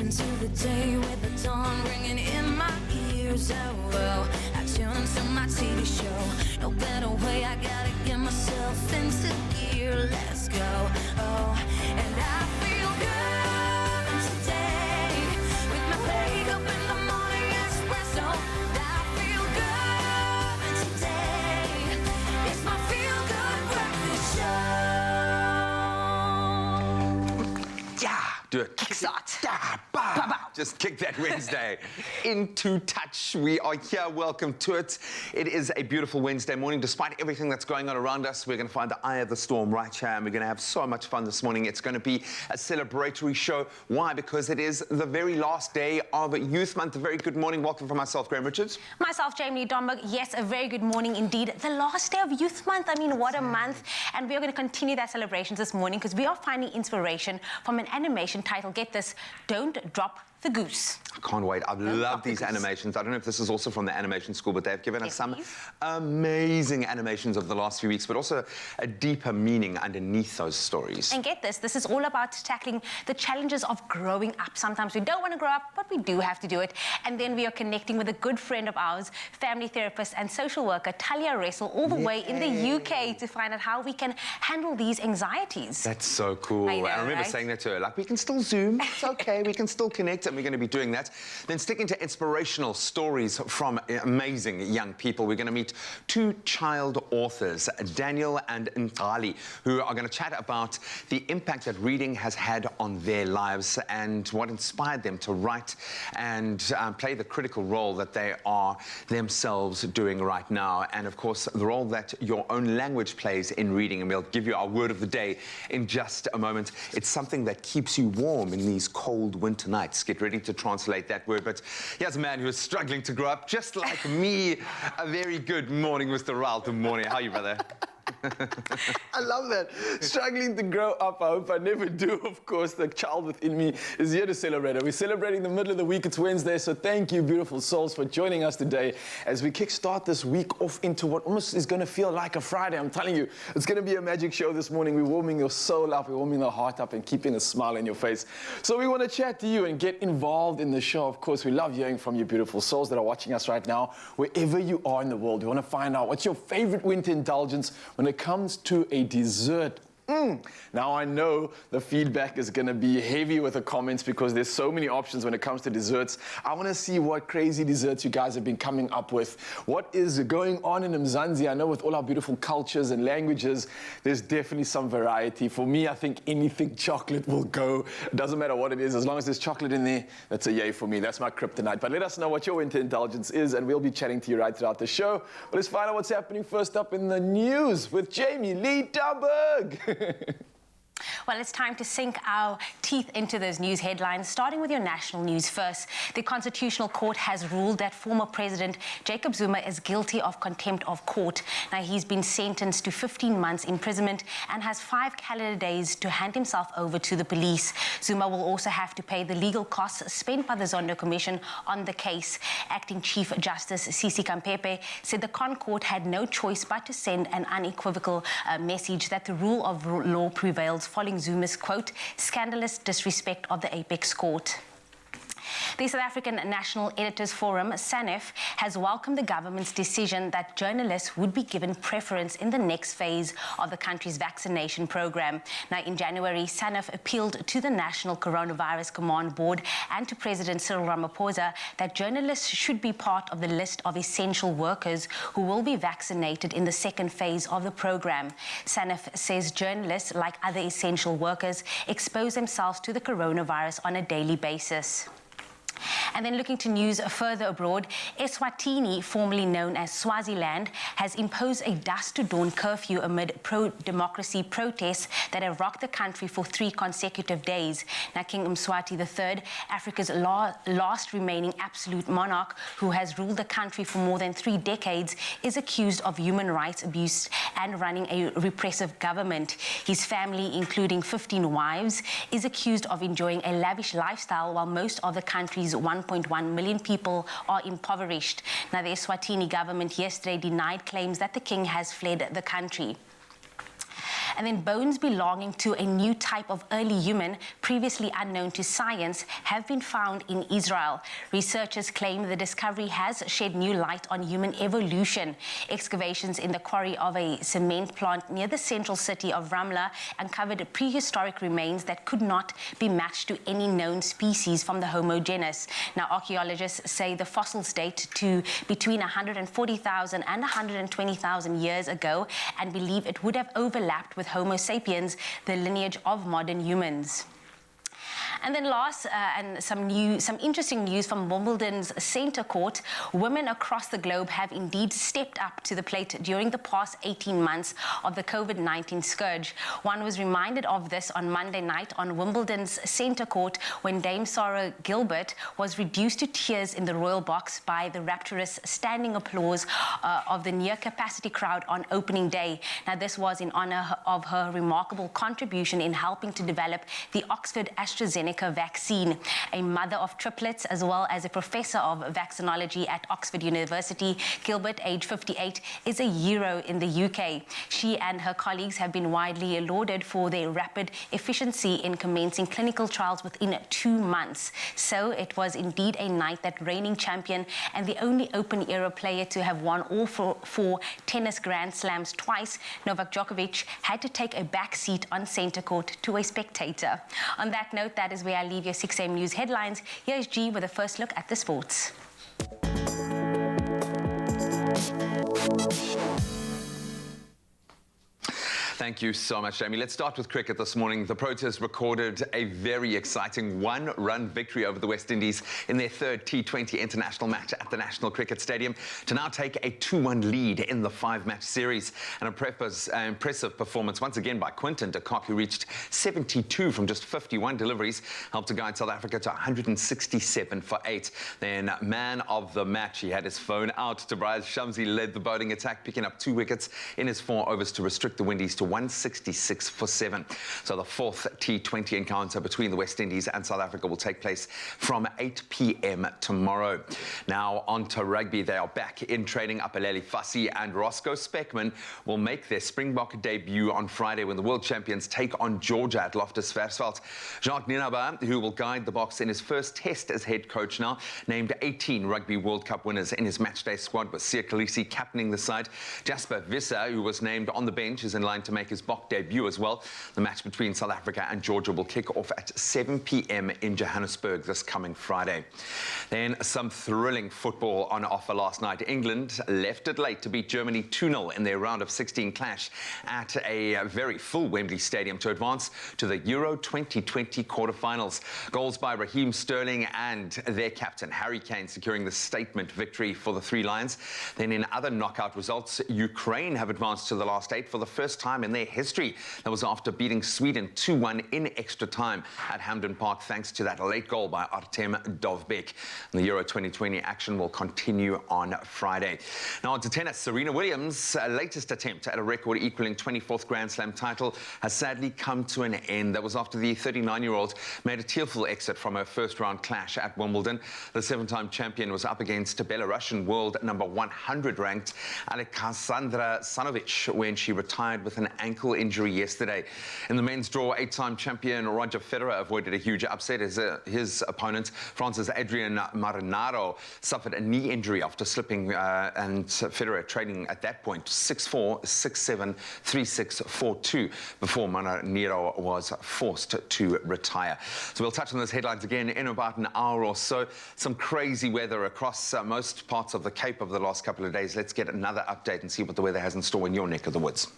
into the day with the dawn ringing in my ears. Oh, well, I tune to my TV show. No better way, I gotta get myself into gear. Let's go. Oh, and I feel good today with my leg up in the morning Expresso. I feel good today. It's my feel good breakfast show. Yeah, do it. Kickstart. Yeah, bah. Just kick that Wednesday into touch. We are here. Welcome to it. It is a beautiful Wednesday morning. Despite everything that's going on around us, we're going to find the eye of the storm right here, and we're going to have so much fun this morning. It's going to be a celebratory show. Why? Because it is the very last day of Youth Month. A very good morning. Welcome from myself, Graham Richards. Myself, Jamie Domberg. Yes, a very good morning indeed. The last day of Youth Month. I mean, what a month. And we are going to continue that celebrations this morning because we are finding inspiration from an animation titled, get this, Don't Drop the Goose. I can't wait. I've loved these animations. I don't know if this is also from the animation school, but they've given us some amazing animations of the last few weeks, but also a deeper meaning underneath those stories. And get this is all about tackling the challenges of growing up. Sometimes we don't want to grow up, but we do have to do it. And then we are connecting with a good friend of ours, family therapist and social worker, Talia Russell, all the way in the UK to find out how we can handle these anxieties. That's so cool. I remember saying that to her, like, we can still Zoom. It's okay. We can still connect. And we're going to be doing that. Then sticking to inspirational stories from amazing young people, we're going to meet two child authors, Daniel and Ngali, who are going to chat about the impact that reading has had on their lives and what inspired them to write and play the critical role that they are themselves doing right now. And of course, the role that your own language plays in reading. And we'll give you our word of the day in just a moment. It's something that keeps you warm in these cold winter nights. Get ready to translate that word. But here's a man who is struggling to grow up, just like me. A very good morning, Mr. Raul. Good morning. How are you, brother? I love that. Struggling to grow up. I hope I never do. Of course, the child within me is here to celebrate it. We're celebrating the middle of the week. It's Wednesday, so thank you, beautiful souls, for joining us today as we kickstart this week off into what almost is going to feel like a Friday. I'm telling you, it's going to be a magic show this morning. We're warming your soul up, we're warming the heart up, and keeping a smile on your face. So we want to chat to you and get involved in the show. Of course, we love hearing from you, beautiful souls that are watching us right now, wherever you are in the world. We want to find out what's your favorite winter indulgence when it comes to a dessert. Now I know the feedback is going to be heavy with the comments because there's so many options when it comes to desserts. I want to see what crazy desserts you guys have been coming up with. What is going on in Mzansi? I know with all our beautiful cultures and languages, there's definitely some variety. For me, I think anything chocolate will go. It doesn't matter what it is. As long as there's chocolate in there, that's a yay for me. That's my kryptonite. But let us know what your winter indulgence is, and we'll be chatting to you right throughout the show. But let's find out what's happening first up in the news with Jamie Lee Domberg. Well, it's time to sink our teeth into those news headlines, starting with your national news first. The Constitutional Court has ruled that former President Jacob Zuma is guilty of contempt of court. Now, he's been sentenced to 15 months imprisonment and has 5 calendar days to hand himself over to the police. Zuma will also have to pay the legal costs spent by the Zondo Commission on the case. Acting Chief Justice Sisi Kampepe said the Court had no choice but to send an unequivocal message that the rule of law prevails following Zuma's, quote, scandalous disrespect of the apex court. The South African National Editors Forum, SANEF, has welcomed the government's decision that journalists would be given preference in the next phase of the country's vaccination program. Now, in January, SANEF appealed to the National Coronavirus Command Board and to President Cyril Ramaphosa that journalists should be part of the list of essential workers who will be vaccinated in the second phase of the program. SANEF says journalists, like other essential workers, expose themselves to the coronavirus on a daily basis. And then looking to news further abroad, Eswatini, formerly known as Swaziland, has imposed a dusk to dawn curfew amid pro-democracy protests that have rocked the country for 3 consecutive days. Now, King Mswati III, Africa's last remaining absolute monarch, who has ruled the country for more than 3 decades, is accused of human rights abuse and running a repressive government. His family, including 15 wives, is accused of enjoying a lavish lifestyle while most of the country's 1.1 million people are impoverished. Now, the Eswatini government yesterday denied claims that the king has fled the country. And then bones belonging to a new type of early human, previously unknown to science, have been found in Israel. Researchers claim the discovery has shed new light on human evolution. Excavations in the quarry of a cement plant near the central city of Ramla uncovered prehistoric remains that could not be matched to any known species from the Homo genus. Now, archaeologists say the fossils date to between 140,000 and 120,000 years ago and believe it would have overlapped with Homo sapiens, the lineage of modern humans. And then last, and some interesting news from Wimbledon's centre court. Women across the globe have indeed stepped up to the plate during the past 18 months of the COVID-19 scourge. One was reminded of this on Monday night on Wimbledon's centre court when Dame Sarah Gilbert was reduced to tears in the royal box by the rapturous standing applause of the near-capacity crowd on opening day. Now, this was in honour of her remarkable contribution in helping to develop the Oxford AstraZeneca vaccine. A mother of triplets as well as a professor of vaccinology at Oxford University, Gilbert, age 58, is a hero in the UK. She and her colleagues have been widely lauded for their rapid efficiency in commencing clinical trials within 2 months. So it was indeed a night that reigning champion and the only open-era player to have won all four tennis Grand Slams twice, Novak Djokovic, had to take a back seat on centre court to a spectator. On that note, that is where I leave your 6 a.m. news headlines. Here's G with a first look at the sports. Thank you so much, Jamie. Let's start with cricket this morning. The Proteas recorded a very exciting one-run victory over the West Indies in their third T20 international match at the National Cricket Stadium to now take a 2-1 lead in the 5-match series. An impressive performance once again by Quinton de Kock, who reached 72 from just 51 deliveries, helped to guide South Africa to 167 for 8. Then man of the match, he had his phone out. Tobias Shamsi led the bowling attack, picking up 2 wickets in his 4 overs to restrict the Windies to 166 for 7. So the 4th T20 encounter between the West Indies and South Africa will take place from 8 p.m. tomorrow. Now on to rugby. They are back in training. Apeleli Fassi and Roscoe Speckman will make their Springbok debut on Friday when the world champions take on Georgia at Loftus Versfeld. Jacques Ninaba, who will guide the Boks in his first test as head coach now, named 18 Rugby World Cup winners in his matchday squad, with Siya Kolisi captaining the side. Jasper Visser, who was named on the bench, is in line to make his Bok debut as well. The match between South Africa and Georgia will kick off at 7 p.m. in Johannesburg this coming Friday. Then some thrilling football on offer last night. England left it late to beat Germany 2-0 in their round of 16 clash at a very full Wembley Stadium to advance to the Euro 2020 quarterfinals. Goals by Raheem Sterling and their captain Harry Kane securing the statement victory for the Three Lions. Then in other knockout results, Ukraine have advanced to the last 8 for the first time in their history. That was after beating Sweden 2-1 in extra time at Hampden Park, thanks to that late goal by Artem Dovbyk. The Euro 2020 action will continue on Friday. Now on to tennis. Serena Williams' latest attempt at a record-equaling 24th Grand Slam title has sadly come to an end. That was after the 39-year-old made a tearful exit from her first-round clash at Wimbledon. The 7-time champion was up against Belarusian world number 100 ranked Alexandra Sanovic when she retired with an ankle injury yesterday. In the men's draw, 8-time champion Roger Federer avoided a huge upset as his opponent, France's Adrian Marinaro, suffered a knee injury after slipping, and Federer trading at that point 6-4, 6-7, 3-6, 4-2 before Marinaro was forced to retire. So we'll touch on those headlines again in about an hour or so. Some crazy weather across most parts of the Cape over the last couple of days. Let's get another update and see what the weather has in store in your neck of the woods.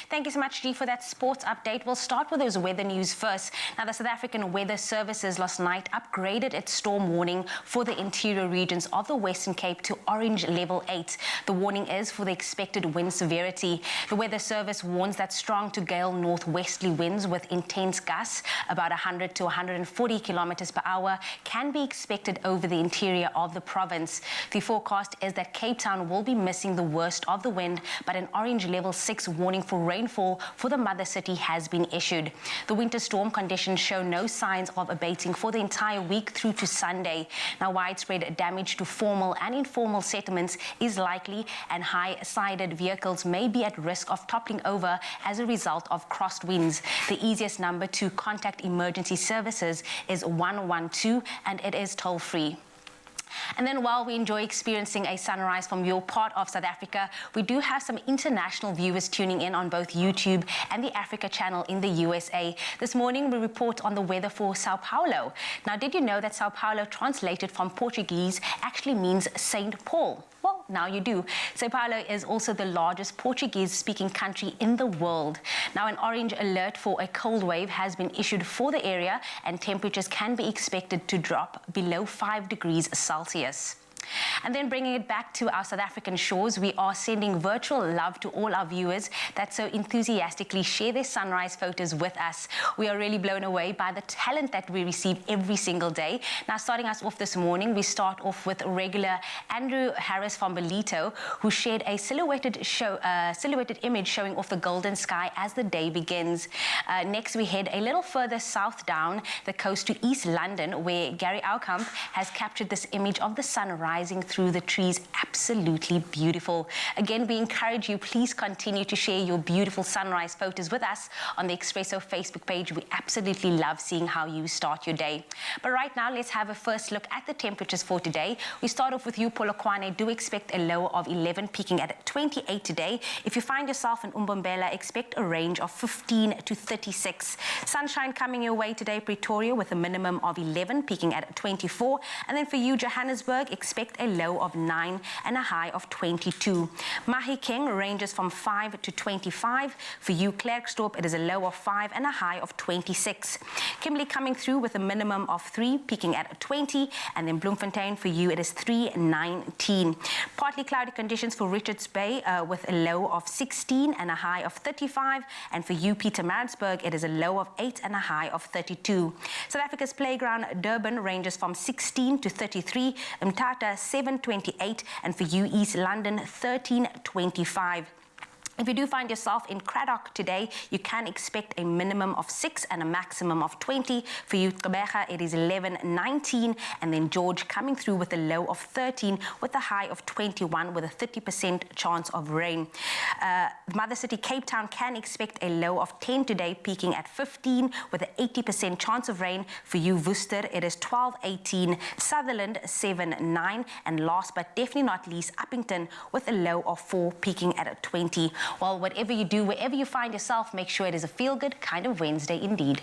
Thank you so much, G, for that sports update. We'll start with those weather news first. Now, the South African Weather Services last night upgraded its storm warning for the interior regions of the Western Cape to orange level 8. The warning is for the expected wind severity. The Weather Service warns that strong to gale northwesterly winds with intense gusts, about 100 to 140 kilometers per hour, can be expected over the interior of the province. The forecast is that Cape Town will be missing the worst of the wind, but an orange level 6 warning for rain rainfall for the mother city has been issued. The winter storm conditions show no signs of abating for the entire week through to Sunday. Now, widespread damage to formal and informal settlements is likely, and high-sided vehicles may be at risk of toppling over as a result of crosswinds. The easiest number to contact emergency services is 112, and it is toll-free. And then while we enjoy experiencing a sunrise from your part of South Africa, we do have some international viewers tuning in on both YouTube and the Africa channel in the USA. This morning, we report on the weather for Sao Paulo. Now, did you know that Sao Paulo, translated from Portuguese, actually means Saint Paul? Well, now you do. Sao Paulo is also the largest Portuguese-speaking country in the world. Now, an orange alert for a cold wave has been issued for the area, and temperatures can be expected to drop below 5 degrees Celsius. And then bringing it back to our South African shores, we are sending virtual love to all our viewers that so enthusiastically share their sunrise photos with us. We are really blown away by the talent that we receive every single day. Now, starting us off this morning, we start off with regular Andrew Harris from Belito, who shared a silhouetted image showing off the golden sky as the day begins. Next, we head a little further south down the coast to East London, where Gary Aukamp has captured this image of the sun rising through the trees. Absolutely beautiful. Again, we encourage you, please continue to share your beautiful sunrise photos with us on the Expresso Facebook page. We absolutely love seeing how you start your day. But right now, let's have a first look at the temperatures for today. We start off with you, Polokwane. Do expect a low of 11, peaking at 28 today. If you find yourself in Umbombela, expect a range of 15 to 36. Sunshine coming your way today, Pretoria, with a minimum of 11, peaking at 24. And then for you, Johannesburg, expect a low of 9 and a high of 22. Mahikeng ranges from 5 to 25. For you, Klerksdorp, it is a low of 5 and a high of 26. Kimberley coming through with a minimum of 3, peaking at 20. And then Bloemfontein, for you, it is 319. Partly cloudy conditions for Richards Bay with a low of 16 and a high of 35. And for you, Pietermaritzburg, it is a low of 8 and a high of 32. South Africa's playground, Durban, ranges from 16 to 33. Mthatha, 728, and for you, East London, 1325. If you do find yourself in Cradock today, you can expect a minimum of 6 and a maximum of 20. For you, Gqeberha, it is 1119, and then George coming through with a low of 13 with a high of 21 with a 30% chance of rain. Mother City, Cape Town, can expect a low of 10 today, peaking at 15 with an 80% chance of rain. For you, Worcester, it is 1218, Sutherland 79, and last but definitely not least, Uppington with a low of 4, peaking at 20. Well, whatever you do, wherever you find yourself, make sure it is a feel-good kind of Wednesday indeed.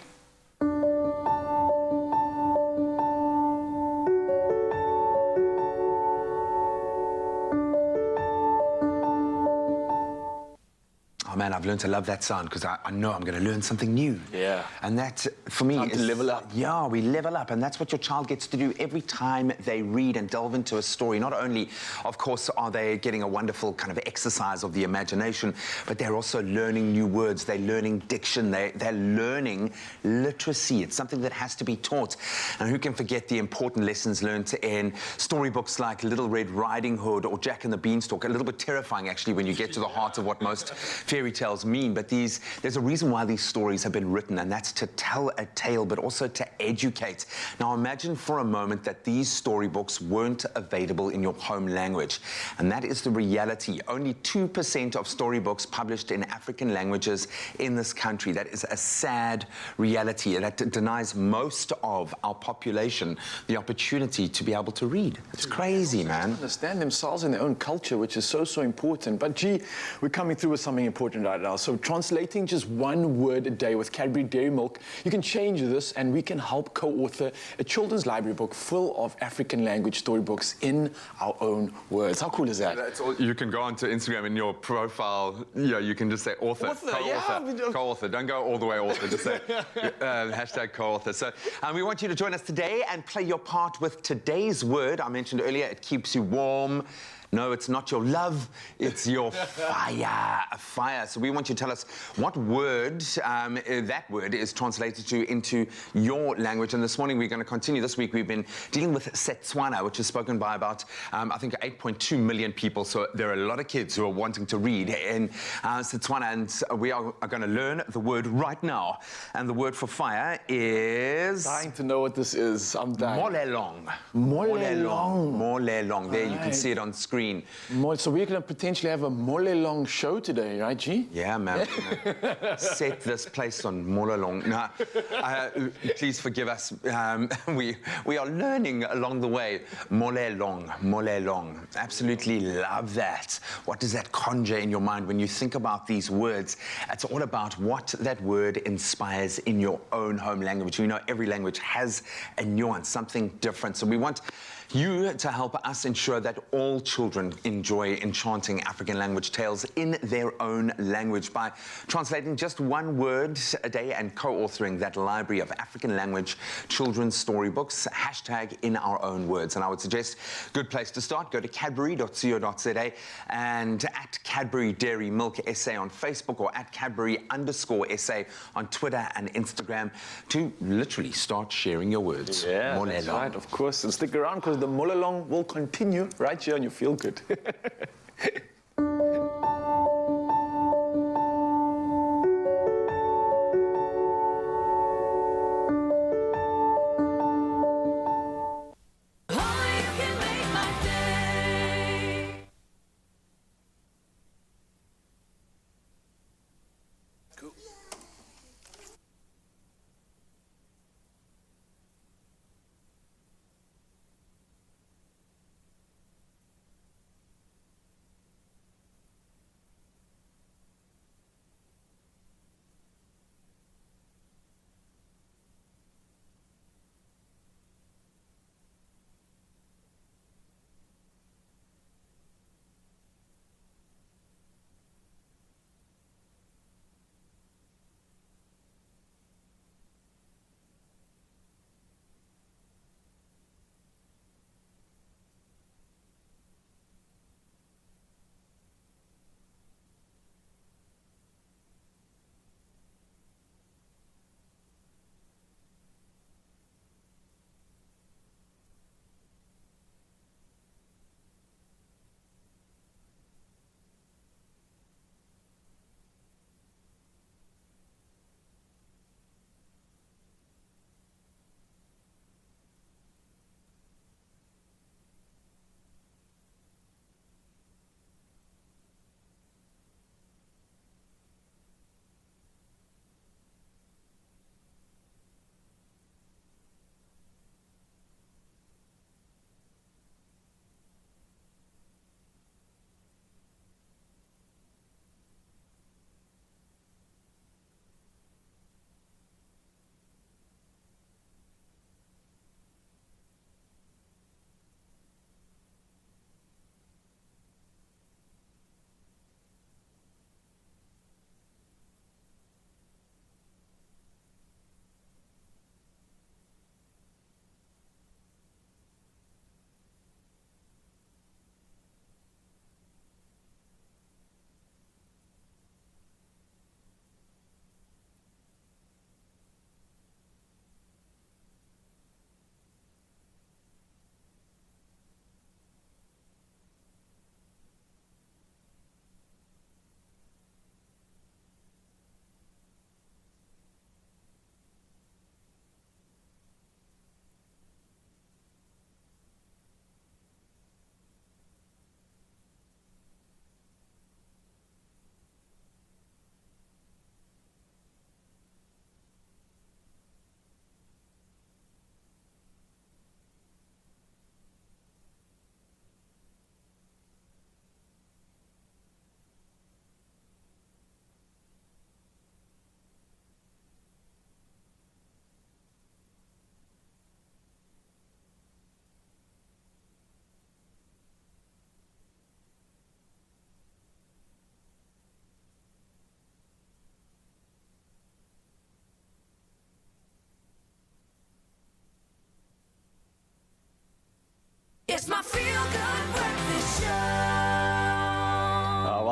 Oh man, I've learned to love that sound because I know I'm going to learn something new. Yeah. And that, for me, Time to level up. Yeah, we level up, and that's what your child gets to do every time they read and delve into a story. Not only, of course, are they getting a wonderful kind of exercise of the imagination, but they're also learning new words. They're learning diction. They're learning literacy. It's something that has to be taught. And who can forget the important lessons learned in storybooks like Little Red Riding Hood or Jack and the Beanstalk? A little bit terrifying, actually, when you get to the heart of what most fairy tales mean, but there's a reason why these stories have been written, and that's to tell a tale, but also to educate. Now, imagine for a moment that these storybooks weren't available in your home language, and that is the reality. Only 2% of storybooks published in African languages in this country. That is a sad reality, and that denies most of our population the opportunity to be able to read. It's crazy, man. Understand themselves and their own culture, which is so important. But gee, we're coming through with something important right now. So translating just one word a day with Cadbury Dairy Milk, you can change this, and we can help co-author a children's library book full of African language storybooks in our own words. How cool is that? That's all. You can go onto Instagram in your profile, you can just say author, co-author, yeah. co-author. Don't go all the way author, just say hashtag co-author. So we want you to join us today and play your part with today's word. I mentioned earlier, it keeps you warm. No, it's not your love, it's your fire. Fire. So we want you to tell us what word that word is translated into your language. And this morning we're going to continue. This week we've been dealing with Setswana, which is spoken by about, I think, 8.2 million people. So there are a lot of kids who are wanting to read in Setswana. And we are going to learn the word right now. And the word for fire is... Dying to know what this is. I'm dying. Molelong. Molelong. Molelong. There, you can see it on screen. So we're going to potentially have a Molelong show today, right, G? Yeah, man. Set this place on Molelong. No, please forgive us. We are learning along the way. Molelong, Molelong. Absolutely love that. What does that conjure in your mind when you think about these words? It's all about what that word inspires in your own home language. We know every language has a nuance, something different. So we want you to help us ensure that all children enjoy enchanting African language tales in their own language by translating just one word a day and co-authoring that library of African language children's storybooks, hashtag in our own words. And I would suggest good place to start. Go to cadbury.co.za and at Cadbury Dairy Milk SA on Facebook or at Cadbury_SA on Twitter and Instagram to literally start sharing your words. Yeah, that's right, of course. And stick around because the Molelong will continue right here on your Feel Good.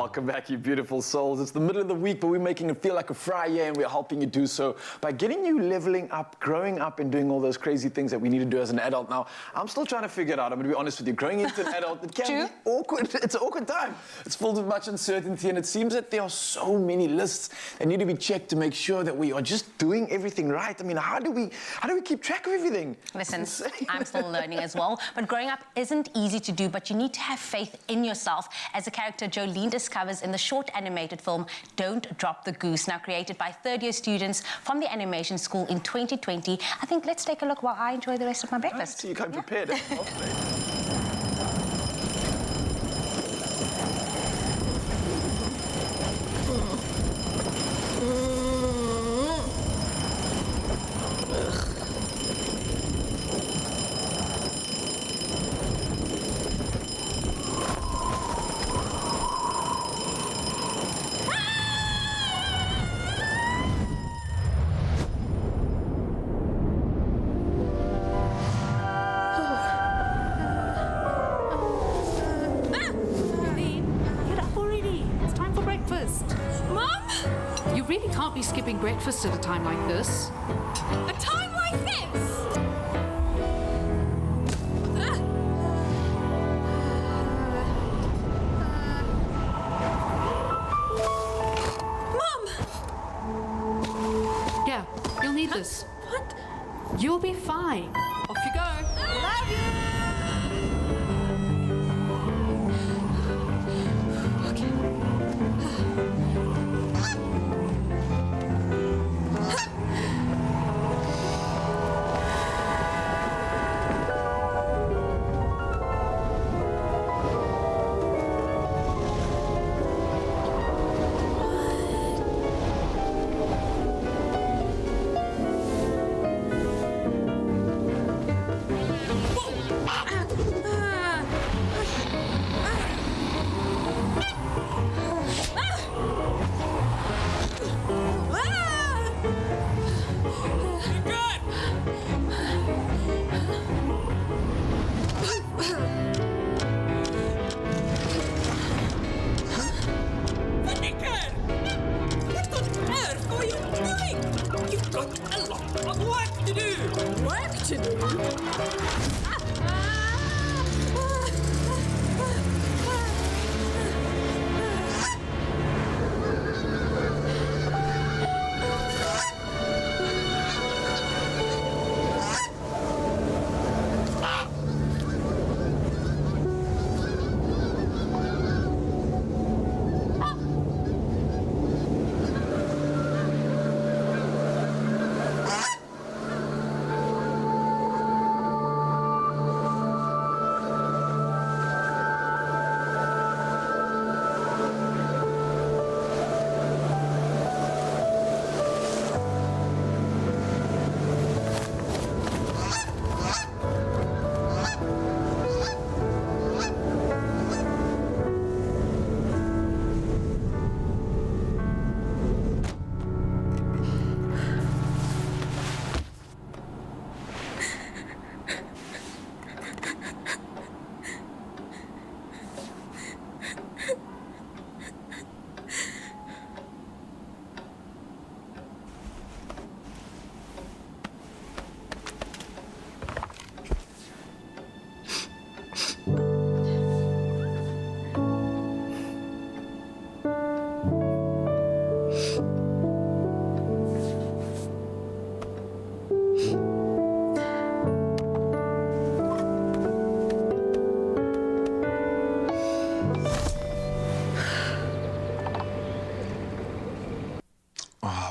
Welcome back, you beautiful souls. It's the middle of the week, but we're making it feel like a Friday, and we're helping you do so by getting you leveling up, growing up, and doing all those crazy things that we need to do as an adult. Now, I'm still trying to figure it out. I'm going to be honest with you. Growing into an adult, it can be awkward. It's an awkward time. It's filled with much uncertainty, and it seems that there are so many lists that need to be checked to make sure that we are just doing everything right. I mean, how do we keep track of everything? Listen, I'm still learning as well, but growing up isn't easy to do, but you need to have faith in yourself, as the character Jolene discovers in the short animated film Don't Drop the Goose, now created by third-year students from the animation school in 2020. I think let's take a look while I enjoy the rest of my breakfast. So you come prepared. You really can't be skipping breakfast at a time like this. A time like this? Mom! Yeah, you'll need this. What? You'll be fine. Off you go. Love you!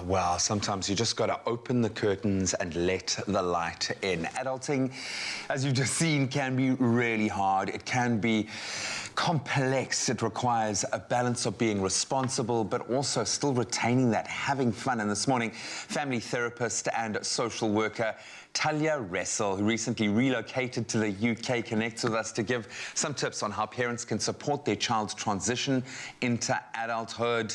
Wow, sometimes you just got to open the curtains and let the light in. Adulting, as you've just seen, can be really hard. It can be complex. It requires a balance of being responsible, but also still retaining that having fun. And this morning, family therapist and social worker Talia Russell, who recently relocated to the UK, connects with us to give some tips on how parents can support their child's transition into adulthood.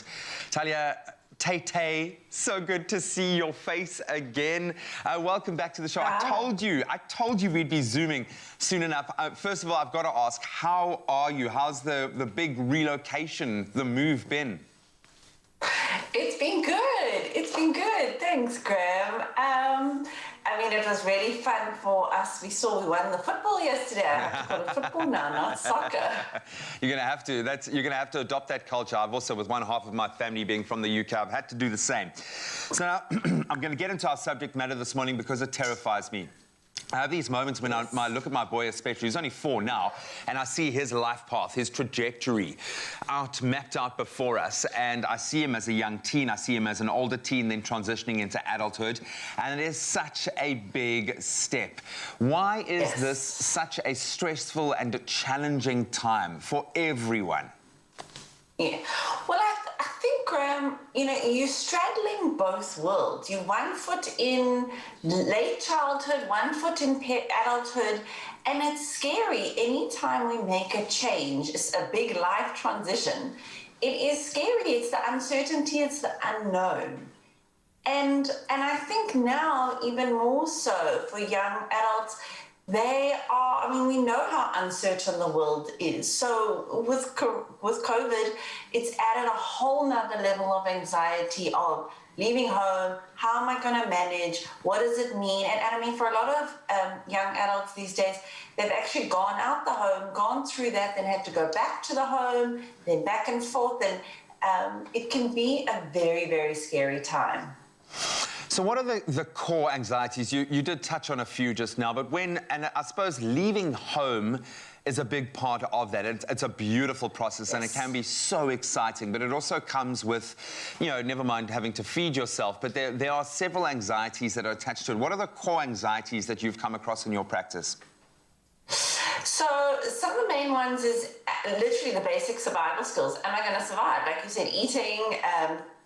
Talia, Tay, so good to see your face again. Welcome back to the show. I told you we'd be Zooming soon enough. First of all, I've got to ask, how are you? How's the big relocation, the move been? It's been good. It's been good. Thanks, Graham. I mean, it was really fun for us. We won the football yesterday. I have to call it football now, not soccer. You're going to have to. You're going to have to adopt that culture. I've also, with one half of my family being from the UK, I've had to do the same. So now, I'm going to get into our subject matter this morning because it terrifies me. I have these moments when I look at my boy especially, he's only 4 now, and I see his life path, his trajectory mapped out before us, and I see him as a young teen, I see him as an older teen, then transitioning into adulthood, and it is such a big step. Why is this such a stressful and challenging time for everyone? Yeah. Well, I think, Graham, you know, you're straddling both worlds. You're 1 foot in late childhood, 1 foot in adulthood, and it's scary. Anytime we make a change, it's a big life transition, it is scary. It's the uncertainty, it's the unknown. And I think now, even more so for young adults, we know how uncertain the world is. So with COVID, it's added a whole nother level of anxiety of leaving home. How am I going to manage? What does it mean? And I mean, for a lot of young adults these days, they've actually gone out the home, gone through that, then had to go back to the home, then back and forth. And it can be a very, very scary time. So what are the core anxieties? You did touch on a few just now, but and I suppose leaving home is a big part of that. It's a beautiful process, and it can be so exciting, but it also comes with, you know, never mind having to feed yourself, but there are several anxieties that are attached to it. What are the core anxieties that you've come across in your practice? So some of the main ones is literally the basic survival skills. Am I going to survive? Like you said, eating,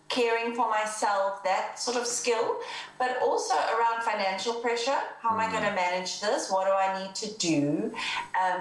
caring for myself, that sort of skill, but also around financial pressure. How am I going to manage this? What do I need to do?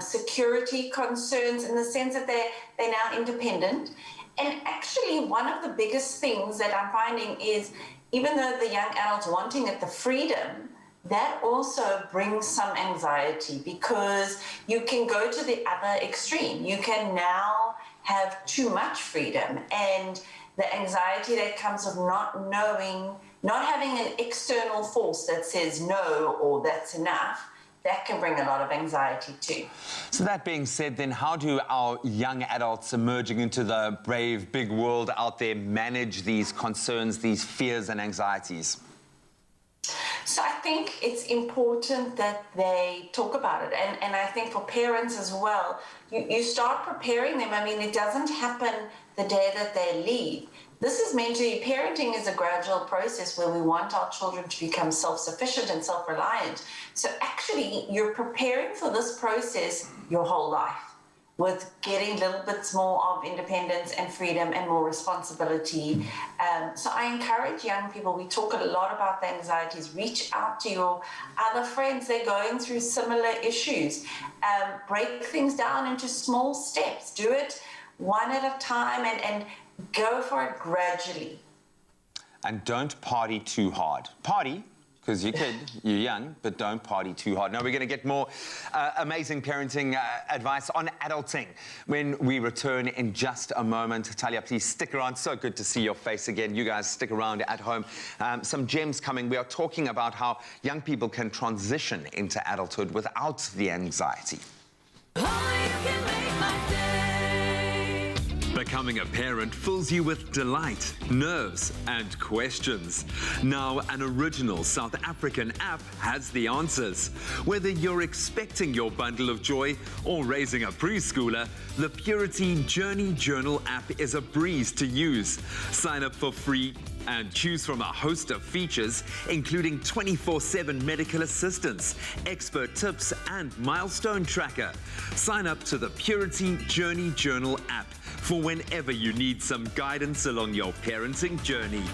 Security concerns in the sense that they're now independent. And actually, one of the biggest things that I'm finding is, even though the young adults wanting it, the freedom, that also brings some anxiety, because you can go to the other extreme. You can now have too much freedom, and the anxiety that comes with not knowing, not having an external force that says no or that's enough, that can bring a lot of anxiety too. So that being said, then how do our young adults emerging into the brave, big world out there manage these concerns, these fears and anxieties? So I think it's important that they talk about it. And I think for parents as well, you start preparing them. I mean, it doesn't happen the day that they leave. This is meant to be, parenting is a gradual process where we want our children to become self-sufficient and self-reliant. So actually, you're preparing for this process your whole life, with getting little bits more of independence and freedom and more responsibility. So I encourage young people, we talk a lot about the anxieties, reach out to your other friends, they're going through similar issues. Break things down into small steps, do it one at a time, and go for it gradually. And don't party too hard. Party, because you're you're young, but don't party too hard. Now, we're going to get more amazing parenting advice on adulting when we return in just a moment. Talia, please stick around. So good to see your face again. You guys stick around at home. Some gems coming. We are talking about how young people can transition into adulthood without the anxiety. Becoming a parent fills you with delight, nerves, and questions. Now, an original South African app has the answers. Whether you're expecting your bundle of joy or raising a preschooler, the Purity Journey Journal app is a breeze to use. Sign up for free and choose from a host of features, including 24/7 medical assistance, expert tips, and milestone tracker. Sign up to the Purity Journey Journal app for whenever you need some guidance along your parenting journey.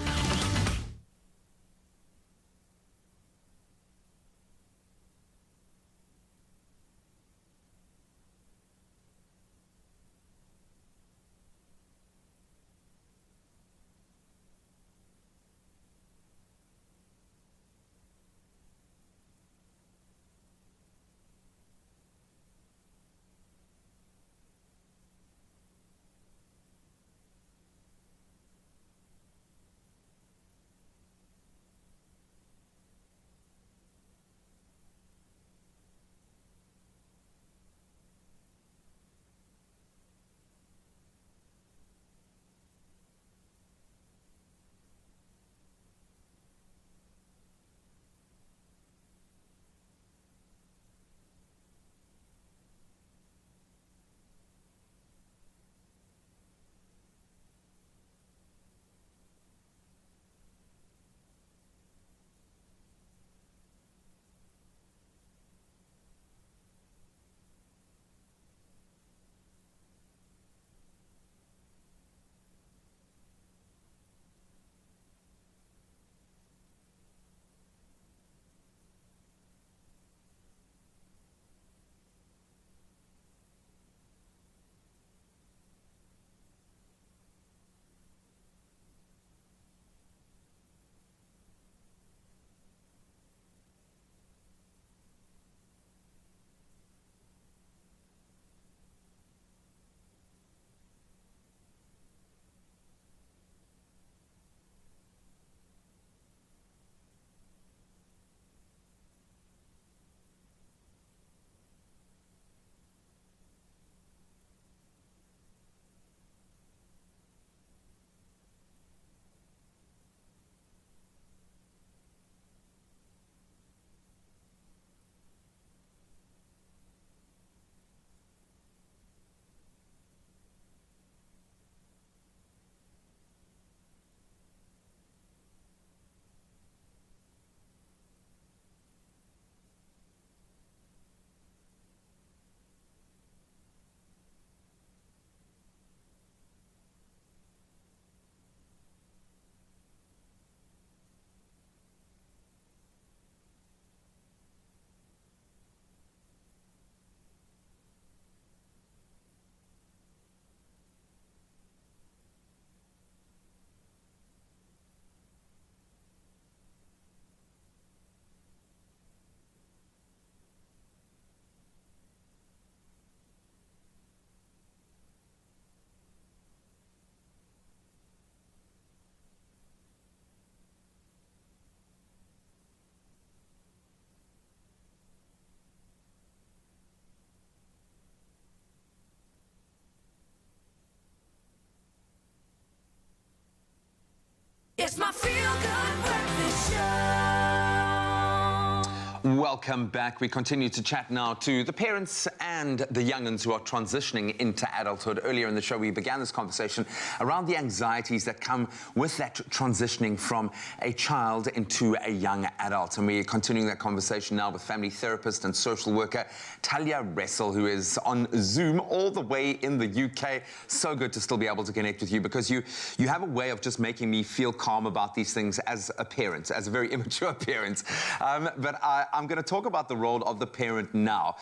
Welcome back. We continue to chat now to the parents and the young'uns who are transitioning into adulthood. Earlier in the show, we began this conversation around the anxieties that come with that transitioning from a child into a young adult. And we're continuing that conversation now with family therapist and social worker Talia Russell, who is on Zoom all the way in the UK. So good to still be able to connect with you, because you have a way of just making me feel calm about these things as a parent, as a very immature parent. But I'm going to talk about the role of the parent now.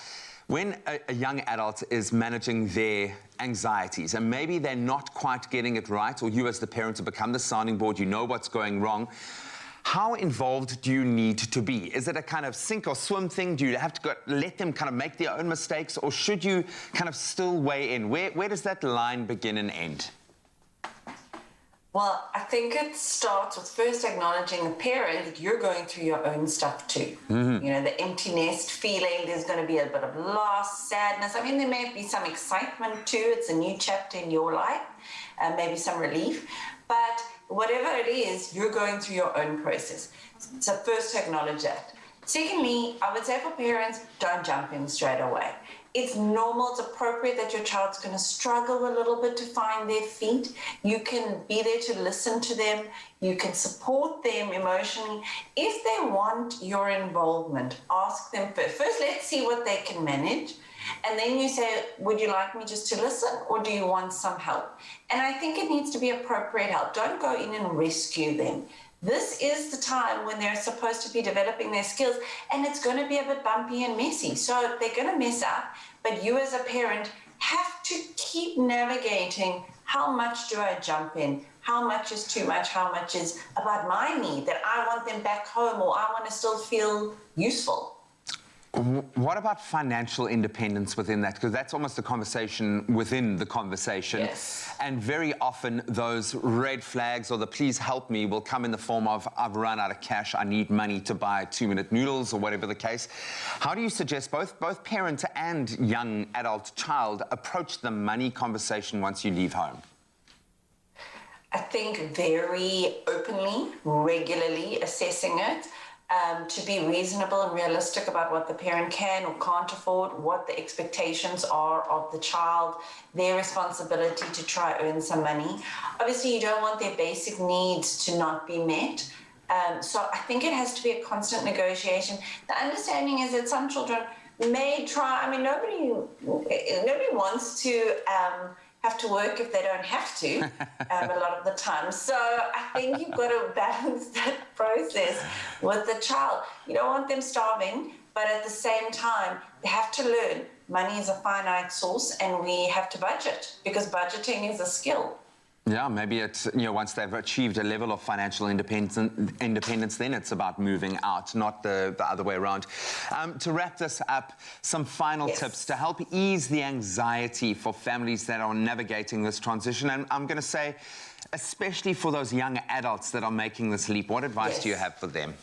When a young adult is managing their anxieties and maybe they're not quite getting it right, or you as the parent have become the sounding board, you know what's going wrong, how involved do you need to be? Is it a kind of sink or swim thing? Do you have to let them kind of make their own mistakes, or should you kind of still weigh in? Where does that line begin and end? Well, I think it starts with first acknowledging the parent that you're going through your own stuff too. Mm-hmm. You know, the empty nest feeling, there's going to be a bit of loss, sadness. I mean, there may be some excitement too. It's a new chapter in your life, maybe some relief. But whatever it is, you're going through your own process. So first acknowledge that. Secondly, I would say for parents, don't jump in straight away. It's normal, it's appropriate that your child's going to struggle a little bit to find their feet. You can be there to listen to them. You can support them emotionally. If they want your involvement, ask them first. First, let's see what they can manage. And then you say, would you like me just to listen, or do you want some help? And I think it needs to be appropriate help. Don't go in and rescue them. This is the time when they're supposed to be developing their skills, and it's going to be a bit bumpy and messy. So they're going to mess up, but you as a parent have to keep navigating. How much do I jump in? How much is too much? How much is about my need, that I want them back home, or I want to still feel useful? What about financial independence within that? Because that's almost a conversation within the conversation. Yes. And very often those red flags or the please help me will come in the form of, I've run out of cash, I need money to buy 2-minute noodles, or whatever the case. How do you suggest both parent and young adult child approach the money conversation once you leave home? I think very openly, regularly assessing it. To be reasonable and realistic about what the parent can or can't afford, what the expectations are of the child, their responsibility to try earn some money. Obviously, you don't want their basic needs to not be met. So I think it has to be a constant negotiation. The understanding is that some children may try, I mean, nobody wants to have to work if they don't have to a lot of the time. So I think you've got to balance that process with the child. You don't want them starving, but at the same time, they have to learn money is a finite source, and we have to budget, because budgeting is a skill. Yeah, maybe it's, once they've achieved a level of financial independence, then it's about moving out, not the other way around. To wrap this up, some final tips to help ease the anxiety for families that are navigating this transition. And I'm going to say, especially for those young adults that are making this leap, what advice do you have for them?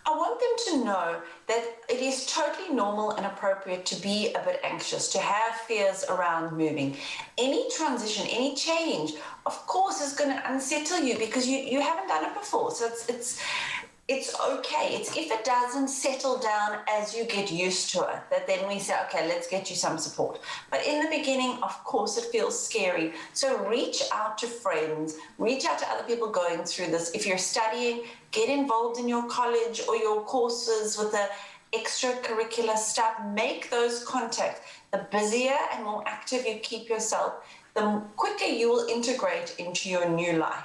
I want them to know that it is totally normal and appropriate to be a bit anxious, to have fears around moving. Any transition, any change, of course, is going to unsettle you, because you haven't done it before. So it's okay. It's if it doesn't settle down as you get used to it, that then we say, okay, let's get you some support. But in the beginning, of course, it feels scary. So reach out to friends, reach out to other people going through this. If you're studying, get involved in your college or your courses with the extracurricular stuff. Make those contacts. The busier and more active you keep yourself, the quicker you will integrate into your new life.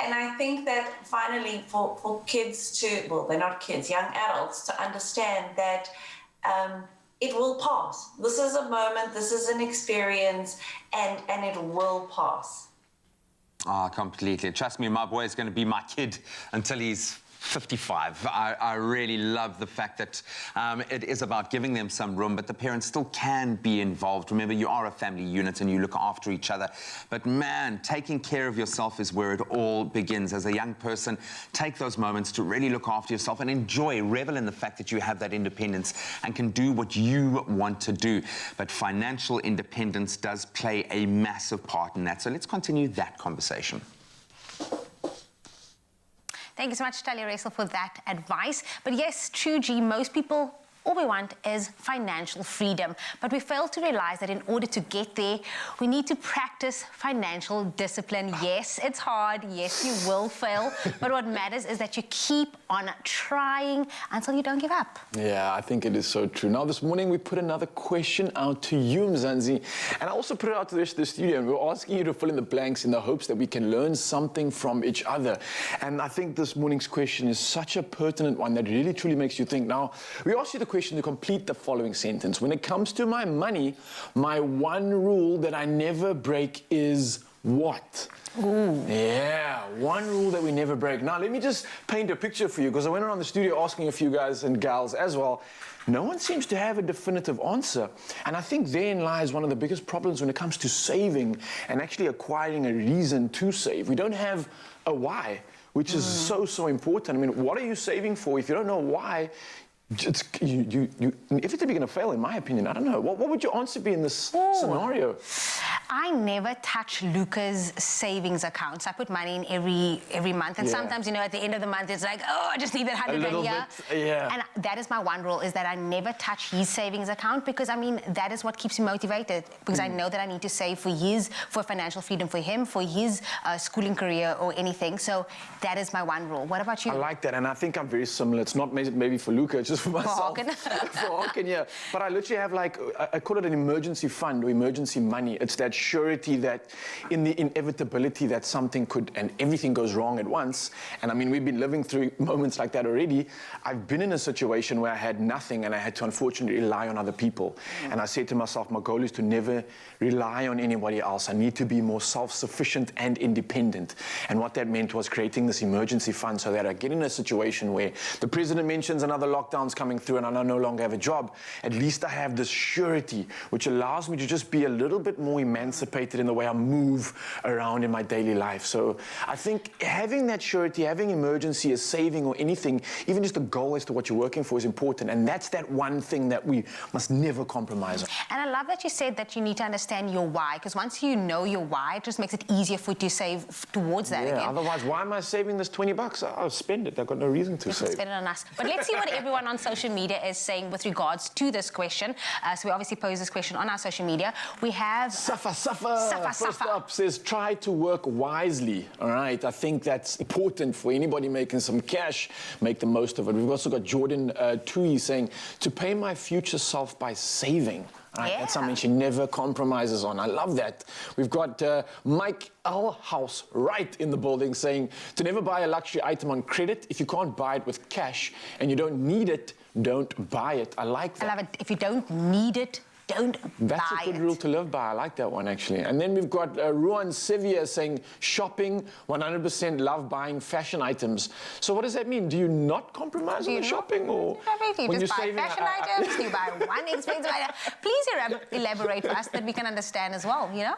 And I think that finally for kids to, well, they're not kids, young adults, to understand that it will pass. This is a moment, this is an experience, and it will pass. Oh, completely. Trust me, my boy is going to be my kid until he's 55. I really love the fact that it is about giving them some room, but the parents still can be involved. Remember, you are a family unit and you look after each other. But man, taking care of yourself is where it all begins. As a young person, take those moments to really look after yourself and enjoy, revel in the fact that you have that independence and can do what you want to do. But financial independence does play a massive part in that. So let's continue that conversation. Thank you so much, Talia Russell, for that advice. But yes, true, G, most people, all we want is financial freedom. But we fail to realize that in order to get there, we need to practice financial discipline. Yes, it's hard. Yes, you will fail. But what matters is that you keep on trying until you don't give up. Yeah, I think it is so true. Now, this morning, we put another question out to you, Mzansi. And I also put it out to the rest of the studio. And we're asking you to fill in the blanks in the hopes that we can learn something from each other. And I think this morning's question is such a pertinent one that really, truly makes you think. Now, we asked you the question to complete the following sentence. When it comes to my money, my one rule that I never break is what? Ooh. Yeah, one rule that we never break. Now, let me just paint a picture for you, because I went around the studio asking a few guys and gals as well. No one seems to have a definitive answer. And I think therein lies one of the biggest problems when it comes to saving and actually acquiring a reason to save. We don't have a why, which is so important. I mean, what are you saving for? If you don't know why, you inevitably going to fail, in my opinion. I don't know. What would your answer be in this scenario? I never touch Luca's savings accounts. I put money in every month, and sometimes, you know, at the end of the month, it's like, oh, I just need that 100 rand here. Yeah. And that is my one rule, is that I never touch his savings account, because, I mean, that is what keeps me motivated, because I know that I need to save for financial freedom for him, for his schooling career or anything. So that is my one rule. What about you? I like that, and I think I'm very similar. It's not maybe for Luca, it's just for myself. For Hawken, yeah. But I literally have, like, I call it an emergency fund or emergency money. It's that surety that in the inevitability that something could, and everything goes wrong at once, and I mean, we've been living through moments like that already. I've been in a situation where I had nothing and I had to unfortunately rely on other people. And I said to myself, my goal is to never rely on anybody else. I need to be more self-sufficient and independent. And what that meant was creating this emergency fund so that I get in a situation where the president mentions another lockdown's coming through and I no longer have a job. At least I have this surety, which allows me to just be a little bit more emancipated in the way I move around in my daily life. So I think having that surety, having emergency, a saving or anything, even just a goal as to what you're working for is important. And that's that one thing that we must never compromise on. And I love that you said that you need to understand your why, because once you know your why, it just makes it easier for you to save towards that again. Otherwise, why am I saving this 20 bucks? I'll spend it. I've got no reason to save. Spend it on us. But let's see what everyone on social media is saying with regards to this question. So we obviously pose this question on our social media. We have... Suffer. First up says, try to work wisely. All right, I think that's important for anybody making some cash, make the most of it. We've also got Jordan Tui saying, to pay my future self by saving. Right, yeah. That's something she never compromises on. I love that. We've got Mike House right in the building saying, to never buy a luxury item on credit. If you can't buy it with cash and you don't need it, don't buy it. I like that. I love it. If you don't need it, don't buy it. That's a good rule to live by. I like that one, actually. And then we've got Ruan Sevilla saying, shopping, 100% love buying fashion items. So what does that mean? Do you not compromise on the shopping? Or you just buy fashion items, you buy one expensive item. Please elaborate for us that we can understand as well, you know?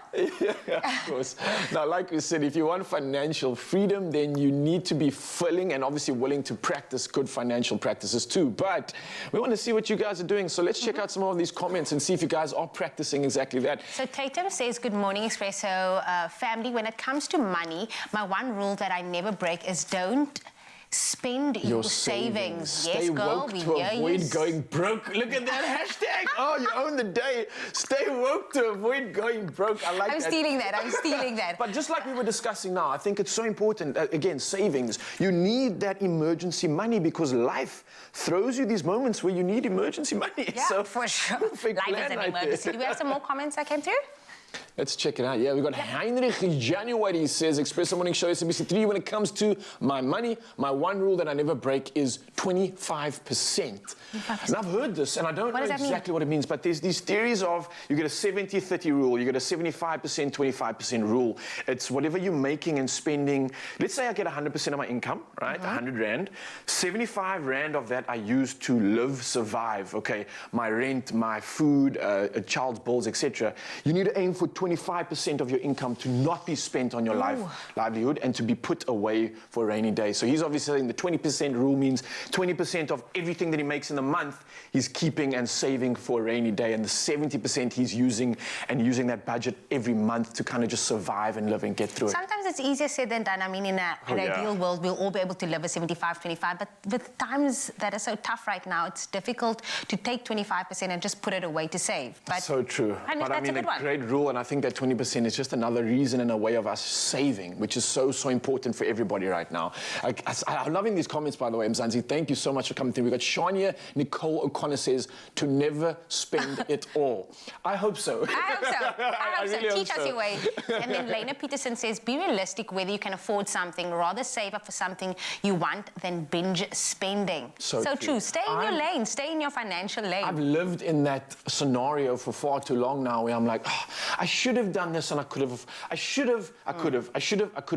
Yeah, of course. Now, like we said, if you want financial freedom, then you need to be filling and obviously willing to practice good financial practices too. But we want to see what you guys are doing. So let's check out some of these comments and see if you guys are practicing exactly that. So Tatum says, good morning, Expresso family. When it comes to money, my one rule that I never break is don't spend your savings. Stay woke to avoid going broke. Look at that hashtag. Oh, you own the day. Stay woke to avoid going broke. I like that. I'm stealing that. But just like we were discussing now, I think it's so important, again, savings. You need that emergency money because life throws you these moments where you need emergency money. Yeah, so, for sure. Life is an emergency. Do we have some more comments that came through? Let's check it out. Yeah, we've got Heinrich January says, Expresso Morning Show, SABC3, when it comes to my money, my one rule that I never break is 25%. And I've heard this, and I don't know exactly what it means, but there's these theories of you get a 70-30 rule, you get a 75%, 25% rule. It's whatever you're making and spending. Let's say I get 100% of my income, right? 100 Rand. 75 Rand of that I use to live, survive, okay? My rent, my food, a child's bills, etc. You need to aim for 25% of your income to not be spent on your livelihood and to be put away for a rainy day. So he's obviously saying the 20% rule means 20% of everything that he makes in a month he's keeping and saving for a rainy day, and the 70% he's using that budget every month to kind of just survive and live and get through it. Sometimes it's easier said than done. I mean, in an ideal world, we'll all be able to live a 75-25, but with times that are so tough right now, it's difficult to take 25% and just put it away to save. But so true. But I mean, a great rule, and I think that 20% is just another reason and a way of us saving, which is so important for everybody right now. I'm loving these comments, by the way, Mzansi. Thank you so much for coming through. We've got Shania Nicole O'Connor says, to never spend it all. I hope so. I hope so. I hope really so. Teach hope us so. your way. And then Lena Peterson says, be realistic whether you can afford something. Rather save up for something you want than binge spending. So true. Stay in your lane. Stay in your financial lane. I've lived in that scenario for far too long now, where I'm like, oh, I should have done this and I could have. I should have. I could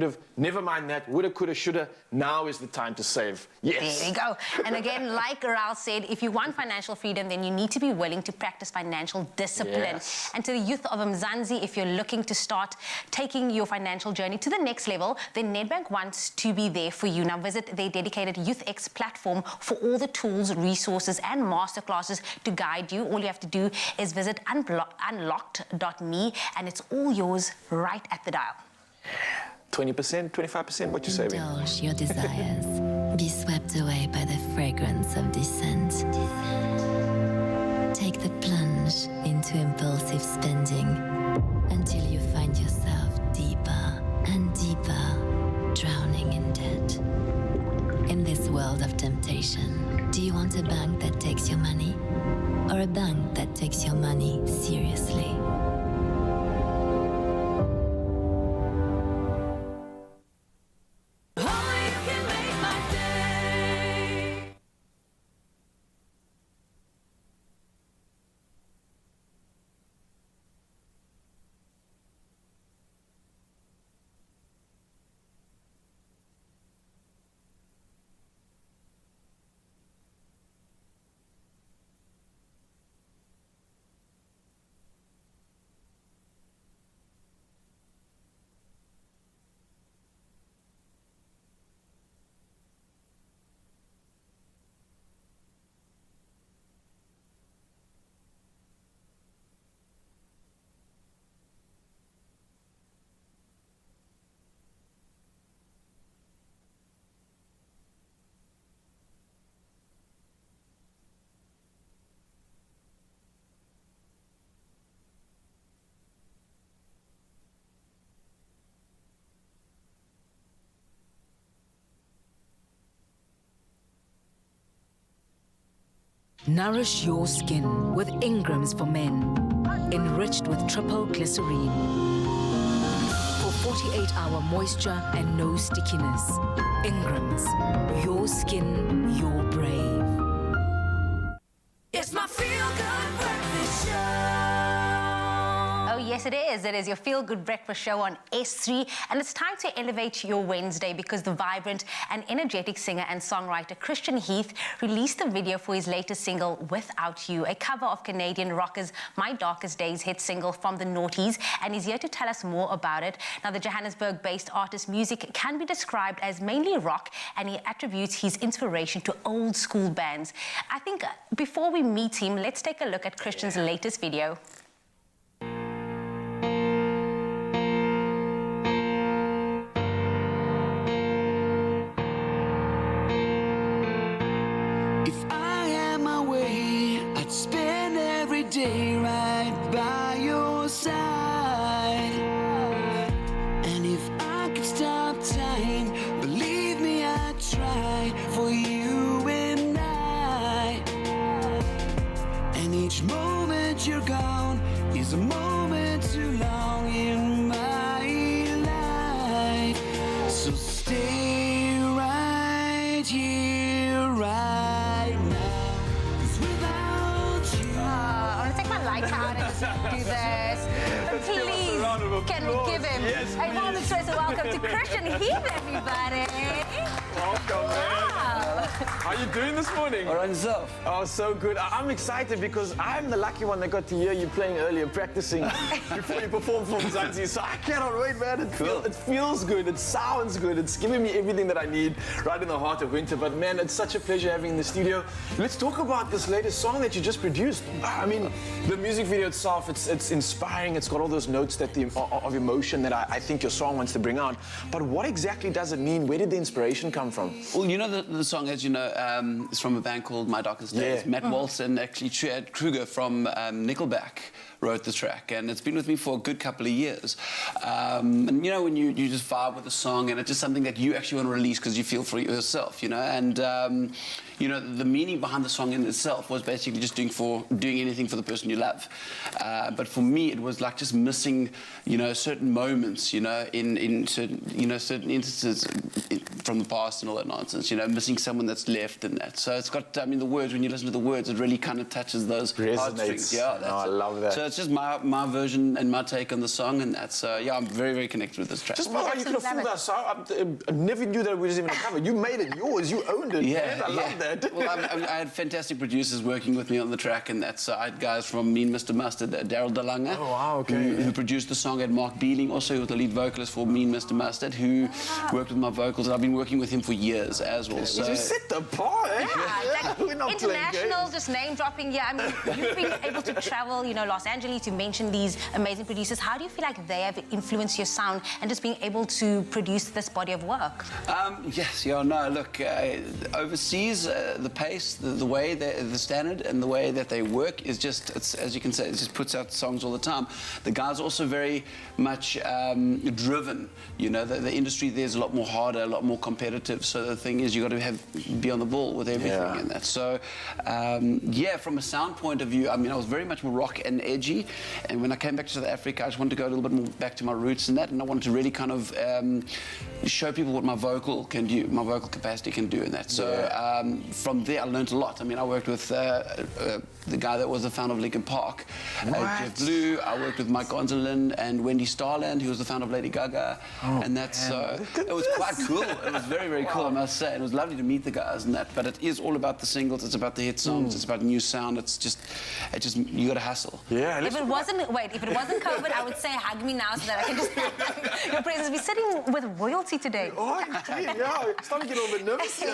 have. Never mind that. Woulda, coulda, shoulda. Now is the time to save. Yes. There we go. And again, like Raul said, if you want financial freedom, then you need to be willing to practice financial discipline. Yes. And to the youth of Mzansi, if you're looking to start taking your financial journey to the next level, then Nedbank wants to be there for you. Now visit their dedicated YouthX platform for all the tools, resources and masterclasses to guide you. All you have to do is visit unlocked.me and it's all yours right at the dial. 20%, 25%, what you saving? Indulge your desires. Be swept away by the fragrance of dissent. Take the plunge into impulsive spending until you find yourself deeper and deeper, drowning in debt. In this world of temptation, do you want a bank that takes your money or a bank that takes your money seriously? Nourish your skin with Ingrams for Men, enriched with triple glycerine. For 48-hour moisture and no stickiness. Ingrams, your skin, your brave. It's my feel-good breakfast show. Oh, yes, it is. It is your feel-good breakfast show on S3. And it's time to elevate your Wednesday because the vibrant and energetic singer and songwriter Christian Heath released a video for his latest single, Without You, a cover of Canadian rockers' My Darkest Days hit single from the noughties. And he's here to tell us more about it. Now, the Johannesburg-based artist's music can be described as mainly rock, and he attributes his inspiration to old-school bands. I think before we meet him, let's take a look at Christian's latest video. Day right by your side, and if I could stop time, believe me, I'd try for you and I. And each moment you're gone is a moment too long in my life. So stay right here, right now. 'Cause without you, Out and do this. Please, can we give him a warm express welcome to Christian Heath, everybody? Welcome, man. How are you doing this morning? All right, yourself. Oh, so good. I'm excited because I'm the lucky one that got to hear you playing earlier, practicing before you performed for Mzansi. So I cannot wait, man. It feels good. It sounds good. It's giving me everything that I need right in the heart of winter. But man, it's such a pleasure having you in the studio. Let's talk about this latest song that you just produced. I mean, the music video itself, it's inspiring. It's got all those notes of emotion that I think your song wants to bring out. But what exactly does it mean? Where did the inspiration come from? Well, you know, the song, as you know, is from a band called My Darkest Days. Matt Waltz and actually Chad Kruger from Nickelback wrote the track, and it's been with me for a good couple of years. And you know, when you just vibe with a song, and it's just something that you actually want to release because you feel for yourself, you know. And you know, the meaning behind the song in itself was basically just doing anything for the person you love. But for me, it was like just missing, you know, certain moments, you know, in certain instances from the past and all that nonsense, you know, missing someone that's left and that. So it's got, I mean, the words, when you listen to the words, it really kind of touches those heartstrings. Yeah, that's I love that. So it's just my version and my take on the song, and that's, yeah, I'm very, very connected with this track. Just by the way, you could have fooled us. I never knew that it was even a cover. You made it yours. You owned it. Yeah, man. I love that. Well, I had fantastic producers working with me on the track, and that's I had guys from Mean Mr. Mustard, Daryl DeLange, who produced the song. I had Mark Beeling, also who was the lead vocalist for Mean Mr. Mustard, who worked with my vocals, and I've been working with him for years as well. So you set the bar, eh? Yeah, We're not international, just name dropping. Yeah, I mean, you've been able to travel, you know, Los Angeles, to mention these amazing producers. How do you feel like they have influenced your sound and just being able to produce this body of work? Yes, yeah, no, look, overseas, the pace, the way, the standard and the way that they work is just, it's, as you can say, it just puts out songs all the time. The guys are also very much driven, you know, the industry there's a lot more harder, a lot more competitive, so the thing is you got to be on the ball with everything in that. So, yeah, from a sound point of view, I mean, I was very much more rock and edgy, and when I came back to South Africa, I just wanted to go a little bit more back to my roots and that, and I wanted to really kind of show people what my vocal can do, my vocal capacity can do in that. So from there, I learned a lot. I mean, I worked with the guy that was the founder of Linkin Park, Jeff Blue. I worked with Mike Gonzalez and Wendy Starland, who was the founder of Lady Gaga, and that's it was quite cool. It was very, very cool, I must say. And it was lovely to meet the guys and that. But it is all about the singles. It's about the hit songs. It's about new sound. It's just you got to hustle. Yeah. If it wasn't COVID, I would say hug me now so that I can just have your presence. Be sitting with royalty today. Oh, yeah, it's starting to get a little bit nervous here.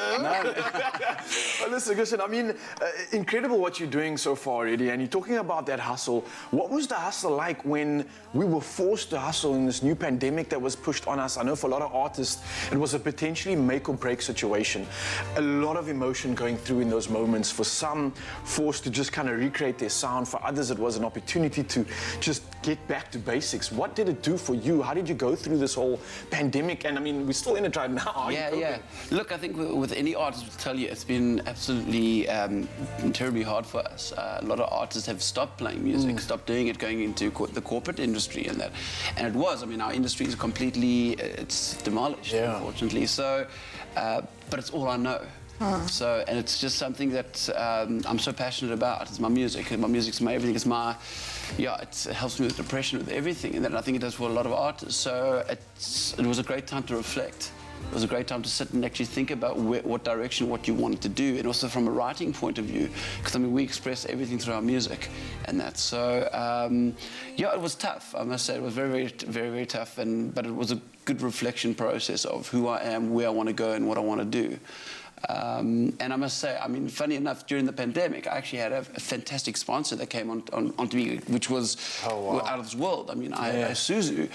Well, listen, I mean, incredible what you're doing so far already, and you're talking about that hustle. What was the hustle like when we were forced to hustle in this new pandemic that was pushed on us? I know for a lot of artists, it was a potentially make or break situation. A lot of emotion going through in those moments. For some, forced to just kind of recreate their sound. For others, it was an opportunity to just get back to basics. What did it do for you? How did you go through this whole pandemic? And I mean, we're still in it right now. Yeah. Look, I think with any artist will tell you, it's been absolutely terribly hard for us. A lot of artists have stopped playing music, stopped doing it, going into the corporate industry and that. And it was, I mean, our industry is completely, it's demolished, unfortunately. So, but it's all I know. So, and it's just something that I'm so passionate about. It's my music, and my music's my everything. It's my, it helps me with depression, with everything, and I think it does for a lot of artists. So it was a great time to reflect. It was a great time to sit and actually think about what direction, what you wanted to do, and also from a writing point of view, because I mean we express everything through our music, and that. So it was tough. I must say it was very, very, very tough, but it was a good reflection process of who I am, where I want to go, and what I want to do. And I must say, I mean, funny enough, during the pandemic, I actually had a fantastic sponsor that came onto me, which was out of this world. I mean, Suzu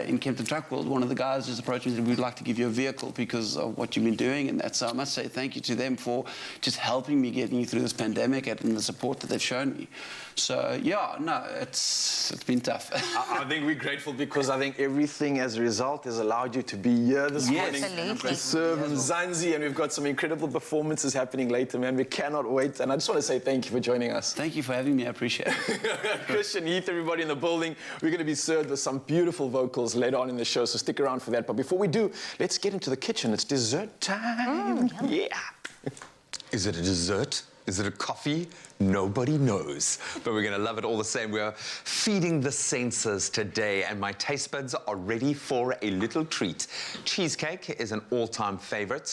in Kempton Truck World, one of the guys just approached me and said, we'd like to give you a vehicle because of what you've been doing. And so I must say thank you to them for just helping me getting through this pandemic and the support that they've shown me. So, it's been tough. I think we're grateful because I think everything as a result has allowed you to be here this morning. Absolutely. To serve Mzansi, and we've got some incredible performances happening later, man. We cannot wait. And I just want to say thank you for joining us. Thank you for having me. I appreciate it. Christian, Heath, everybody in the building. We're going to be served with some beautiful vocals later on in the show, so stick around for that. But before we do, let's get into the kitchen. It's dessert time. Is it a dessert? Is it a coffee? Nobody knows, but we're going to love it all the same. We're feeding the senses today, and my taste buds are ready for a little treat. Cheesecake is an all-time favorite,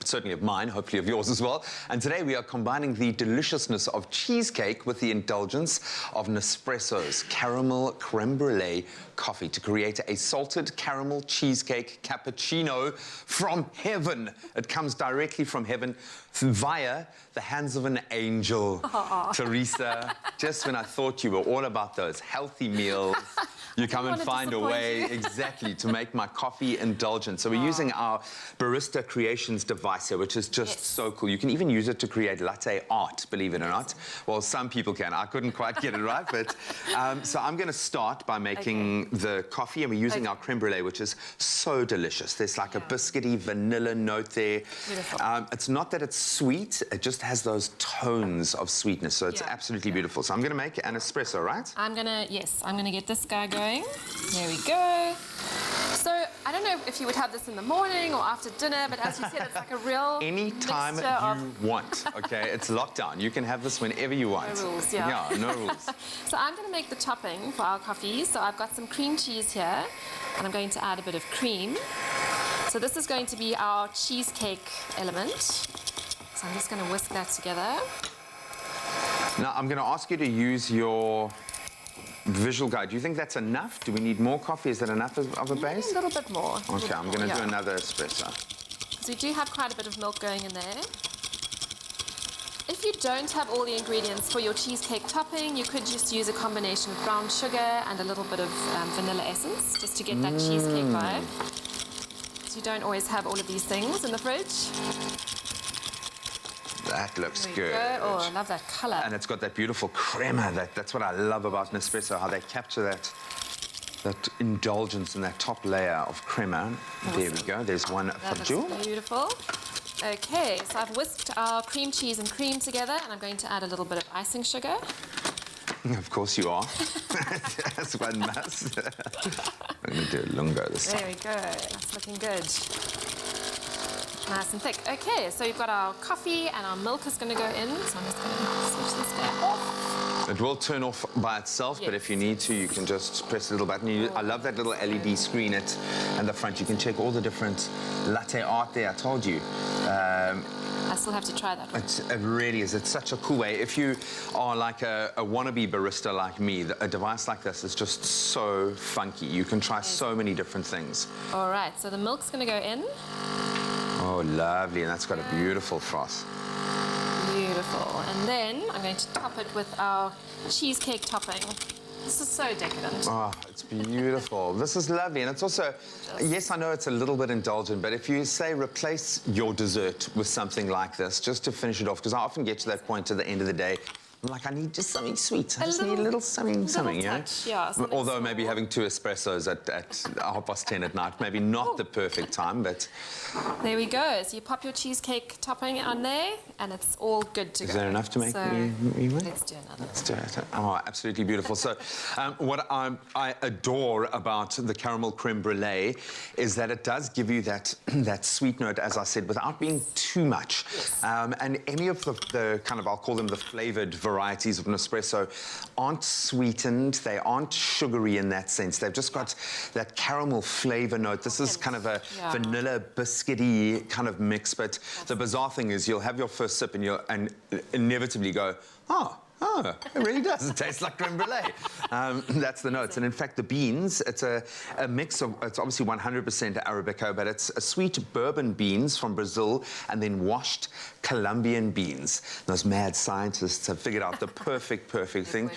certainly of mine, hopefully of yours as well. And today we are combining the deliciousness of cheesecake with the indulgence of Nespresso's caramel creme brulee coffee to create a salted caramel cheesecake cappuccino from heaven. It comes directly from heaven via the hands of an angel. Aww. Teresa, just when I thought you were all about those healthy meals, you come and find a way exactly to make my coffee indulgent. So we're using our Barista Creations device here, which is just so cool. You can even use it to create latte art, believe it or not. Well, some people can. I couldn't quite get it right, but so I'm going to start by making the coffee, and we're using our creme brulee, which is so delicious. There's like a biscuity vanilla note there. It's not that it's sweet, it just has those tones of sweetness, so it's absolutely beautiful. So I'm going to make an espresso, right? I'm going to get this guy going. There we go. So, I don't know if you would have this in the morning or after dinner, but as you said, it's like a real anytime you want, okay? It's locked down. You can have this whenever you want. No rules, yeah. Yeah, no rules. So I'm going to make the topping for our coffee. So I've got some cream cheese here, and I'm going to add a bit of cream. So this is going to be our cheesecake element. So I'm just going to whisk that together. Now, I'm going to ask you to use your visual guide. Do you think that's enough? Do we need more coffee? Is that enough of a base? A little bit more. Okay, I'm going to do another espresso. So we do have quite a bit of milk going in there. If you don't have all the ingredients for your cheesecake topping, you could just use a combination of brown sugar and a little bit of vanilla essence, just to get that cheesecake vibe. So you don't always have all of these things in the fridge. That looks good. Oh, I love that colour. And it's got that beautiful crema. That's what I love about Nespresso, how they capture that indulgence in that top layer of crema. Awesome. There we go. There's one for Jewel. That's beautiful. Okay, so I've whisked our cream cheese and cream together, and I'm going to add a little bit of icing sugar. Of course you are. That's one must. I'm going to do a lungo this time. There we go. That's looking good. Nice and thick. Okay, so you've got our coffee and our milk is going to go in. So I'm just going to switch this guy off. It will turn off by itself, but if you need to, you can just press a little button. I love that little LED screen at the front. You can check all the different latte art there. I told you. I still have to try that one. It really is. It's such a cool way. If you are like a wannabe barista like me, a device like this is just so funky. You can try so many different things. All right, so the milk's going to go in. Oh, lovely. And that's got a beautiful froth. Beautiful. And then I'm going to top it with our cheesecake topping. This is so decadent. Oh, it's beautiful. This is lovely. And it's also, yes, I know it's a little bit indulgent, but if you say replace your dessert with something like this, just to finish it off, because I often get to that point at the end of the day, I'm like, I need just something sweet. I just need a little something, you know? Yeah, although maybe having 2 espressos at 10:30 at night, maybe not the perfect time, but... There we go. So you pop your cheesecake topping on there, and it's all good to go. Is there enough to make me one? Let's do another. Let's do it. Oh, absolutely beautiful. So what I adore about the caramel creme brulee is that it does give you that sweet note, as I said, without being too much. Yes. And any of the kind of, I'll call them the flavoured varieties of Nespresso aren't sweetened, they aren't sugary in that sense. They've just got that caramel flavour note. This is kind of a vanilla biscuity kind of mix, but the bizarre thing is you'll have your first sip and you'll inevitably go, oh, it really does. It tastes like creme brulee. That's the notes. And in fact, the beans, it's a mix of, it's obviously 100% Arabica, but it's a sweet bourbon beans from Brazil and then washed Colombian beans. Those mad scientists have figured out the perfect thing.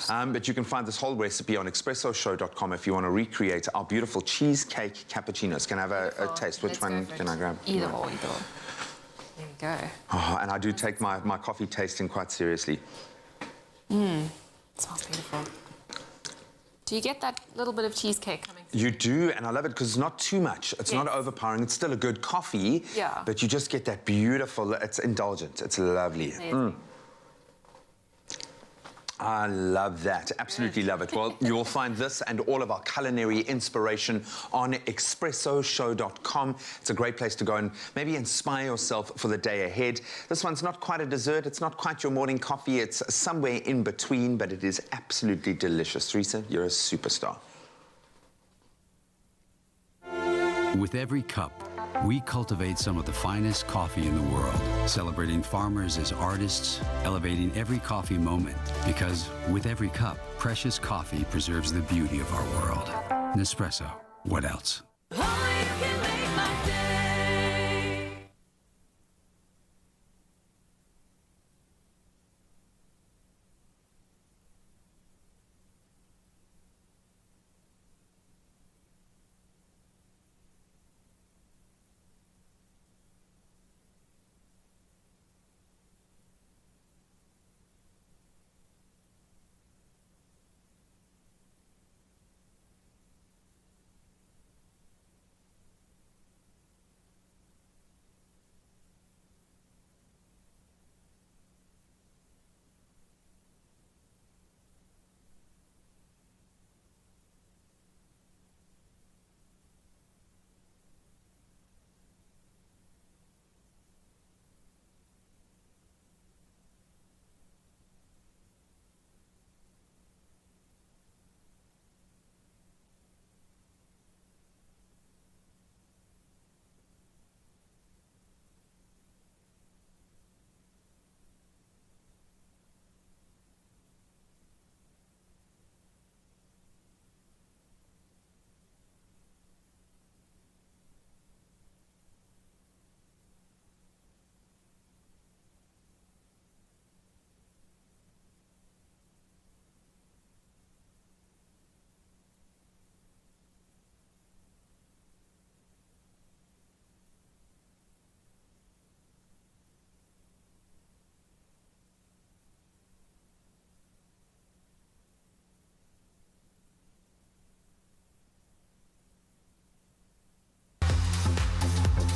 But you can find this whole recipe on expressoshow.com if you want to recreate our beautiful cheesecake cappuccinos. Can I have a taste? Which one can I grab? Either or. There we go. Oh, and I do take my coffee tasting quite seriously. It smells beautiful. Do you get that little bit of cheesecake coming through? You do, and I love it because it's not too much. It's not overpowering. It's still a good coffee, but you just get that beautiful, it's indulgent. It's lovely. I love that. Absolutely love it. Well, you will find this and all of our culinary inspiration on expressoshow.com. It's a great place to go and maybe inspire yourself for the day ahead. This one's not quite a dessert. It's not quite your morning coffee. It's somewhere in between, but it is absolutely delicious. Teresa, you're a superstar. With every cup, we cultivate some of the finest coffee in the world, celebrating farmers as artists, elevating every coffee moment. Because with every cup, precious coffee preserves the beauty of our world. Nespresso, what else?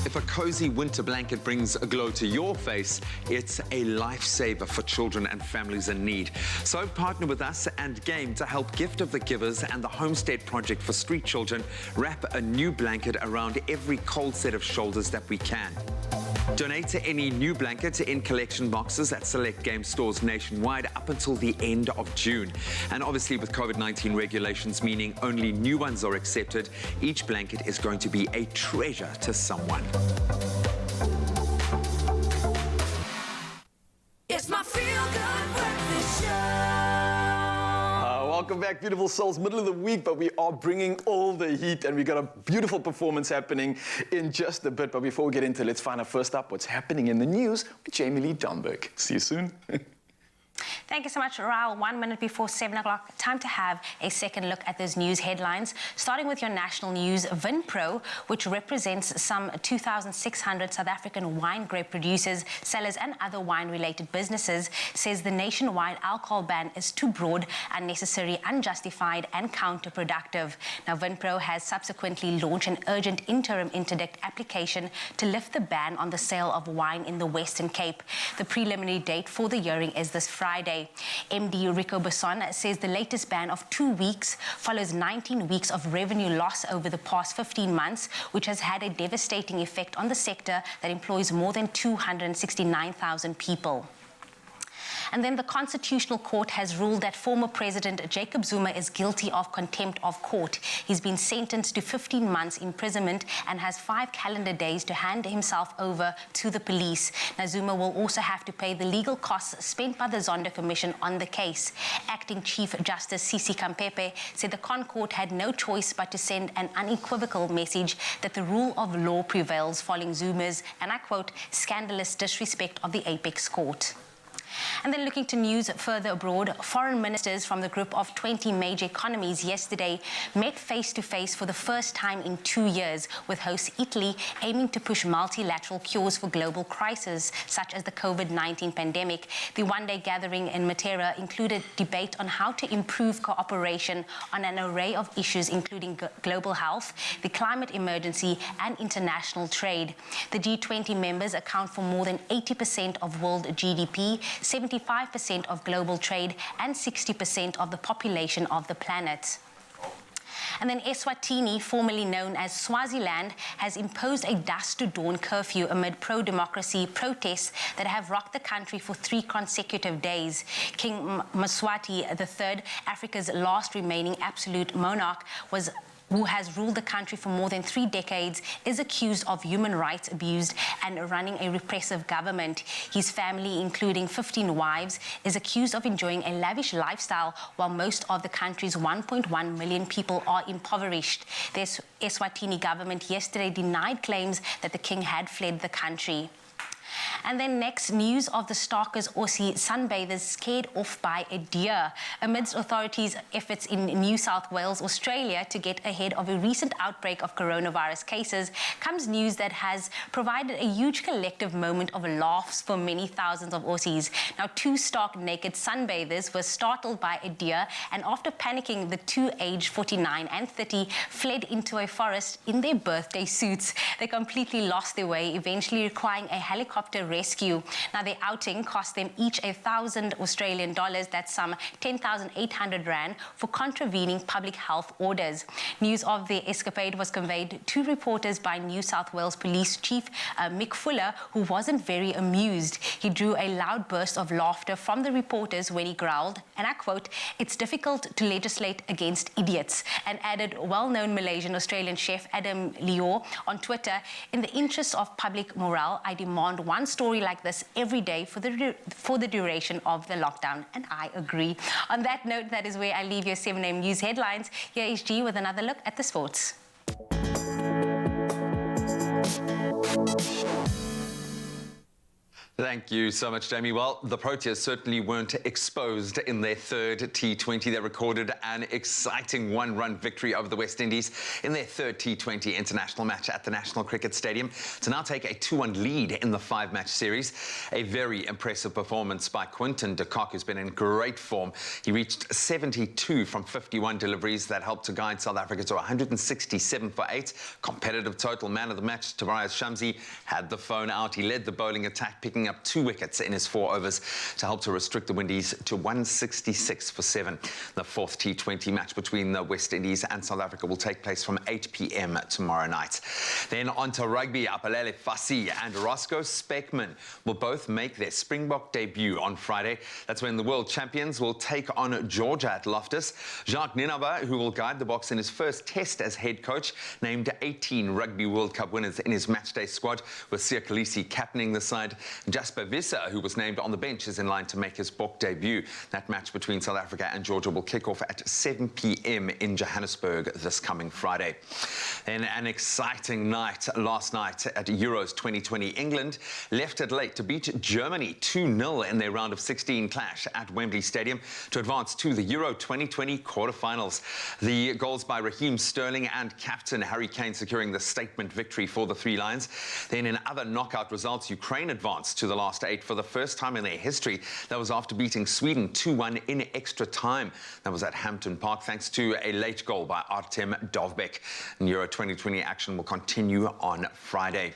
If a cozy winter blanket brings a glow to your face, it's a lifesaver for children and families in need. So partner with us and Game to help Gift of the Givers and the Homestead Project for Street Children wrap a new blanket around every cold set of shoulders that we can. Donate to any new blanket in collection boxes at select Game stores nationwide up until the end of June. And obviously with COVID-19 regulations meaning only new ones are accepted, each blanket is going to be a treasure to someone. It's my feel-good breakfast show. Welcome back, beautiful souls. Middle of the week, but we are bringing all the heat, and we got a beautiful performance happening in just a bit. But before we get into it, let's find out first up what's happening in the news with Jamie Lee Dunberg. See you soon. Thank you so much, Raul. 1 minute before 7 o'clock, time to have a second look at those news headlines. Starting with your national news, Vinpro, which represents some 2,600 South African wine grape producers, sellers and other wine-related businesses, says the nationwide alcohol ban is too broad, unnecessary, unjustified and counterproductive. Now, Vinpro has subsequently launched an urgent interim interdict application to lift the ban on the sale of wine in the Western Cape. The preliminary date for the hearing is this Friday. MD Rico Besson says the latest ban of 2 weeks follows 19 weeks of revenue loss over the past 15 months, which has had a devastating effect on the sector that employs more than 269,000 people. And then the Constitutional Court has ruled that former President Jacob Zuma is guilty of contempt of court. He's been sentenced to 15 months imprisonment and has 5 calendar days to hand himself over to the police. Now, Zuma will also have to pay the legal costs spent by the Zondo Commission on the case. Acting Chief Justice Sisi Kampepe said the ConCourt had no choice but to send an unequivocal message that the rule of law prevails following Zuma's, and I quote, scandalous disrespect of the apex court. And then looking to news further abroad, foreign ministers from the group of 20 major economies yesterday met face-to-face for the first time in 2 years, with host Italy aiming to push multilateral cures for global crises such as the COVID-19 pandemic. The one-day gathering in Matera included debate on how to improve cooperation on an array of issues, including global health, the climate emergency, and international trade. The G20 members account for more than 80% of world GDP, 70% 75% of global trade and 60% of the population of the planet. And then Eswatini, formerly known as Swaziland, has imposed a dusk to dawn curfew amid pro-democracy protests that have rocked the country for 3 consecutive days. King Mswati III, Africa's last remaining absolute monarch, who has ruled the country for more than 3 decades, is accused of human rights abuse and running a repressive government. His family, including 15 wives, is accused of enjoying a lavish lifestyle while most of the country's 1.1 million people are impoverished. The Eswatini government yesterday denied claims that the king had fled the country. And then next, news of the Starkers Aussie sunbathers scared off by a deer. Amidst authorities' efforts in New South Wales, Australia, to get ahead of a recent outbreak of coronavirus cases, comes news that has provided a huge collective moment of laughs for many thousands of Aussies. Now, 2 stark naked sunbathers were startled by a deer, and after panicking, the 2 aged 49 and 30 fled into a forest in their birthday suits. They completely lost their way, eventually requiring a helicopter rescue. Now, their outing cost them each 1,000 Australian dollars, that's some 10,800 rand, for contravening public health orders. News of their escapade was conveyed to reporters by New South Wales Police Chief Mick Fuller, who wasn't very amused. He drew a loud burst of laughter from the reporters when he growled, and I quote, "It's difficult to legislate against idiots," and added well-known Malaysian-Australian chef Adam Lior on Twitter, "In the interest of public morale, I demand one story like this every day for the duration of the lockdown," and I agree. On that note, that is where I leave your 7 AM news headlines. Here is G with another look at the sports. Thank you so much, Jamie. Well, the Proteas certainly weren't exposed in their 3rd T20. They recorded an exciting 1-run victory over the West Indies in their 3rd T20 international match at the National Cricket Stadium to now take a 2-1 lead in the 5-match series. A very impressive performance by Quinton de Kock, who's been in great form. He reached 72 from 51 deliveries that helped to guide South Africa to 167 for 8. Competitive total. Man of the match, Tobias Shamsi, had the phone out. He led the bowling attack, picking up 2 wickets in his 4 overs to help to restrict the Windies to 166 for 7. The 4th T20 match between the West Indies and South Africa will take place from 8 p.m. tomorrow night. Then on to rugby. Apalele Fassi and Roscoe Speckman will both make their Springbok debut on Friday. That's when the world champions will take on Georgia at Loftus. Jacques Ninaba, who will guide the Boks in his first test as head coach, named 18 Rugby World Cup winners in his matchday squad, with Siya Kolisi captaining the side. Jasper Visser, who was named on the bench, is in line to make his Bok debut. That match between South Africa and Georgia will kick off at 7 p.m. in Johannesburg this coming Friday. Then an exciting night last night at Euros 2020. England left it late to beat Germany 2-0 in their round of 16 clash at Wembley Stadium to advance to the Euro 2020 quarterfinals. The goals by Raheem Sterling and captain Harry Kane securing the statement victory for the Three Lions. Then in other knockout results, Ukraine advanced to the last 8 for the first time in their history. That was after beating Sweden 2-1 in extra time. That was at Hampton Park, thanks to a late goal by Artem Dovbek. And Euro 2020 action will continue on Friday.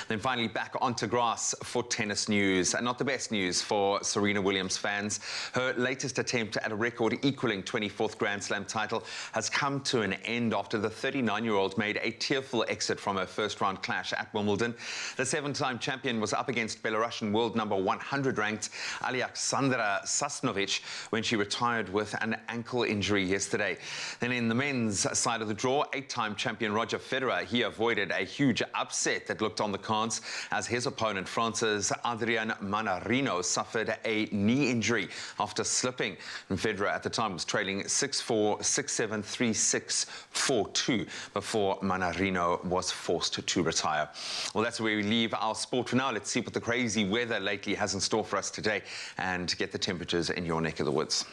Then finally back onto grass for tennis news. And not the best news for Serena Williams fans. Her latest attempt at a record-equaling 24th Grand Slam title has come to an end after the 39-year-old made a tearful exit from her first-round clash at Wimbledon. The 7-time champion was up against Belarusian world number 100 ranked Alexandra Sasnovich when she retired with an ankle injury yesterday. Then in the men's side of the draw, 8-time champion Roger Federer, he avoided a huge upset that looked on the cards as his opponent France's Adrian Manarino suffered a knee injury after slipping. And Federer at the time was trailing 6-4, 6-7, 3-6, 4-2 before Manarino was forced to retire. Well, that's where we leave our sport for now. Let's see what the crazy weather lately has in store for us today and get the temperatures in your neck of the woods.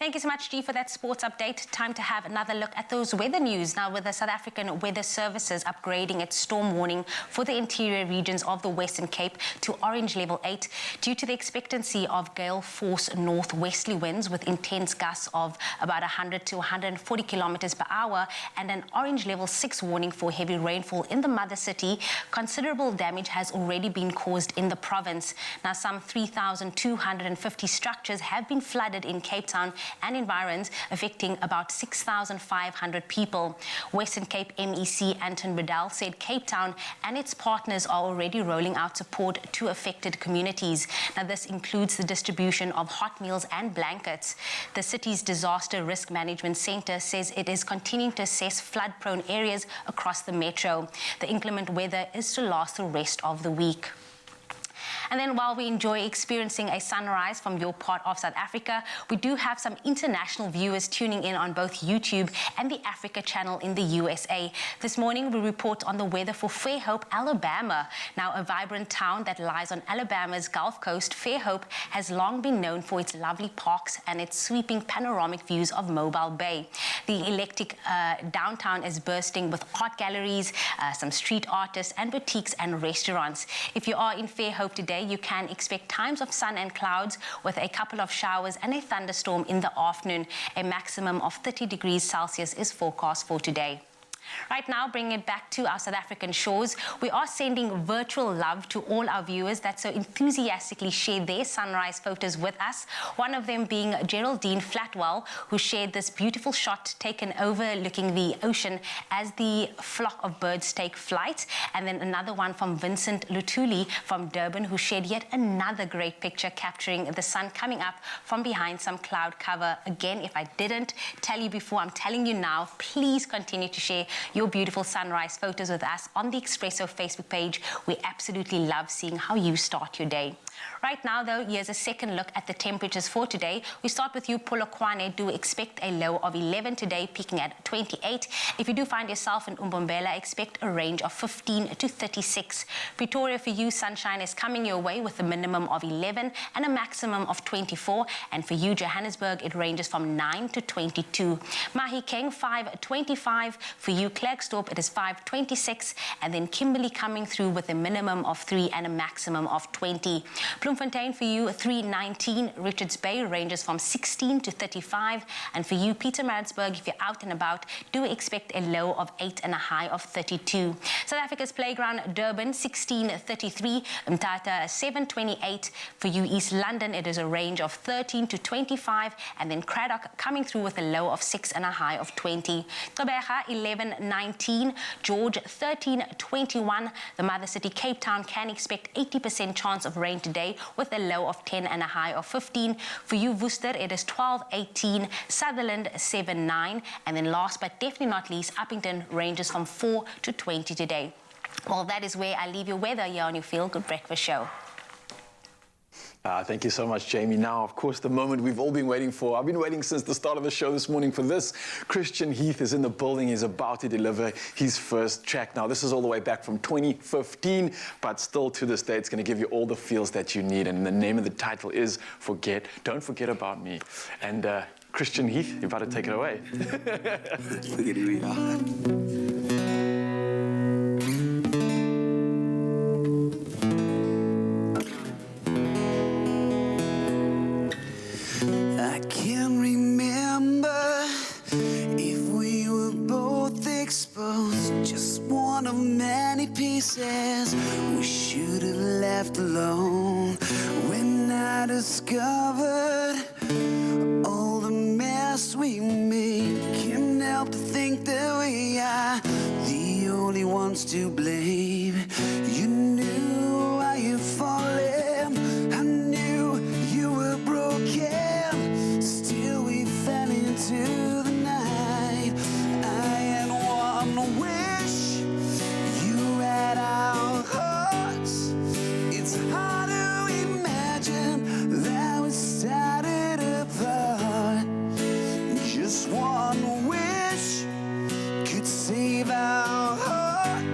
Thank you so much, G, for that sports update. Time to have another look at those weather news. Now, with the South African Weather Services upgrading its storm warning for the interior regions of the Western Cape to orange level 8 due to the expectancy of gale force northwesterly winds with intense gusts of about 100 to 140 kilometers per hour and an orange level 6 warning for heavy rainfall in the mother city. Considerable damage has already been caused in the province. Now, some 3,250 structures have been flooded in Cape Town and environs, affecting about 6,500 people. Western Cape MEC Anton Bedell said Cape Town and its partners are already rolling out support to affected communities. Now, this includes the distribution of hot meals and blankets. The city's Disaster Risk Management Center says it is continuing to assess flood-prone areas across the metro. The inclement weather is to last the rest of the week. And then while we enjoy experiencing a sunrise from your part of South Africa, we do have some international viewers tuning in on both YouTube and the Africa channel in the USA. This morning, we report on the weather for Fairhope, Alabama. Now, a vibrant town that lies on Alabama's Gulf Coast, Fairhope has long been known for its lovely parks and its sweeping panoramic views of Mobile Bay. The electric downtown is bursting with art galleries, some street artists, and boutiques and restaurants. If you are in Fairhope today, you can expect times of sun and clouds with a couple of showers and a thunderstorm in the afternoon. A maximum of 30 degrees Celsius is forecast for today. Right now, bringing it back to our South African shores, we are sending virtual love to all our viewers that so enthusiastically share their sunrise photos with us. One of them being Geraldine Flatwell, who shared this beautiful shot taken overlooking the ocean as the flock of birds take flight. And then another one from Vincent Lutuli from Durban, who shared yet another great picture capturing the sun coming up from behind some cloud cover. Again, if I didn't tell you before, I'm telling you now, please continue to share your beautiful sunrise photos with us on the Expresso Facebook page. We absolutely love seeing how you start your day. Right now, though, here's a second look at the temperatures for today. We start with you, Polokwane. Do expect a low of 11 today, peaking at 28. If you do find yourself in Umbombela, expect a range of 15 to 36. Pretoria, for you, sunshine is coming your way with a minimum of 11 and a maximum of 24. And for you, Johannesburg, it ranges from 9 to 22. Mahikeng, 5:25. For you, Klerksdorp, it is 5:26. And then Kimberley coming through with a minimum of 3 and a maximum of 20. Bloemfontein, for you, 3:19. Richards Bay ranges from 16 to 35. And for you, Pietermaritzburg, if you're out and about, do expect a low of 8 and a high of 32. South Africa's playground, Durban, 16:33. Mthatha, 7:28. For you, East London, it is a range of 13 to 25. And then Craddock coming through with a low of 6 and a high of 20. Gqeberha, 11:19. George, 13:21. The mother city, Cape Town, can expect 80% chance of rain today with a low of 10 and a high of 15. For you, Worcester, it is 12:18. Sutherland, 7:09. And then last but definitely not least, Uppington ranges from 4 to 20 today. Well, that is where I leave your weather here on your Feel Good Breakfast Show. Thank you so much, Jamie. Now, of course, the moment we've all been waiting for. I've been waiting since the start of the show this morning for this. Christian Heath is in the building. He's about to deliver his first track. Now, this is all the way back from 2015, but still to this day, it's going to give you all the feels that you need. And the name of the title is Don't Forget About Me. And Christian Heath, you're about to take it away. Forget who you are. I can't remember if we were both exposed, just one of many pieces we should have left alone. When I discovered all the mess we made, can't help to think that we are the only ones to blame. You knew why you're falling, I knew you were broken, still we fell into the night. I had one wish, you had our hearts. It's hard to imagine that we started apart. Just one wish could save our heart.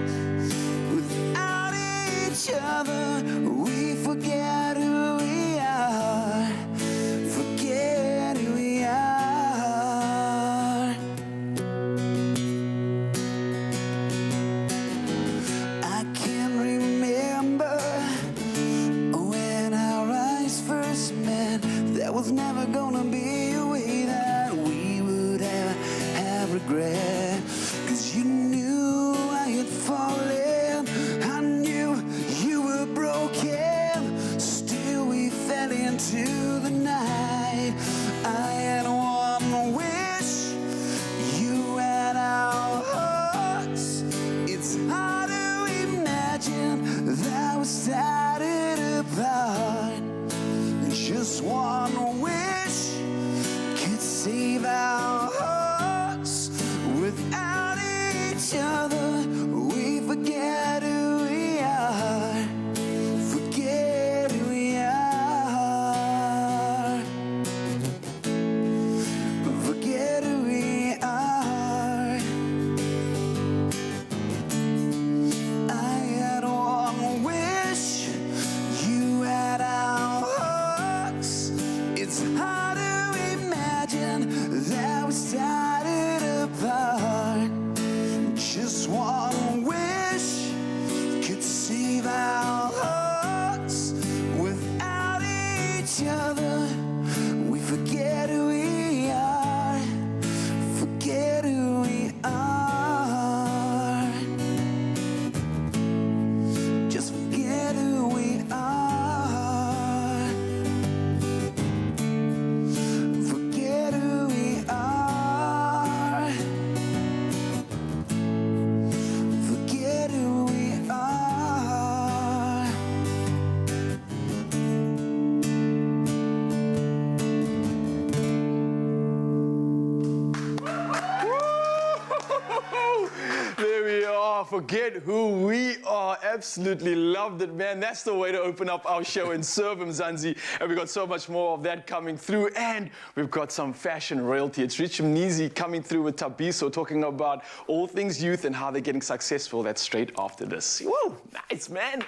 forget who we are. Absolutely loved it, man. That's the way to open up our show and serve him, Zanzi. And we've got so much more of that coming through. And we've got some fashion royalty. It's Rich Mnisi coming through with Tabiso, talking about all things youth and how they're getting successful. That's straight after this. Woo, nice, man.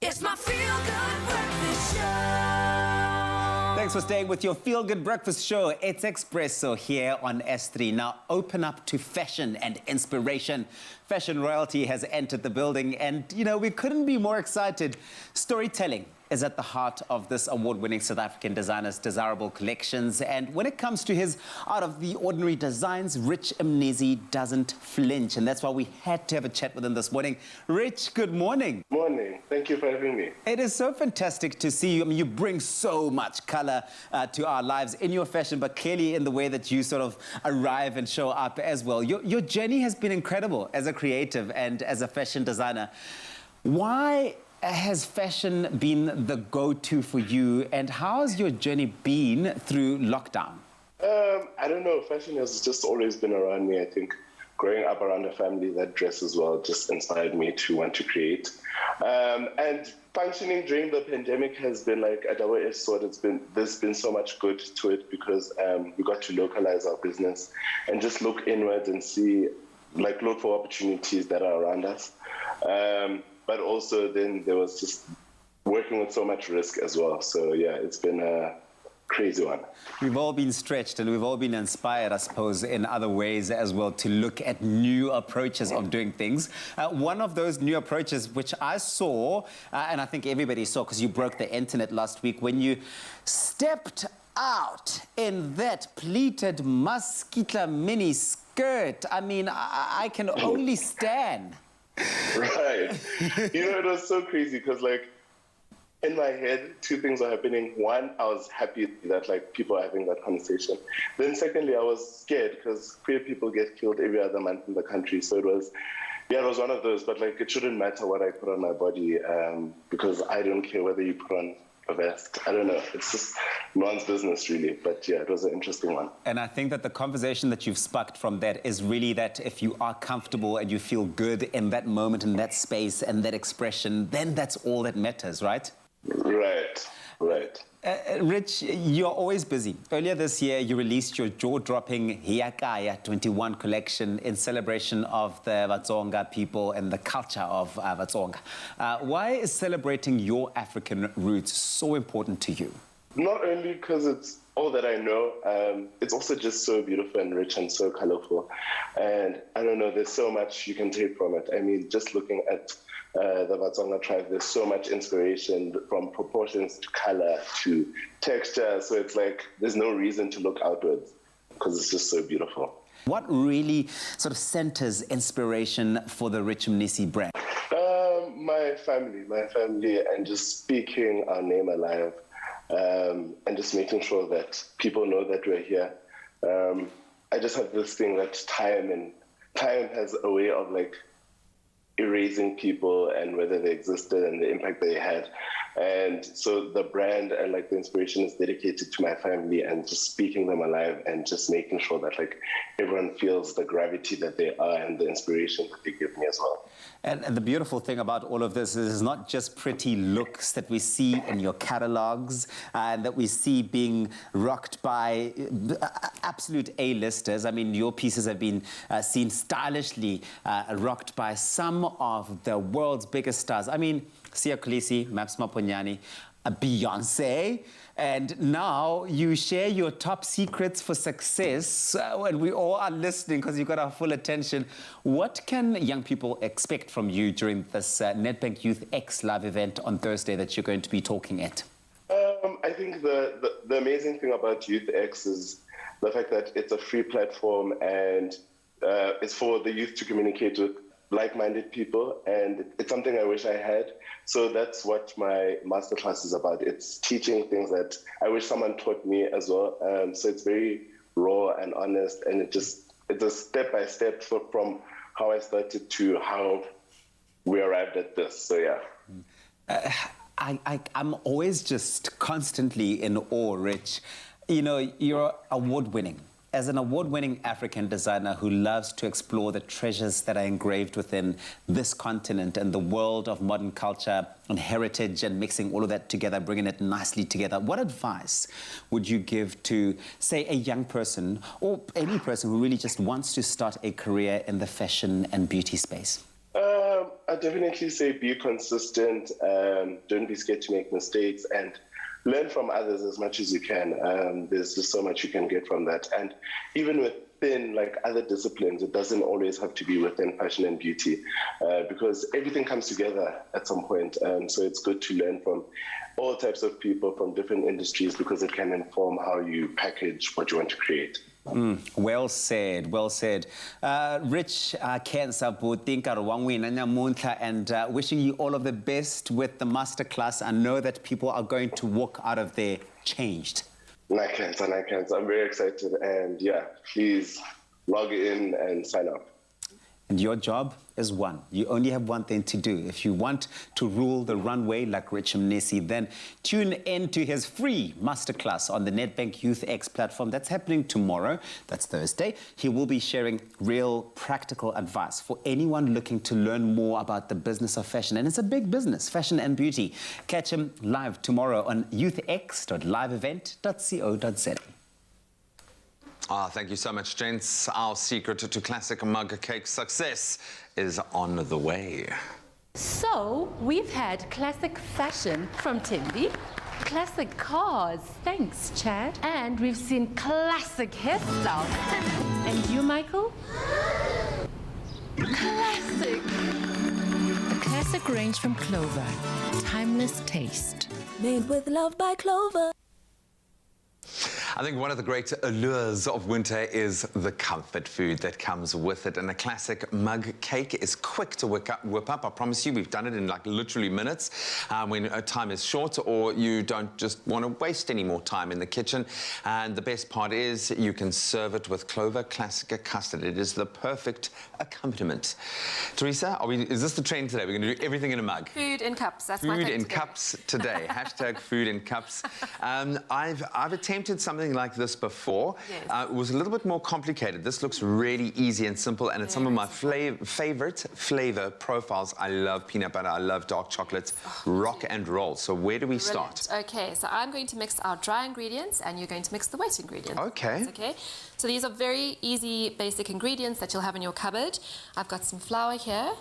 It's my feel-good breakfast show. Thanks for staying with your Feel Good Breakfast Show. It's Expresso here on S3. Now, open up to fashion and inspiration. Fashion royalty has entered the building, and, you know, we couldn't be more excited. Storytelling is at the heart of this award-winning South African designer's desirable collections. And when it comes to his out-of-the-ordinary designs, Rich Mnisi doesn't flinch. And that's why we had to have a chat with him this morning. Rich, good morning. Morning. Thank you for having me. It is so fantastic to see you. I mean, you bring so much color to our lives in your fashion, but clearly in the way that you sort of arrive and show up as well. Your journey has been incredible as a creative and as a fashion designer. Why has fashion been the go-to for you, and how has your journey been through lockdown? I don't know. Fashion has just always been around me. I think growing up around a family that dresses well just inspired me to want to create. And functioning during the pandemic has been like a double-edged sword. There's been so much good to it because we got to localize our business and just look inwards and see, like, look for opportunities that are around us. But also then there was just working with so much risk as well. So yeah, it's been a crazy one. We've all been stretched and we've all been inspired, I suppose, in other ways as well to look at new approaches of doing things. One of those new approaches which I saw, and I think everybody saw because you broke the internet last week, when you stepped out in that pleated Musquita mini skirt. I mean, I can only stand. Right. You know, it was so crazy because, like, in my head, two things were happening. One, I was happy that, like, people are having that conversation. Then secondly, I was scared because queer people get killed every other month in the country. So it was one of those. But, like, it shouldn't matter what I put on my body because I don't care whether you put on a vest. I don't know. It's just one's business, really. But yeah, it was an interesting one. And I think that the conversation that you've sparked from that is really that if you are comfortable and you feel good in that moment, in that space and that expression, then that's all that matters, right? Right. Rich, you're always busy. Earlier this year, you released your jaw-dropping Hiakaya 21 collection in celebration of the Vatsonga people and the culture of Vatsonga. Why is celebrating your African roots so important to you? Not only because it's all that I know, it's also just so beautiful and rich and so colorful. And I don't know, there's so much you can take from it. I mean, just looking at the Vatsonga tribe, there's so much inspiration from proportions to color to texture. So it's like there's no reason to look outwards because it's just so beautiful. What really sort of centers inspiration for the Rich Mnisi brand? My family, and just speaking our name alive, and just making sure that people know that we're here. I just have this thing that time has a way of, like, erasing people and whether they existed and the impact they had. And so the brand and like the inspiration is dedicated to my family and just keeping them alive and just making sure that like everyone feels the gravity that they are and the inspiration that they give me as well. And the beautiful thing about all of this is it's not just pretty looks that we see in your catalogs and that we see being rocked by absolute A-listers. I mean, your pieces have been seen stylishly rocked by some of the world's biggest stars. I mean, Sia Khaleesi, Maps Maponyane, Beyonce, and now you share your top secrets for success, and we all are listening because you've got our full attention. What can young people expect from you during this Nedbank Youth X live event on Thursday that you're going to be talking at? I think the amazing thing about Youth X is the fact that it's a free platform and it's for the youth to communicate with like-minded people, and it's something I wish I had. So that's what my masterclass is about. It's teaching things that I wish someone taught me as well. So it's very raw and honest, and it's a step-by-step from how I started to how we arrived at this. So yeah. I'm always just constantly in awe, Rich. You know, you're award-winning. As an award-winning African designer who loves to explore the treasures that are engraved within this continent and the world of modern culture and heritage and mixing all of that together, bringing it nicely together, what advice would you give to, say, a young person or any person who really just wants to start a career in the fashion and beauty space? I'd definitely say be consistent, don't be scared to make mistakes, and learn from others as much as you can. There's just so much you can get from that. And even within like other disciplines, it doesn't always have to be within fashion and beauty because everything comes together at some point. So it's good to learn from all types of people from different industries because it can inform how you package what you want to create. Well said, well said. Rich Kensa and wishing you all of the best with the masterclass. I know that people are going to walk out of there changed. I can't. I'm very excited, and yeah, please log in and sign up. And your job is one. You only have one thing to do. If you want to rule the runway like Rich Mnisi, then tune in to his free masterclass on the Nedbank Youth X platform. That's happening tomorrow. That's Thursday. He will be sharing real practical advice for anyone looking to learn more about the business of fashion. And it's a big business, fashion and beauty. Catch him live tomorrow on youthx.liveevent.co.za. Thank you so much, gents. Our secret to classic mug cake success is on the way. So, we've had classic fashion from Timby, classic cars, thanks, Chad, and we've seen classic hairstyles. And you, Michael? Classic. A classic range from Clover. Timeless taste. Made with love by Clover. I think one of the great allures of winter is the comfort food that comes with it. And a classic mug cake is quick to whip up. I promise you, we've done it in like literally minutes when time is short or you don't just want to waste any more time in the kitchen. And the best part is you can serve it with Clover Classic custard. It is the perfect accompaniment. Teresa, is this the trend today? We're going to do everything in a mug. Food in cups. That's my thing Food in today. cups today. Hashtag food in cups. I've attempted something like this before. Yes. It was a little bit more complicated. This looks really easy and simple, and it's some of my favorite flavor profiles. I love peanut butter, I love dark chocolate, rock and roll. So where do we start? Okay, so I'm going to mix our dry ingredients and you're going to mix the wet ingredients. Okay. That's okay. So these are very easy, basic ingredients that you'll have in your cupboard. I've got some flour here,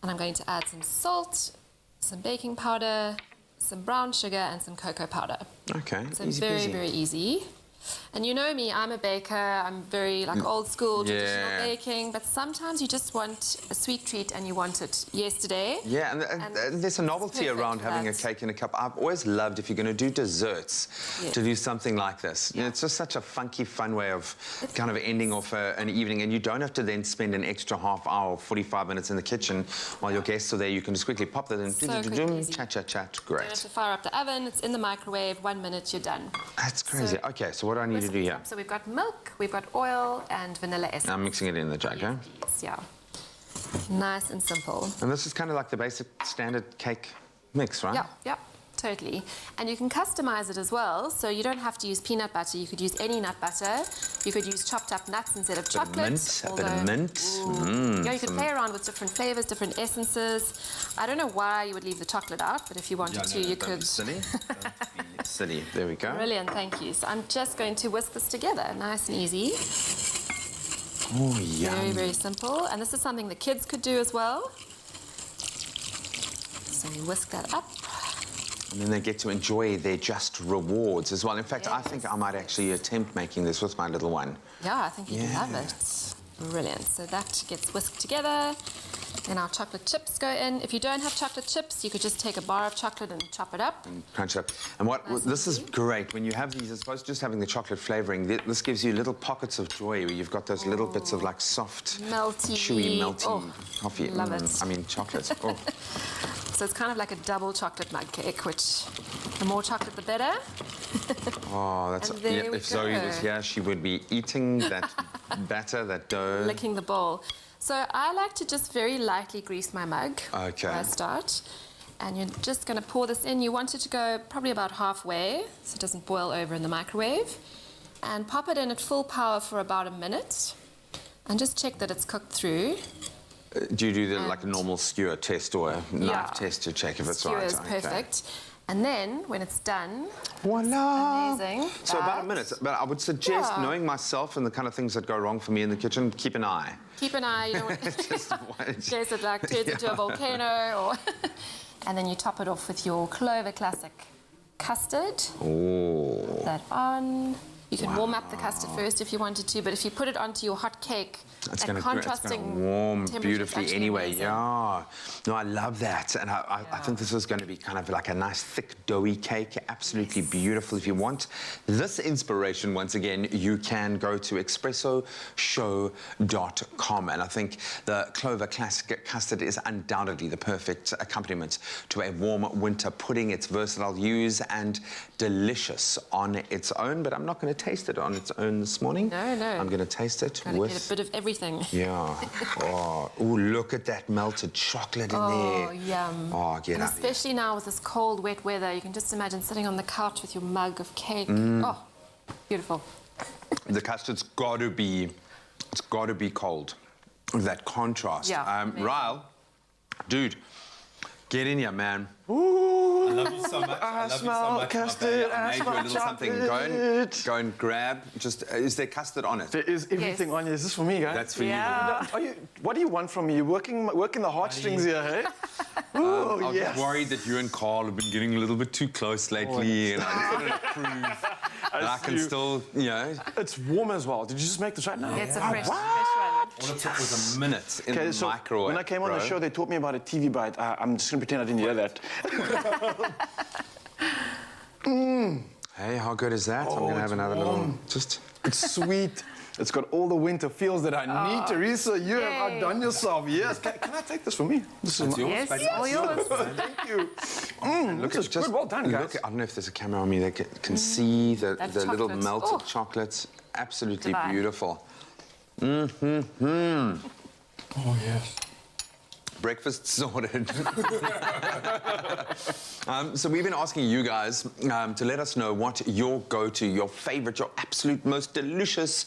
and I'm going to add some salt, some baking powder, some brown sugar, and some cocoa powder. Okay, So easy very, peasy. very easy. And you know me, I'm a baker. I'm very like old school, traditional baking. But sometimes you just want a sweet treat and you want it yesterday. Yeah, and there's a novelty around having a cake in a cup. I've always loved, if you're going to do desserts, to do something like this. You know, it's just such a funky, fun way of kind of ending off an evening, and you don't have to then spend an extra half hour, 45 minutes in the kitchen while your guests are there. You can just quickly pop that in, chat, chat, You don't have great. to fire up the oven. It's in the microwave. 1 minute, you're done. That's crazy. Okay, so what do I need to do here? So we've got milk, we've got oil, and vanilla essence. I'm mixing it in the jug, huh? Yeah. Nice and simple. And this is kind of like the basic standard cake mix, right? Yeah, totally. And you can customize it as well, so you don't have to use peanut butter. You could use any nut butter. You could use chopped up nuts instead of chocolate. A bit of mint. Yeah, you could play around with different flavors, different essences. I don't know why you would leave the chocolate out, but if you wanted to, you could. Silly. Silly. There we go. Brilliant, thank you. So I'm just going to whisk this together, nice and easy. Oh, yum. Very, very simple. And this is something the kids could do as well. So you whisk that up. And then they get to enjoy their just rewards as well. In fact, I think I might actually attempt making this with my little one. Yeah, I think you'd love it. Brilliant. So that gets whisked together. Then our chocolate chips go in. If you don't have chocolate chips, you could just take a bar of chocolate and chop it up. And crunch up. And this is great. When you have these, as opposed to just having the chocolate flavouring, this gives you little pockets of joy where you've got those little bits of like soft, melty, chewy, melty coffee. Love it. I mean, chocolate. Oh. So it's kind of like a double chocolate mug cake, which the more chocolate, the better. Oh, that's... And there we if Zoe go. was here, she would be eating that batter, that dough. Licking the bowl. So I like to just very lightly grease my mug Okay. before I start. And you're just going to pour this in. You want it to go probably about halfway, so it doesn't boil over in the microwave. And pop it in at full power for about a minute. And just check that it's cooked through. Do you do like a normal skewer test or a knife test to check if it's Skewer right? is perfect. And then, when it's done, voila! Amazing. So about a minute. But I would suggest, knowing myself and the kind of things that go wrong for me in the kitchen, keep an eye. Keep an eye. You don't want in case it like turns into a volcano. Or and then you top it off with your Clover Classic custard. Oh. Put that on. You can warm up the custard first if you wanted to, but if you put it onto your hot cake, It's at going to contrasting warm temperatures, beautifully actually anyway. amazing. Yeah. No, I love that. And I think this is going to be kind of like a nice, thick, doughy cake. Absolutely beautiful. If you want this inspiration, once again, you can go to expressoshow.com. And I think the Clover Classic Custard is undoubtedly the perfect accompaniment to a warm winter pudding. It's versatile use and delicious on its own, but I'm not going to taste it on its own this morning. No. I'm going to taste it Gotta with... get a bit of everything. Yeah. Oh, ooh, look at that melted chocolate in there. Oh, yum. Oh, get and out especially now with this cold, wet weather, you can just imagine sitting on the couch with your mug of cake. Oh, beautiful. The custard's got to be, it's got to be cold. That contrast. Yeah, Ryle, dude, get in here, man. Ooh, I love you so much. I smell custard. I made you a little something. Go and grab. Just, is there custard on it? There is everything on here. Is this for me, guys? That's for you. What do you want from me? You're working the heartstrings here, hey? Ooh, I'm yes. worried that you and Carl have been getting a little bit too close lately, and I just want to prove that I can still, you know. It's warm as well. Did you just make this right now? It's a fresh one. All it took was a minute in the microwave. When I came on the show, they taught me about a TV bite. I'm just going to pretend I didn't hear that. Hey, how good is that? I'm going to have another little... Just... It's sweet. It's got all the winter feels that I need. Teresa, you have outdone yourself. Yes. Can I take this for me? This is yours. Yes, all yours. Thank you. Look at good. Well done, guys. I don't know if there's a camera on me that can see the little chocolate. melted chocolates. Absolutely Divine. beautiful. Oh, yes. Breakfast sorted. So we've been asking you guys to let us know what your go-to, your favourite, your absolute most delicious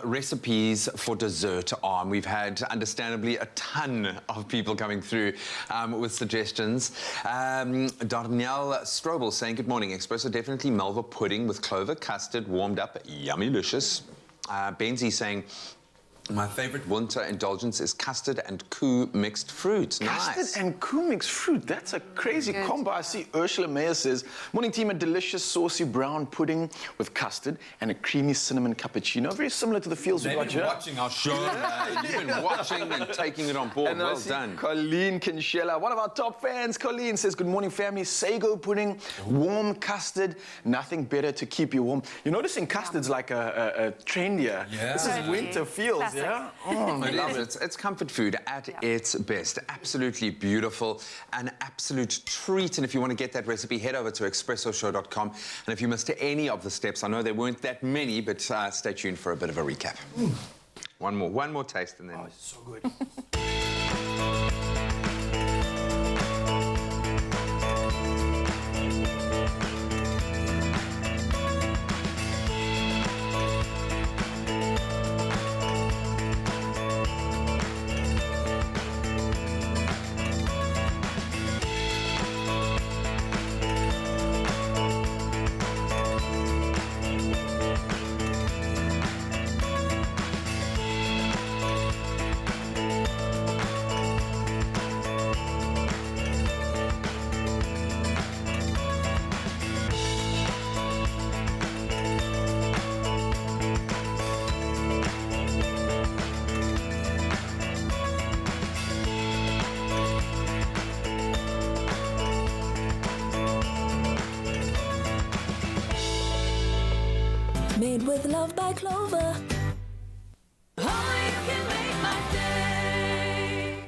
recipes for dessert are. And we've had, understandably, a ton of people coming through with suggestions. Darnielle Strobel saying, good morning, Expresso, definitely Melva pudding with clover custard, warmed up, yummy-licious. Benzie saying, my favourite winter indulgence is custard and coup mixed fruit. Nice. Custard and coup mixed fruit. That's a crazy combo. I see Ursula Mayer says, morning team, a delicious saucy brown pudding with custard and a creamy cinnamon cappuccino. Very similar to the feels we've got They've here. been watching our show. You've been watching and taking it on board. And well done. Colleen Kinshela, one of our top fans. Colleen says, good morning, family. Sago pudding, warm custard. Nothing better to keep you warm. You're noticing custard's like a trend here. Yeah. This is winter feels, Classic. yeah? Oh, I love it. It's comfort food at its best. Absolutely beautiful. An absolute treat. And if you want to get that recipe, head over to expressoshow.com. And if you missed any of the steps, I know there weren't that many, but stay tuned for a bit of a recap. One more taste and then... Oh, it's so good. Made with love by Clover. Only you can make my day.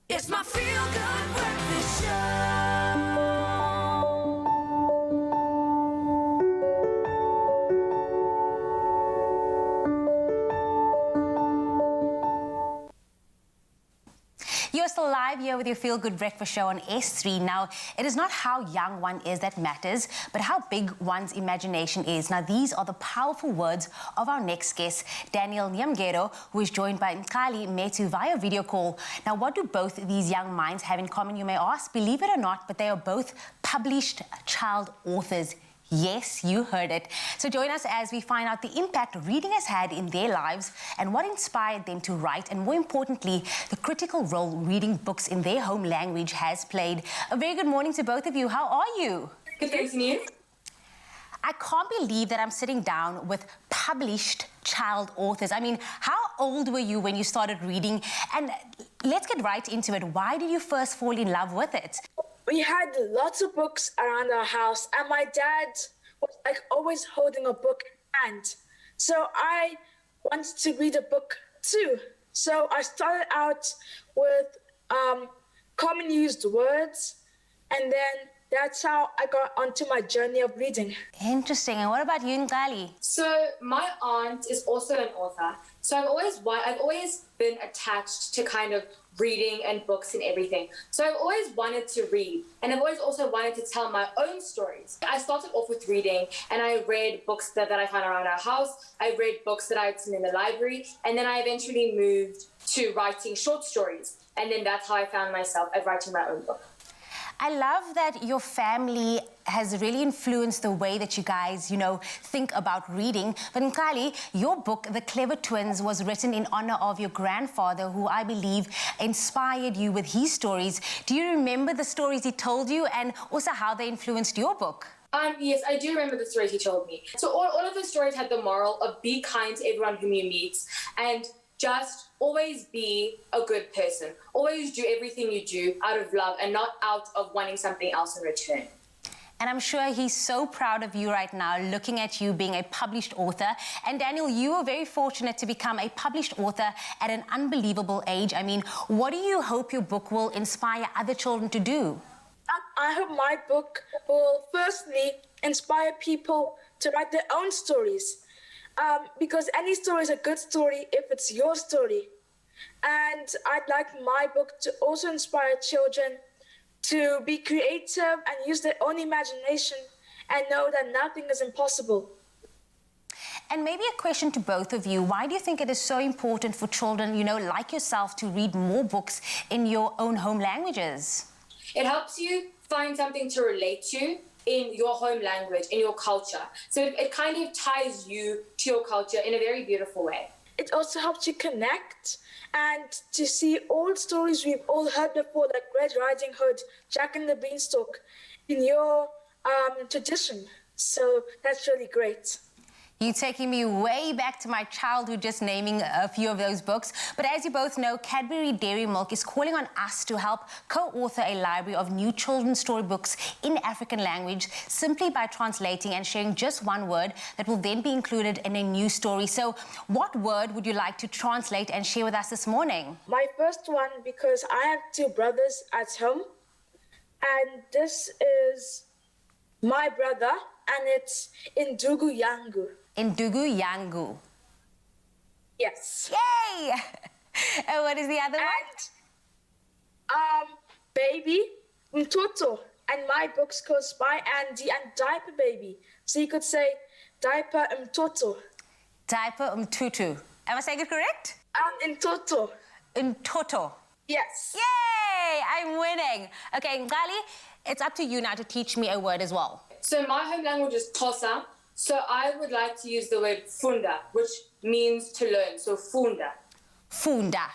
It's my feel-good breakfast show. You're still live here with your Feel Good Breakfast Show on S3. Now, it is not how young one is that matters, but how big one's imagination is. Now, these are the powerful words of our next guest, Daniel Nyamgero, who is joined by Mkali Metu via video call. Now, what do both these young minds have in common, you may ask? Believe it or not, but they are both published child authors. Yes, you heard it. So join us as we find out the impact reading has had in their lives and what inspired them to write, and more importantly, the critical role reading books in their home language has played. A very good morning to both of you. How are you? Good, thanks, and you? I can't believe that I'm sitting down with published child authors. I mean, how old were you when you started reading? And let's get right into it. Why did you first fall in love with it? We had lots of books around our house, and my dad was like always holding a book in hand. So I wanted to read a book too. So I started out with common used words, and then that's how I got onto my journey of reading. Interesting. And what about you, Ngali? So my aunt is also an author. So I've always been attached to kind of reading and books and everything. So I've always wanted to read, and I've always also wanted to tell my own stories. I started off with reading, and I read books that I found around our house. I read books that I had seen in the library, and then I eventually moved to writing short stories. And then that's how I found myself at writing my own book. I love that your family has really influenced the way that you guys, think about reading. But Nkali, your book, The Clever Twins, was written in honor of your grandfather, who I believe inspired you with his stories. Do you remember the stories he told you and also how they influenced your book? Yes, I do remember the stories he told me. So all of the stories had the moral of be kind to everyone whom you meet and just always be a good person. Always do everything you do out of love and not out of wanting something else in return. And I'm sure he's so proud of you right now, looking at you being a published author. And Daniel, you were very fortunate to become a published author at an unbelievable age. I mean, what do you hope your book will inspire other children to do? I hope my book will firstly inspire people to write their own stories. Because any story is a good story if it's your story. And I'd like my book to also inspire children to be creative and use their own imagination and know that nothing is impossible. And maybe a question to both of you. Why do you think it is so important for children, you know, like yourself, to read more books in your own home languages? It helps you find something to relate to in your home language, in your culture. So it kind of ties you to your culture in a very beautiful way. It also helps you connect and to see old stories we've all heard before, like Red Riding Hood, Jack and the Beanstalk, in your tradition. So that's really great. You're taking me way back to my childhood just naming a few of those books. But as you both know, Cadbury Dairy Milk is calling on us to help co-author a library of new children's storybooks in African language simply by translating and sharing just one word that will then be included in a new story. So what word would you like to translate and share with us this morning? My first one, because I have two brothers at home, and this is my brother, and it's Indugu Yangu. Indugu Yangu. Yes. Yay! And what is the other one? Baby Mtoto. And my book's goes by Andy and Diaper Baby. So you could say Diaper Mtoto. Diaper Mtutu. Am I saying it correct? Mtoto. Mtoto. Yes. Yay! I'm winning. Okay, Ngali, it's up to you now to teach me a word as well. So my home language is Xhosa. So I would like to use the word funda, which means to learn. So funda. Funda.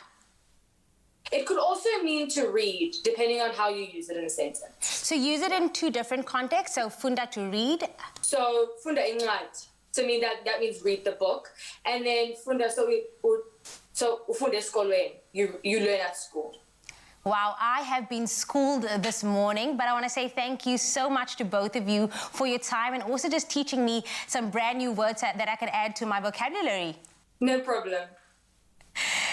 It could also mean to read, depending on how you use it in a sentence. So use it in two different contexts. So funda to read. So funda inclined. So mean that means read the book. And then funda, so funda eskolweni. You learn at school. Wow, I have been schooled this morning, but I want to say thank you so much to both of you for your time and also just teaching me some brand new words that I can add to my vocabulary. No problem.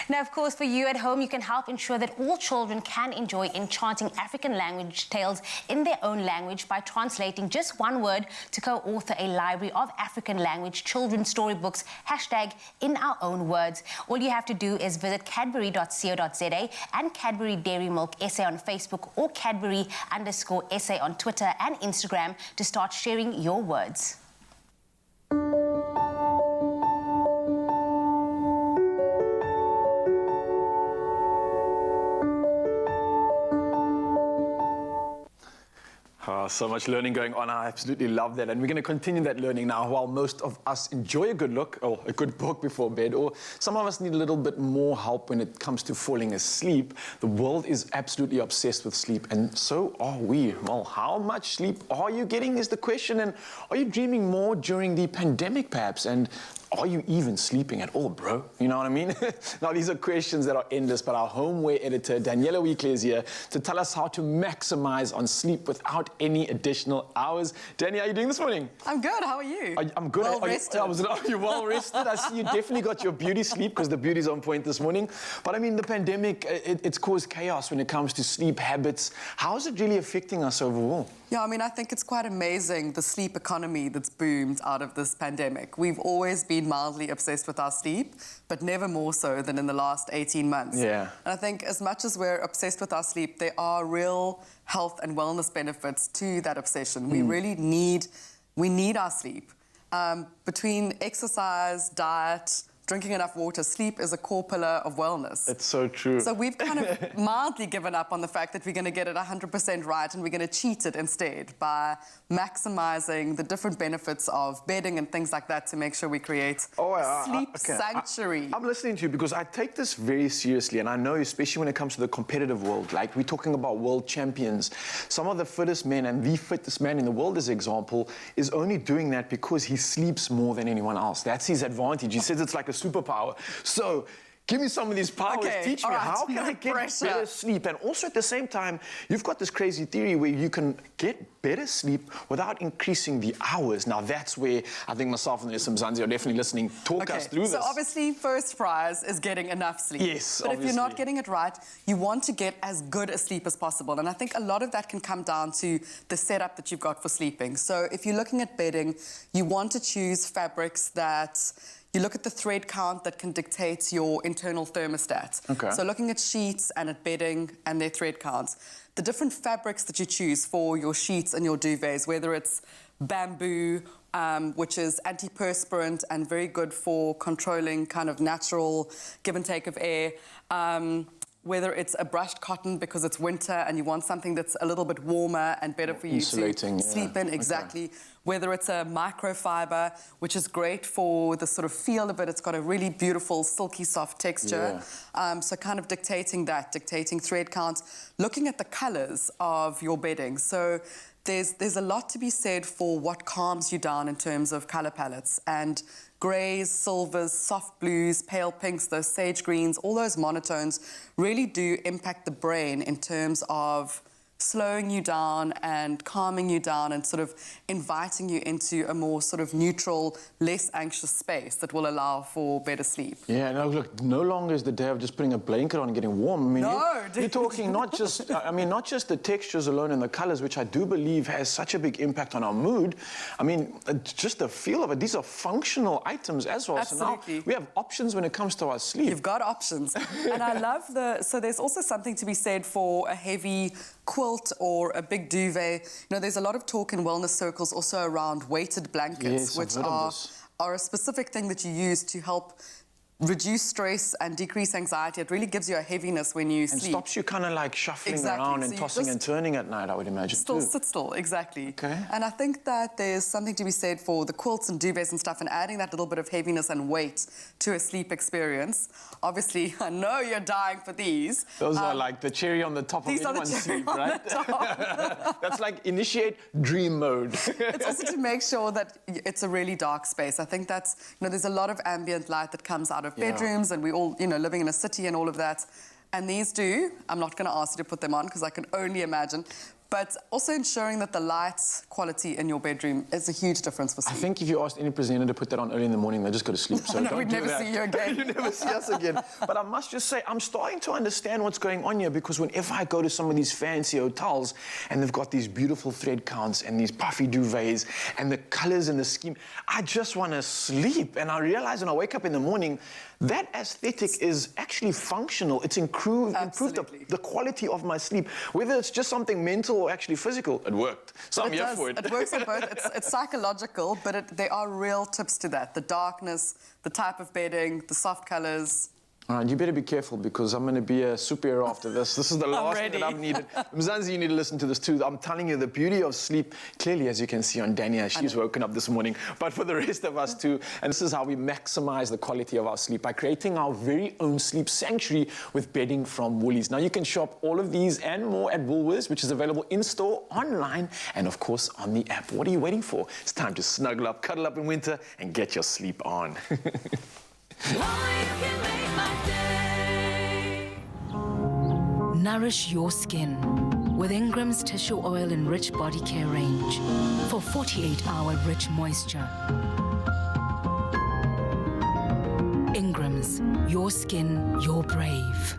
Now, of course, for you at home, you can help ensure that all children can enjoy enchanting African language tales in their own language by translating just one word to co-author a library of African language children's storybooks, #in our own words. All you have to do is visit cadbury.co.za and Cadbury Dairy Milk SA on Facebook or Cadbury_SA on Twitter and Instagram to start sharing your words. So much learning going on. I absolutely love that. And we're going to continue that learning now while most of us enjoy a good look or a good book before bed, or some of us need a little bit more help when it comes to falling asleep. The world is absolutely obsessed with sleep, and so are we. Well, how much sleep are you getting is the question, and are you dreaming more during the pandemic perhaps? And are you even sleeping at all, bro? You know what I mean? Now, these are questions that are endless, but our homeware editor, Daniela Weekly, is here to tell us how to maximize on sleep without any additional hours. Danny, how are you doing this morning? I'm good. How are you? I'm good. Well rested. Are you well rested? I see you definitely got your beauty sleep because the beauty's on point this morning. But I mean, the pandemic, it's caused chaos when it comes to sleep habits. How is it really affecting us overall? Yeah, I mean, I think it's quite amazing, the sleep economy that's boomed out of this pandemic. We've always been mildly obsessed with our sleep, but never more so than in the last 18 months. Yeah. And I think as much as we're obsessed with our sleep, there are real health and wellness benefits to that obsession. We really need our sleep. Between exercise, diet, drinking enough water, sleep is a core pillar of wellness. It's so true. So we've kind of mildly given up on the fact that we're going to get it 100% right and we're going to cheat it instead by maximizing the different benefits of bedding and things like that to make sure we create a sleep sanctuary. I'm listening to you because I take this very seriously, and I know especially when it comes to the competitive world, like we're talking about world champions, some of the fittest men and the fittest man in the world, as an example, is only doing that because he sleeps more than anyone else. That's his advantage. He says it's like a superpower. So Give me some of these powers. Okay, Teach me, all right, how can no I get pressure. better sleep? And also at the same time, you've got this crazy theory where you can get better sleep without increasing the hours. Now that's where I think myself and Mzansi are definitely listening. Talk us through this. So obviously, first prize is getting enough sleep. Yes, But if you're not obviously. getting it right, you want to get as good a sleep as possible. And I think a lot of that can come down to the setup that you've got for sleeping. So if you're looking at bedding, you want to choose fabrics that you look at the thread count that can dictate your internal thermostat. Okay. So looking at sheets and at bedding and their thread counts. The different fabrics that you choose for your sheets and your duvets, whether it's bamboo, which is antiperspirant and very good for controlling kind of natural give and take of air. Whether it's a brushed cotton because it's winter and you want something that's a little bit warmer and better for you Insulating, to yeah. sleep in, exactly. Whether it's a microfiber, which is great for the sort of feel of it. It's got a really beautiful, silky, soft texture. So kind of dictating thread count, looking at the colors of your bedding. So there's a lot to be said for what calms you down in terms of color palettes. And greys, silvers, soft blues, pale pinks, those sage greens, all those monotones really do impact the brain in terms of slowing you down and calming you down and sort of inviting you into a more sort of neutral, less anxious space that will allow for better sleep. Yeah, no, look, no longer is the day of just putting a blanket on and getting warm. I mean, you're talking not just, not just the textures alone and the colors, which I do believe has such a big impact on our mood. I mean, just the feel of it. These are functional items as well. Absolutely. So now we have options when it comes to our sleep. You've got options. And I love so there's also something to be said for a heavy quilt or a big duvet. You know, there's a lot of talk in wellness circles also around weighted blankets, Yes, which I've heard of this. are a specific thing that you use to help reduce stress and decrease anxiety. It really gives you a heaviness when you sleep. And stops you kind of like shuffling Exactly. around So and you tossing just and turning at night, I would imagine, too. Sit still, exactly. Okay. And I think that there's something to be said for the quilts and duvets and stuff and adding that little bit of heaviness and weight to a sleep experience. Obviously, I know you're dying for these. Those are like the cherry on the top of these are the anyone's cherry sleep, on right? the top. That's like initiate dream mode. It's also to make sure that it's a really dark space. I think that's, you know, there's a lot of ambient light that comes out of bedrooms and we all, you know, living in a city and all of that. And these do, I'm not going to ask you to put them on because I can only imagine, but also ensuring that the light quality in your bedroom is a huge difference for sleep. I think if you asked any presenter to put that on early in the morning, they'll just go to sleep. So No, don't we'd do never that. see you again. You never see us again. But I must just say, I'm starting to understand what's going on here because whenever I go to some of these fancy hotels and they've got these beautiful thread counts and these puffy duvets and the colors and the scheme, I just want to sleep. And I realize when I wake up in the morning, that aesthetic is actually functional. It's improved the quality of my sleep. Whether it's just something mental or actually physical, it worked. So I'm here for it. It works on both. It's psychological, but there are real tips to that. The darkness, the type of bedding, the soft colors. All right, you better be careful because I'm going to be a superhero after this. This is the last thing that I've needed. Mzansi, you need to listen to this too. I'm telling you, the beauty of sleep, clearly, as you can see on Dania, she's woken up this morning, but for the rest of us too. And this is how we maximize the quality of our sleep by creating our very own sleep sanctuary with bedding from Woolies. Now, you can shop all of these and more at Woolworths, which is available in-store, online, and of course, on the app. What are you waiting for? It's time to snuggle up, cuddle up in winter, and get your sleep on. Nourish your skin with Ingrams tissue oil and rich body care range for 48-hour rich moisture. Ingrams, your skin, your brave.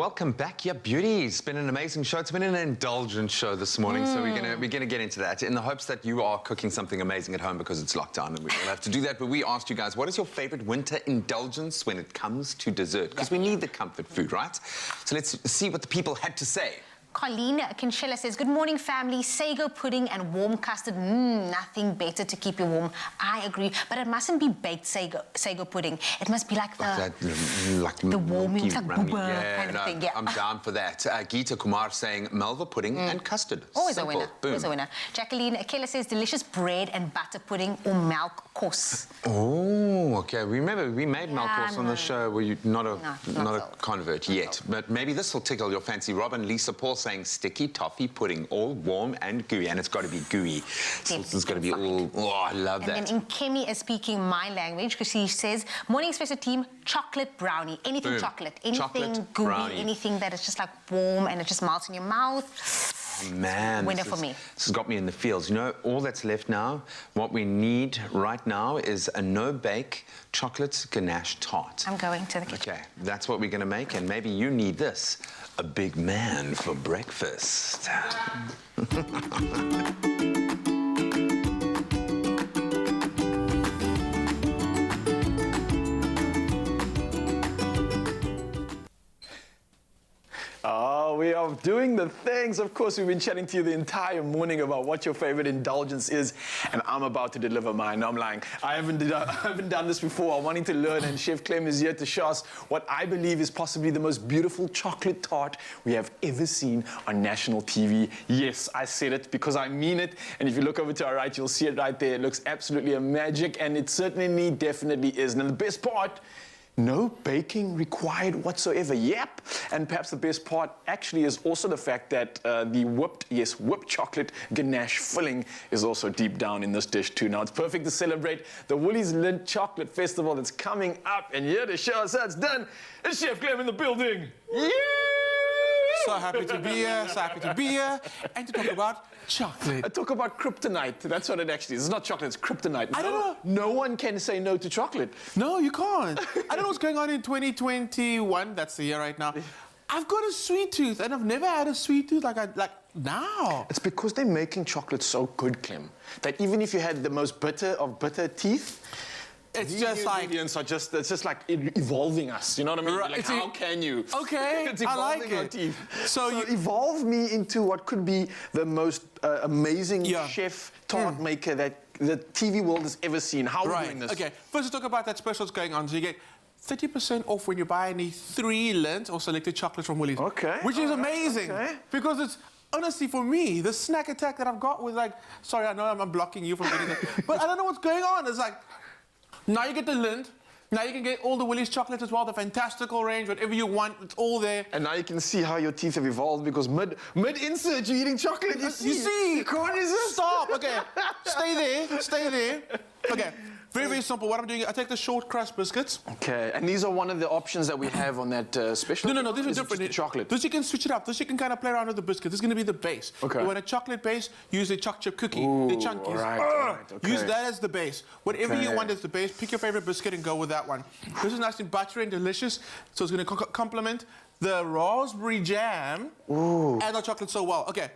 welcome back, yeah, beauties. It's been an amazing show. It's been an indulgent show this morning, so we're gonna get into that in the hopes that you are cooking something amazing at home because it's lockdown and we will have to do that. But we asked you guys, what is your favorite winter indulgence when it comes to dessert? Because we need the comfort food, right? So let's see what the people had to say. Colleen Kinshilla says, good morning, family. Sago pudding and warm custard. Nothing better to keep you warm. I agree. But it mustn't be baked sago pudding. It must be like the warm, like booba kind of thing. Yeah. I'm down for that. Geeta Kumar saying Malva pudding and custard. Always Simple. a winner. Boom. Always a winner. Jacqueline Keller says, delicious bread and butter pudding or milk course. Oh, okay. Remember, we made milk course on the show. Were you not a convert yet? But maybe this will tickle your fancy. Robin Lisa Paul saying sticky toffee pudding, all warm and gooey, and it's got to be gooey. So it's got to be all. Oh, I love that. And then Kemi is speaking my language because she says, "Morning Expresso team, chocolate brownie, anything chocolate, anything gooey, brownie. Anything that is just like warm and it just melts in your mouth." Oh, man, winner for me. This has got me in the feels. You know, all that's left now, what we need right now is a no-bake chocolate ganache tart. I'm going to the kitchen. Okay, that's what we're going to make, and maybe you need this. A big man for breakfast. Oh, we are doing the things. Of course, we've been chatting to you the entire morning about what your favorite indulgence is, and I'm about to deliver mine. No, I'm lying. I haven't done this before. I'm wanting to learn, and Chef Clem is here to show us what I believe is possibly the most beautiful chocolate tart we have ever seen on national TV. Yes, I said it because I mean it, and if you look over to our right, you'll see it right there. It looks absolutely a magic, and it certainly, definitely is. And the best part, no baking required whatsoever. Yep. And perhaps the best part actually is also the fact that the whipped chocolate ganache filling is also deep down in this dish too. Now, it's perfect to celebrate the Woolies Lint Chocolate Festival that's coming up. And here to show us how it's done is Chef Clem in the building. Yeah! So happy to be here, and to talk about chocolate. I talk about kryptonite. That's what it actually is. It's not chocolate, it's kryptonite. I don't know. No one can say no to chocolate. No, you can't. I don't know what's going on in 2021. That's the year right now. I've got a sweet tooth, and I've never had a sweet tooth like now. It's because they're making chocolate so good, Clem, that even if you had the most bitter of bitter teeth, it's just like ingredients are just, it's just like evolving us. You know what I mean? Right. Like, how can you? Okay, it's evolving I like our it. teeth. So you evolve me into what could be the most amazing chef tart maker that the TV world has ever seen. How are we doing this? Okay, first let's talk about that special that's going on. So you get 30% off when you buy any 3 Lindt or selected chocolates from Woolies. Okay. Which is amazing. Because it's, honestly, for me, the snack attack that I've got was like, sorry, I know I'm blocking you from getting it, but I don't know what's going on. It's like, now you get the Lindt. Now you can get all the Woolies chocolates as well, the fantastical range, whatever you want, it's all there. And now you can see how your teeth have evolved because mid-insert you're eating chocolate. You see? You can't resist. Stop, okay. Stay there. Okay, very, very simple. What I'm doing, I take the short crust biscuits. Okay, and these are one of the options that we have on that special? No, these are different. Chocolate. This you can switch it up. This you can kind of play around with the biscuit. This is going to be the base. Okay. You want a chocolate base, use a choc chip cookie. Ooh, the chunkies. all right, okay. Use that as the base. Whatever you want as the base, pick your favorite biscuit and go with that one. This is nice and buttery and delicious, so it's going to complement the raspberry jam and the chocolate so well. Okay.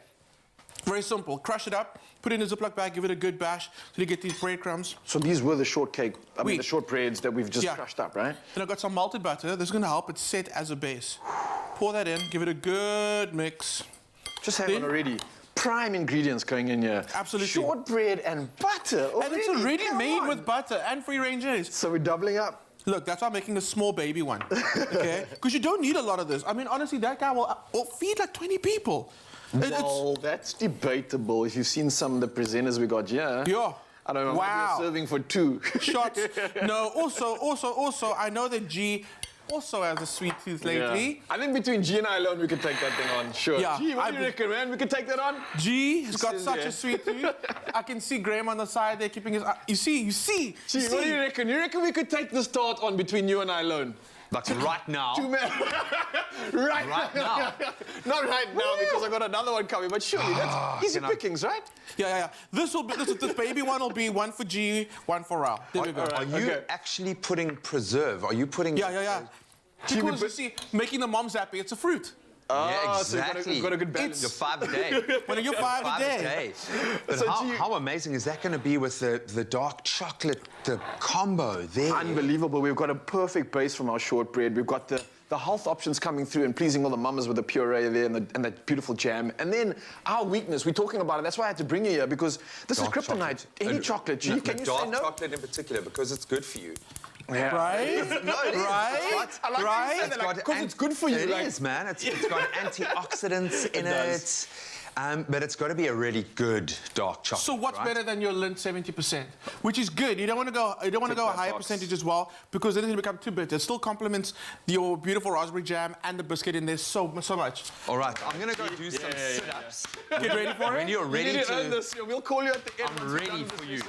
Very simple. Crush it up, put it in a Ziploc bag, give it a good bash till you get these breadcrumbs. So these were the shortcake, the shortbreads that we've just crushed up, right? Then I've got some malted butter. This is going to help it set as a base. Pour that in, give it a good mix. Just have it already. Prime ingredients going in here. Absolutely. Shortbread and butter. And it's already made with butter and free range eggs. So we're doubling up. Look, that's why I'm making a small baby one, okay? Because you don't need a lot of this. I mean, honestly, that guy will feed like 20 people. Well, that's debatable. If you've seen some of the presenters we got here. Yeah. I don't know. Wow. Maybe serving for 2 shots. No. Also, I know that G also has a sweet tooth lately. Yeah. I think between G and I alone, we could take that thing on. Sure. Yeah. G, what do you reckon, man? We could take that on. G has got such a sweet tooth. I can see Graham on the side there keeping his. You see. Gee, what do you reckon? You reckon we could take this tart on between you and I alone? Like right now. 2 men. right now. Not right now because I got another one coming, but surely that's easy pickings, right? Yeah. This baby one will be 1 for G, 1 for Rao. There we go. Are you actually putting preserve? Are you putting? Yeah. Because you see, making the moms happy, it's a fruit. Yeah, exactly. So you've got a good balance. You're 5 a day. When you're 5 a day. But So how amazing is that going to be with the dark chocolate, the combo there? Unbelievable. We've got a perfect base from our shortbread. We've got the health options coming through and pleasing all the mamas with the puree there and that beautiful jam. And then our weakness, we're talking about it. That's why I had to bring you here, because this Dark is kryptonite. chocolate. Any chocolate. Can you say dark no? chocolate in particular, because it's good for you. Yeah. Right? No, it is. Right? I like how you say that, because it's good for you. It is, man. It's got antioxidants in it. But it's got to be a really good dark chocolate. So what's better than your Lindt 70%? Which is good. You don't want to go a higher percentage as well, because then it'll become too bitter. It still complements your beautiful raspberry jam and the biscuit in there so much. All right, I'm going to go do some sit-ups. Get ready for it? When you're ready You need to earn this. We'll call you at the end. I'm ready for you.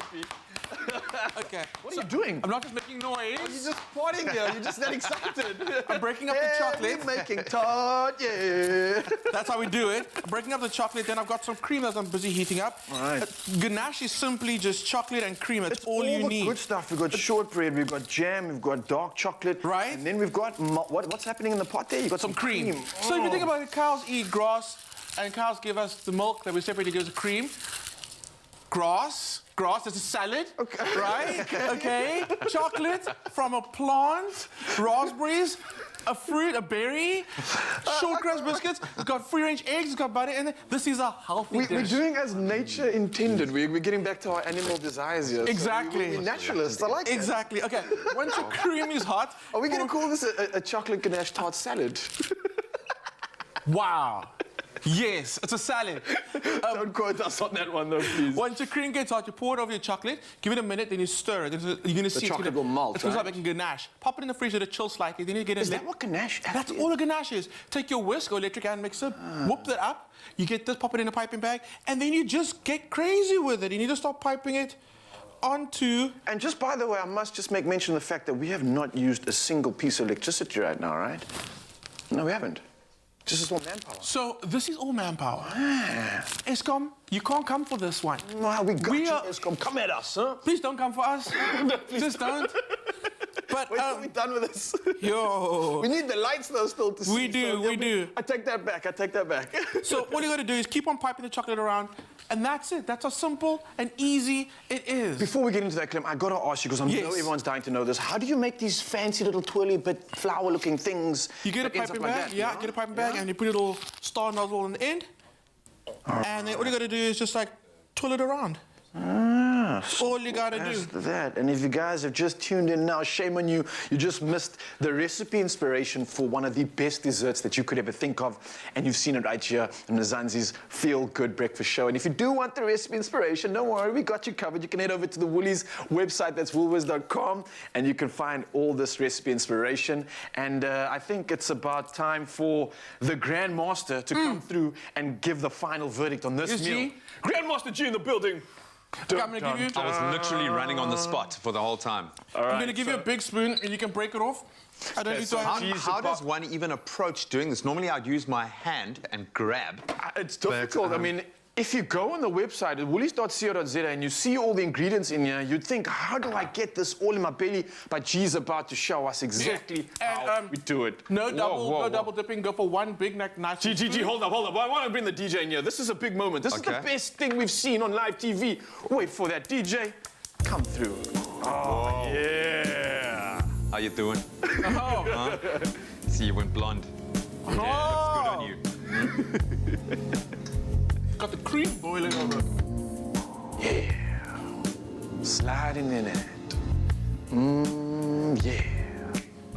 Okay. What are you doing? I'm not just making noise. You're just partying here. You're just that excited. I'm breaking up the chocolate. We're making tart, yeah. That's how we do it. I'm breaking up the chocolate, then I've got some cream that I'm busy heating up. All right. Ganache is simply just chocolate and cream. That's all you the need. Good stuff. We've got shortbread, we've got jam, we've got dark chocolate. Right. And then we've got, what's happening in the pot there? You've got some cream. So if you think about it, cows eat grass, and cows give us the milk that we separately give us cream. Grass is a salad, okay. Right? Okay. Chocolate from a plant, raspberries, a fruit, a berry, short crust biscuits. It's got free-range eggs, it's got butter in it. This is a healthy dish. We're doing as nature intended. We're getting back to our animal desires here. Exactly. So we're naturalists. I like that. Exactly. Okay. Once your cream is hot, are we going to call this a chocolate ganache tart salad? Wow. Yes, it's a salad. Don't quote us on that one, though, please. Once your cream gets hot, you pour it over your chocolate, give it a minute, then you stir it. You're going to see chocolate will melt, it's going to right? start making ganache. Pop it in the fridge, let it chill slightly, then you get it. Is that what ganache is? That's all a ganache is. Take your whisk or electric hand mixer, whoop that up, you get this, pop it in a piping bag, and then you just get crazy with it. You need to start piping it onto... And just by the way, I must just make mention of the fact that we have not used a single piece of electricity right now, right? No, we haven't. This is all manpower. So this is all manpower. Eskom, you can't come for this one. Well, we got you, Eskom. Come at us, huh? Please don't come for us. Just don't. But wait till we're done with this. Yo. We need the lights though still to see. We do. I take that back. So all you got to do is keep on piping the chocolate around, and that's it. That's how simple and easy it is. Before we get into that, Clem, I got to ask you, because I know everyone's dying to know this. How do you make these fancy little twirly bit flower-looking things? You get a piping bag, get a piping bag, and you put a little star nozzle on the end. And then all you got to do is just like twirl it around. All you gotta do. That. And if you guys have just tuned in now, shame on you. You just missed the recipe inspiration for one of the best desserts that you could ever think of. And you've seen it right here in Nzanzi's Feel Good Breakfast Show. And if you do want the recipe inspiration, don't worry, we got you covered. You can head over to the Woolies website, that's woolworths.com, and you can find all this recipe inspiration. And I think it's about time for the Grandmaster to come through and give the final verdict on this meal. Grandmaster G in the building. Okay, I'm gonna give you... I was literally running on the spot for the whole time. I'm gonna give you a big spoon and you can break it off. I don't need to... How does one even approach doing this? Normally I'd use my hand and grab. It's difficult. I mean, if you go on the website at woolies.co.za and you see all the ingredients in here, you'd think, how do I get this all in my belly? But G's about to show us exactly how we do it. No double dipping. Go for one big nice. G, hold up. I want to bring the DJ in here. This is a big moment. This is the best thing we've seen on live TV. Wait for that DJ. Come through. Oh, yeah. How you doing? Oh. Huh? See, you went blonde. Oh. Yeah, it's good on you. Got the cream boiling over. Yeah. Sliding in it. Yeah.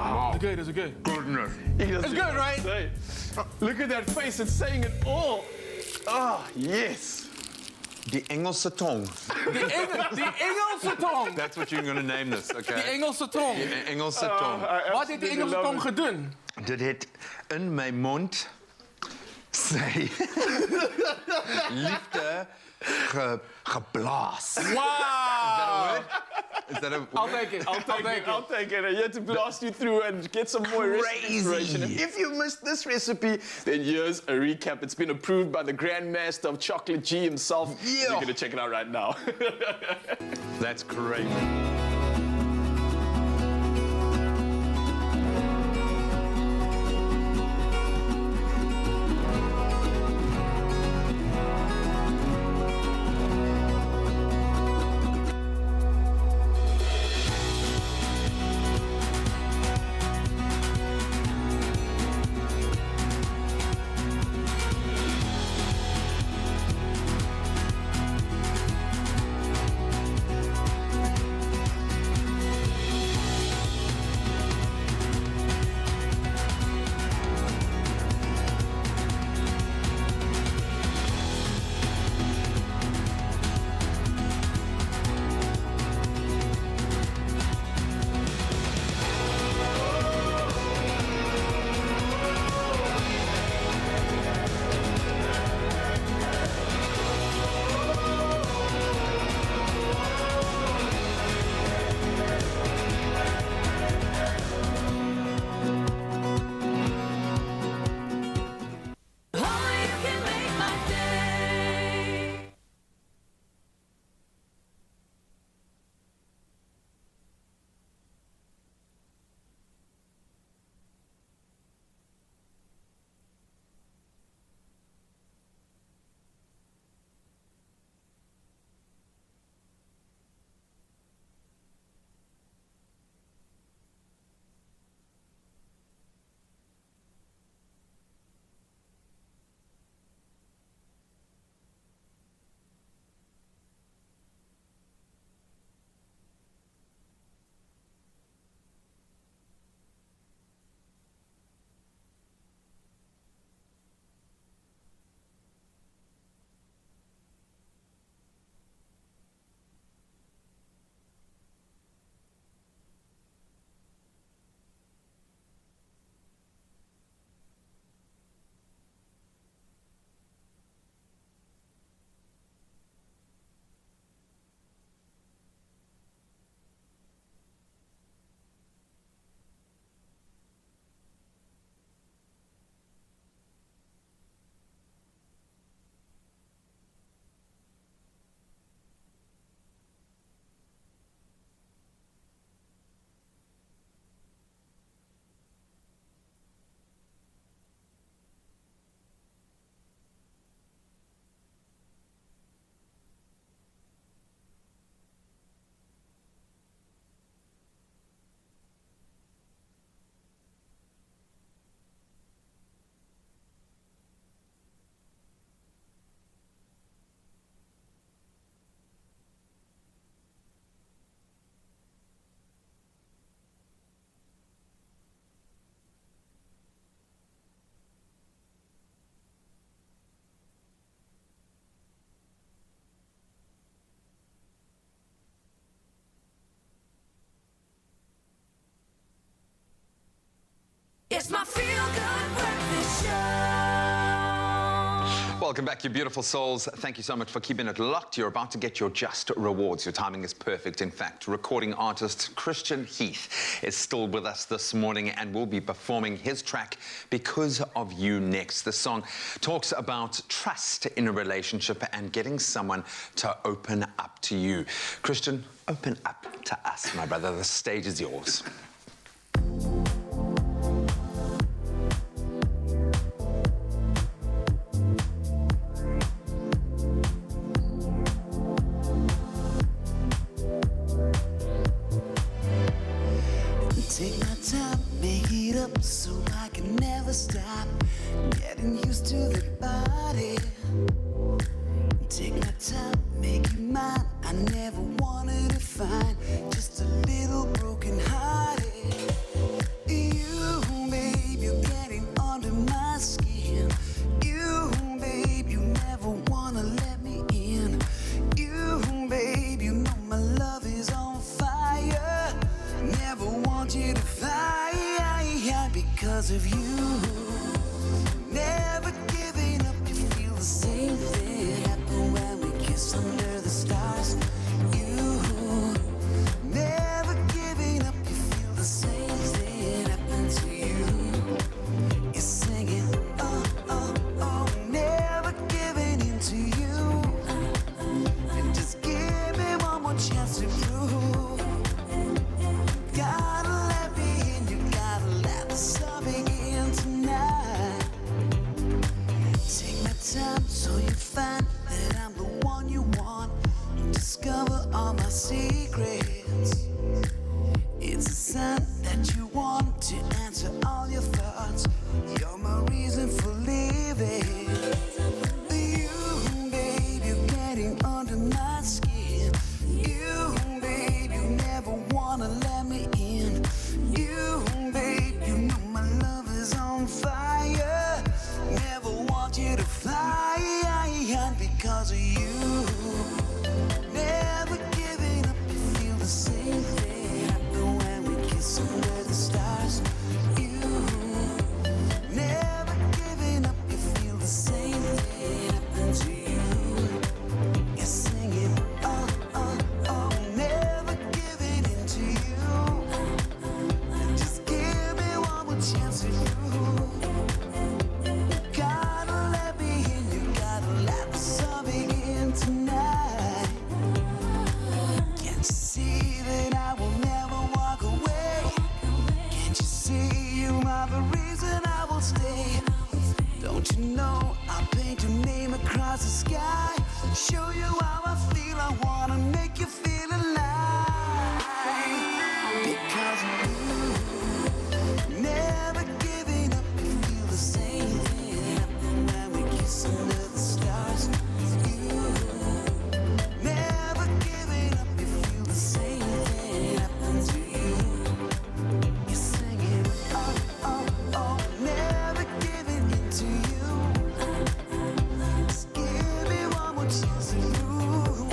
Oh. Is it good? Goodness. It's good, right? Look at that face. It's saying it all. Oh, yes. The Engelse tong. The Engelse tong. That's what you're going to name this, okay? The Engelse tong. The Engelse tong. Wat het die Engelse tong gedoen? Dit het in my mond sy liefde geblaas. Wow! Is that a word? I'll take it. I'll take it. I had to blast you through and get some more recipe inspiration. And if you missed this recipe, then here's a recap. It's been approved by the Grandmaster of Chocolate G himself. Yeah. You're going to check it out right now. That's great. Welcome back, you beautiful souls. Thank you so much for keeping it locked. You're about to get your just rewards. Your timing is perfect. In fact, recording artist Christian Heath is still with us this morning and will be performing his track, Because of You, next. The song talks about trust in a relationship and getting someone to open up to you. Christian, open up to us, my brother. The stage is yours. Take my time, make it up so I can never stop getting used to the body. Take my time, make you mine. I never wanted to find just a little broken hearted. You, babe, you're getting under my skin. You, babe, you never wanna let me in. You, babe, you know my love is on fire. Never want you to fly because of you. Never giving up, you feel the same thing happen when we kiss under the stars. You never giving up, you feel the same thing happen to you. You're singing, oh, oh, oh, never giving in to you. And just give me one more chance to prove. Gotta let me in, you gotta let the sun begin tonight. Take my time so you find that I'm the one you want. Discover all my secrets. It's a sign that you want to answer all your thoughts. You're my reason for living. You, babe, you're getting under my skin. You, babe, you never wanna let me in. You, babe, you know my love is on fire. Never want you to fly because of you. Never giving up, you feel the same thing happen when we kiss under the stars. You never giving up, you feel the same thing happen to you. You're singing, oh, oh, oh, never giving in to you. Just give me one more chance to prove. Gotta let me in, you gotta let the sun begin tonight. Can't you see that I will never walk away? Can't you see you are the reason I will stay? Don't you know I'll paint your name across the sky? Show you how I feel, I wanna make you feel alive. Because of you, never giving up, you feel the same thing happen when we kiss under the stars. You, never giving up, you feel the same thing happen to you. You're singing, oh, oh, oh, never giving in to you. Just give me one more chance to prove.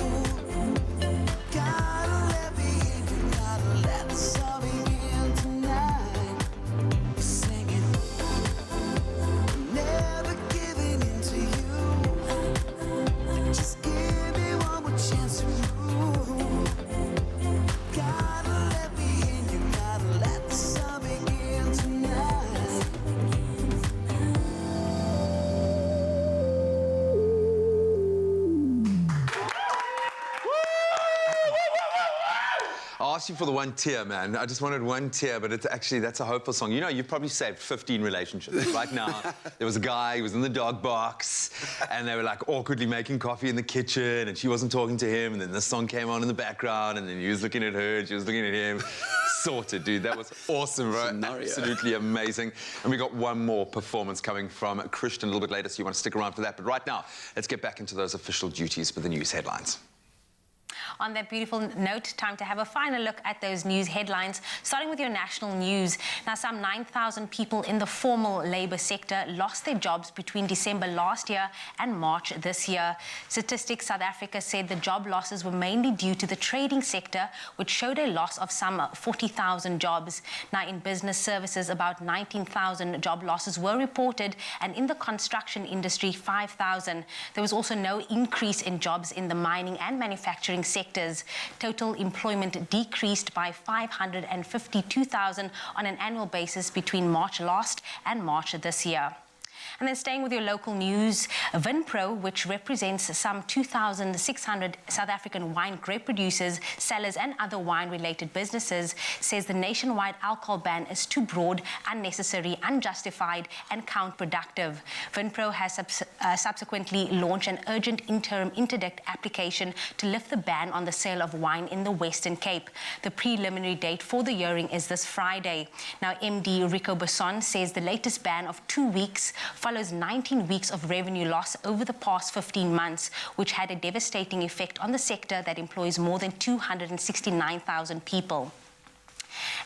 Gotta let me in, you gotta let the sun begin tonight. You're singing, never giving in to you. Just give me one more chance to prove. Gotta let me in, you gotta let the sun begin tonight. I asked you for the one tear, man. I just wanted one tear, but it's actually, that's a hopeful song. You know, you've probably saved 15 relationships. Right now, there was a guy, he was in the dog box, and they were like awkwardly making coffee in the kitchen, and she wasn't talking to him, and then this song came on in the background, and then he was looking at her, and she was looking at him. Sorted, dude. That was awesome, bro. Scenario. Absolutely amazing. And we got one more performance coming from Christian a little bit later, so you want to stick around for that. But right now, let's get back into those official duties with the news headlines. On that beautiful note, time to have a final look at those news headlines, starting with your national news. Now, some 9,000 people in the formal labour sector lost their jobs between December last year and March this year. Statistics South Africa said the job losses were mainly due to the trading sector, which showed a loss of some 40,000 jobs. Now, in business services, about 19,000 job losses were reported, and in the construction industry, 5,000. There was also no increase in jobs in the mining and manufacturing sectors. Total employment decreased by 552,000 on an annual basis between March last and March this year. And then staying with your local news, Vinpro, which represents some 2,600 South African wine grape producers, sellers and other wine-related businesses, says the nationwide alcohol ban is too broad, unnecessary, unjustified and counterproductive. Vinpro has subsequently launched an urgent interim interdict application to lift the ban on the sale of wine in the Western Cape. The preliminary date for the hearing is this Friday. Now, MD Rico Besson says the latest ban of 2 weeks follows 19 weeks of revenue loss over the past 15 months, which had a devastating effect on the sector that employs more than 269,000 people.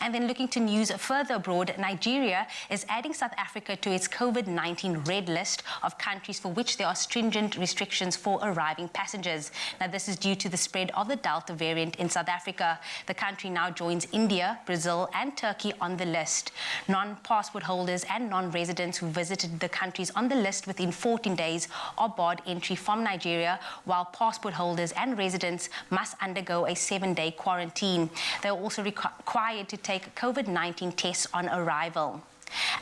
And then looking to news further abroad, Nigeria is adding South Africa to its COVID-19 red list of countries for which there are stringent restrictions for arriving passengers. Now, this is due to the spread of the Delta variant in South Africa. The country now joins India, Brazil and Turkey on the list. Non-passport holders and non-residents who visited the countries on the list within 14 days are barred entry from Nigeria, while passport holders and residents must undergo a 7-day quarantine. They are also required to take COVID-19 tests on arrival.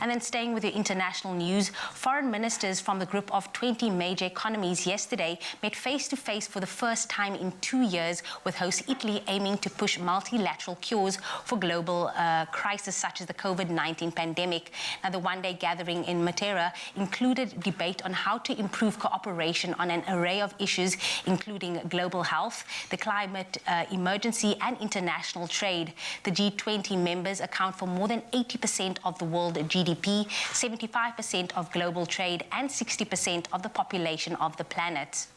And then staying with your international news, foreign ministers from the group of 20 major economies yesterday met face-to-face for the first time in 2 years, with host Italy aiming to push multilateral cures for global crises such as the COVID-19 pandemic. Now, the one-day gathering in Matera included debate on how to improve cooperation on an array of issues, including global health, the climate emergency and international trade. The G20 members account for more than 80% of the world GDP, 75% of global trade, and 60% of the population of the planet.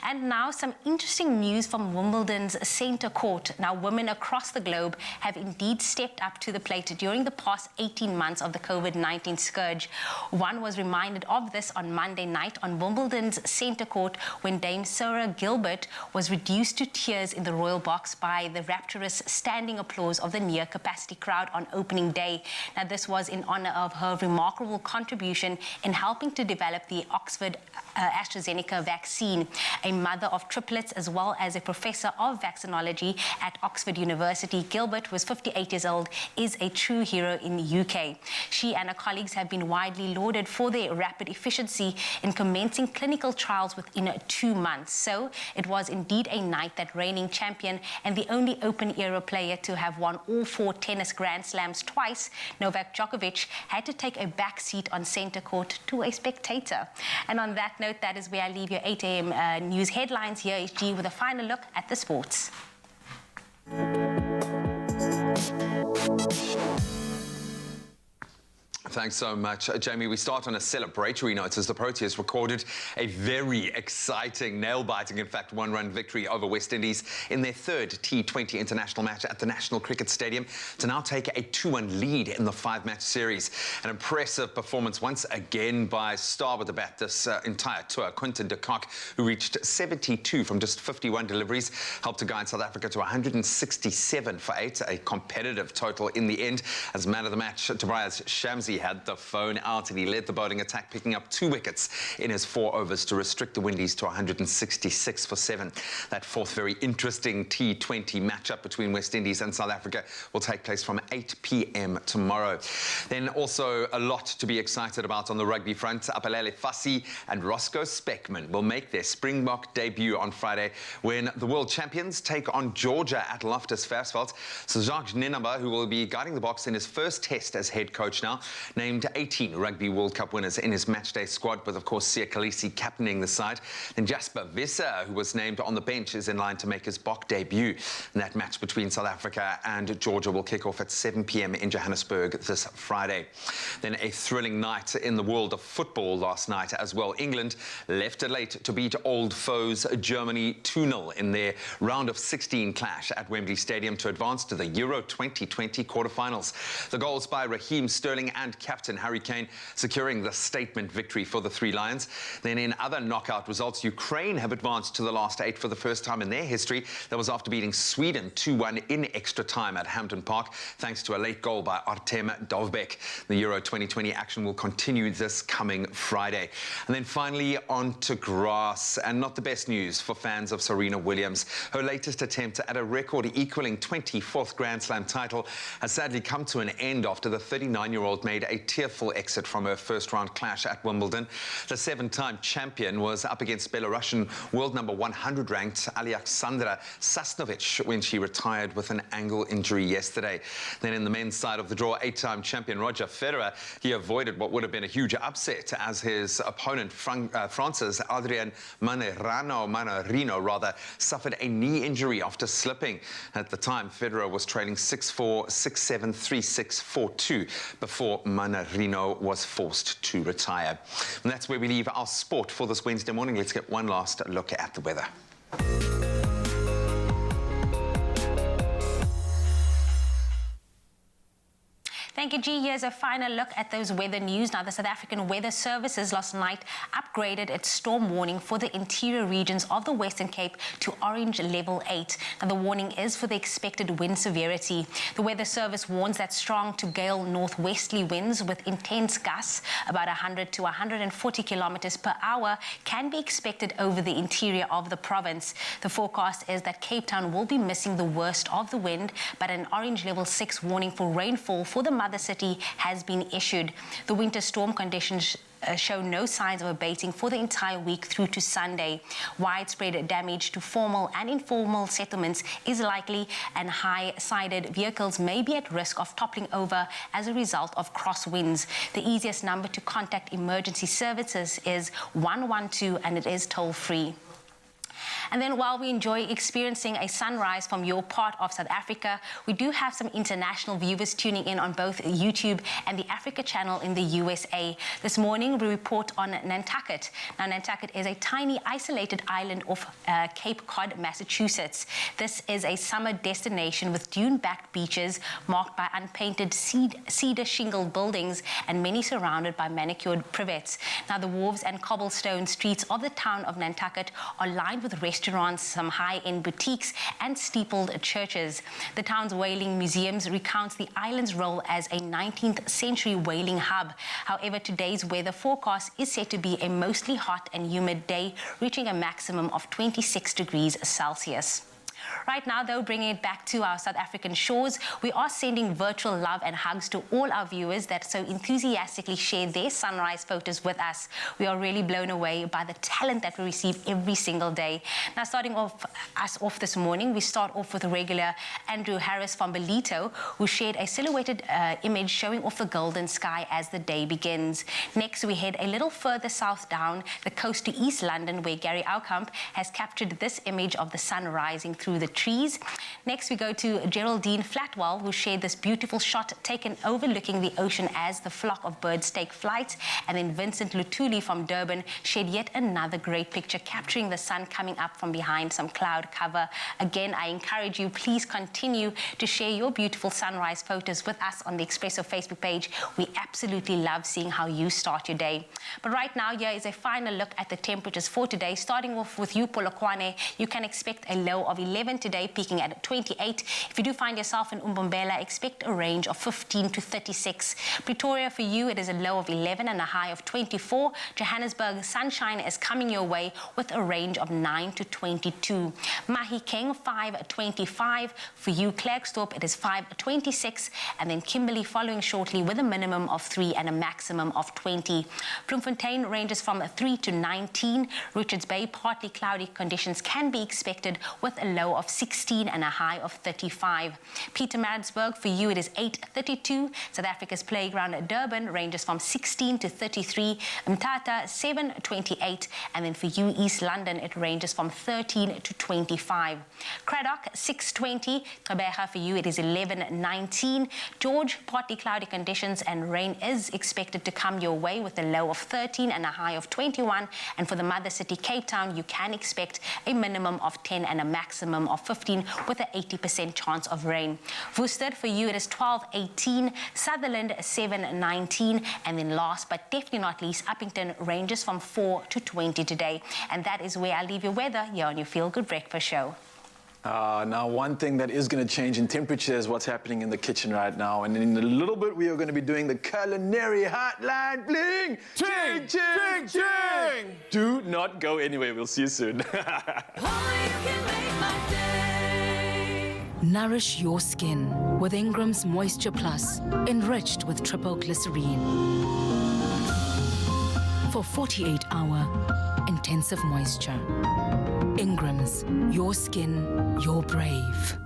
And now some interesting news from Wimbledon's centre court. Now, women across the globe have indeed stepped up to the plate during the past 18 months of the COVID-19 scourge. One was reminded of this on Monday night on Wimbledon's centre court when Dame Sarah Gilbert was reduced to tears in the royal box by the rapturous standing applause of the near-capacity crowd on opening day. Now, this was in honour of her remarkable contribution in helping to develop the Oxford AstraZeneca vaccine. A mother of triplets as well as a professor of vaccinology at Oxford University, Gilbert, who is 58 years old, is a true hero in the UK. She and her colleagues have been widely lauded for their rapid efficiency in commencing clinical trials within 2 months. So it was indeed a night that reigning champion and the only open-era player to have won all 4 tennis Grand Slams twice, Novak Djokovic, had to take a back seat on centre court to a spectator. And on that note, that is where I leave your 8 a.m. News headlines. Here is G with a final look at the sports. Thanks so much, Jamie. We start on a celebratory note as the Proteas recorded a very exciting, nail-biting, in fact, one-run victory over West Indies in their third T20 international match at the National Cricket Stadium to now take a 2-1 lead in the 5-match series. An impressive performance once again by star with the bat this entire tour, Quinton de Kock, who reached 72 from just 51 deliveries, helped to guide South Africa to 167 for 8, a competitive total in the end. As man of the match, Tobias Shamsi had the phone out and he led the bowling attack, picking up 2 wickets in his 4 overs to restrict the Windies to 166 for 7. That fourth very interesting T20 matchup between West Indies and South Africa will take place from 8 p.m. tomorrow. Then also a lot to be excited about on the rugby front. Apalele Fassi and Roscoe Speckman will make their Springbok debut on Friday when the world champions take on Georgia at Loftus Versfeld. So Jacques Nenamba, who will be guiding the Boks in his first test as head coach now, named 18 Rugby World Cup winners in his matchday squad, with, of course, Siya Kolisi captaining the side. Then Jasper Visser, who was named on the bench, is in line to make his Bok debut. And that match between South Africa and Georgia will kick off at 7 p.m. in Johannesburg this Friday. Then a thrilling night in the world of football last night as well. England left it late to beat old foes Germany 2-0 in their round of 16 clash at Wembley Stadium to advance to the Euro 2020 quarterfinals. The goals by Raheem Sterling and captain Harry Kane securing the statement victory for the Three Lions. Then in other knockout results, Ukraine have advanced to the last 8 for the first time in their history. That was after beating Sweden 2-1 in extra time at Hampden Park, thanks to a late goal by Artem Dovbek. The Euro 2020 action will continue this coming Friday. And then finally on to grass, and not the best news for fans of Serena Williams. Her latest attempt at a record-equaling 24th Grand Slam title has sadly come to an end after the 39-year-old made a tearful exit from her first-round clash at Wimbledon. The 7-time champion was up against Belarusian world number 100 ranked Alexandra Sasnovich when she retired with an ankle injury yesterday. Then in the men's side of the draw, 8-time champion Roger Federer, he avoided what would have been a huge upset as his opponent France's Adrian Manarino suffered a knee injury after slipping. At the time, Federer was trailing 6-4, 6-7, 3-6, 4-2 before Manarino was forced to retire. And that's where we leave our sport for this Wednesday morning. Let's get one last look at the weather. Thank you, G. Here's a final look at those weather news. Now, the South African Weather Services last night upgraded its storm warning for the interior regions of the Western Cape to orange level 8. Now, the warning is for the expected wind severity. The Weather Service warns that strong to gale northwesterly winds with intense gusts, about 100 to 140 kilometers per hour, can be expected over the interior of the province. The forecast is that Cape Town will be missing the worst of the wind, but an orange level 6 warning for rainfall for the mother city has been issued. The winter storm conditions show no signs of abating for the entire week through to Sunday. Widespread damage to formal and informal settlements is likely, and high-sided vehicles may be at risk of toppling over as a result of crosswinds. The easiest number to contact emergency services is 112, and it is toll-free. And then while we enjoy experiencing a sunrise from your part of South Africa, we do have some international viewers tuning in on both YouTube and the Africa channel in the USA. This morning, we report on Nantucket. Now, Nantucket is a tiny, isolated island off Cape Cod, Massachusetts. This is a summer destination with dune-backed beaches marked by unpainted cedar shingled buildings and many surrounded by manicured privettes. Now, the wharves and cobblestone streets of the town of Nantucket are lined with restaurants, some high-end boutiques, and steepled churches. The town's whaling museums recounts the island's role as a 19th century whaling hub. However, today's weather forecast is set to be a mostly hot and humid day, reaching a maximum of 26 degrees Celsius. Right now, though, bringing it back to our South African shores, we are sending virtual love and hugs to all our viewers that so enthusiastically share their sunrise photos with us. We are really blown away by the talent that we receive every single day. Now, starting off this morning, we start off with regular Andrew Harris from Belito, who shared a silhouetted image showing off the golden sky as the day begins. Next, we head a little further south down the coast to East London, where Gary Aukamp has captured this image of the sun rising through the trees. Next, we go to Geraldine Flatwell, who shared this beautiful shot taken overlooking the ocean as the flock of birds take flight. And then Vincent Lutuli from Durban shared yet another great picture capturing the sun coming up from behind some cloud cover. Again, I encourage you, please continue to share your beautiful sunrise photos with us on the Expresso Facebook page. We absolutely love seeing how you start your day. But right now, here is a final look at the temperatures for today. Starting off with you, Polokwane, you can expect a low of 11 today, peaking at 28. If you do find yourself in Umbombela, expect a range of 15 to 36. Pretoria, for you, it is a low of 11 and a high of 24. Johannesburg, sunshine is coming your way with a range of 9 to 22. Mahikeng, 5-25. For you, Klerksdorp, it is 5-26. And then Kimberley following shortly with a minimum of 3 and a maximum of 20. Bloemfontein ranges from 3 to 19. Richards Bay, partly cloudy conditions can be expected with a low of 16 and a high of 35. Pietermaritzburg, for you, it is 8:32. South Africa's playground at Durban ranges from 16 to 33. Mthatha, 7:28. And then for you, East London, it ranges from 13 to 25. Cradock, 6:20. Gqeberha, for you, it is 11:19. George, partly cloudy conditions and rain is expected to come your way with a low of 13 and a high of 21. And for the mother city, Cape Town, you can expect a minimum of 10 and a maximum of 15 with an 80% chance of rain. Worcester, for you, it is 12:18. Sutherland, 7:19. And then last but definitely not least, Uppington ranges from 4 to 20 today. And that is where I leave your weather here on your Feel Good Breakfast Show. Now, one thing that is going to change in temperature is what's happening in the kitchen right now. And in a little bit, we are going to be doing the culinary hotline bling. Ching, ching, ching. Do not go anywhere. We'll see you soon. Nourish your skin with Ingrams Moisture Plus, enriched with triple glycerine. For 48-hour intensive moisture. Ingrams, your skin, your brave.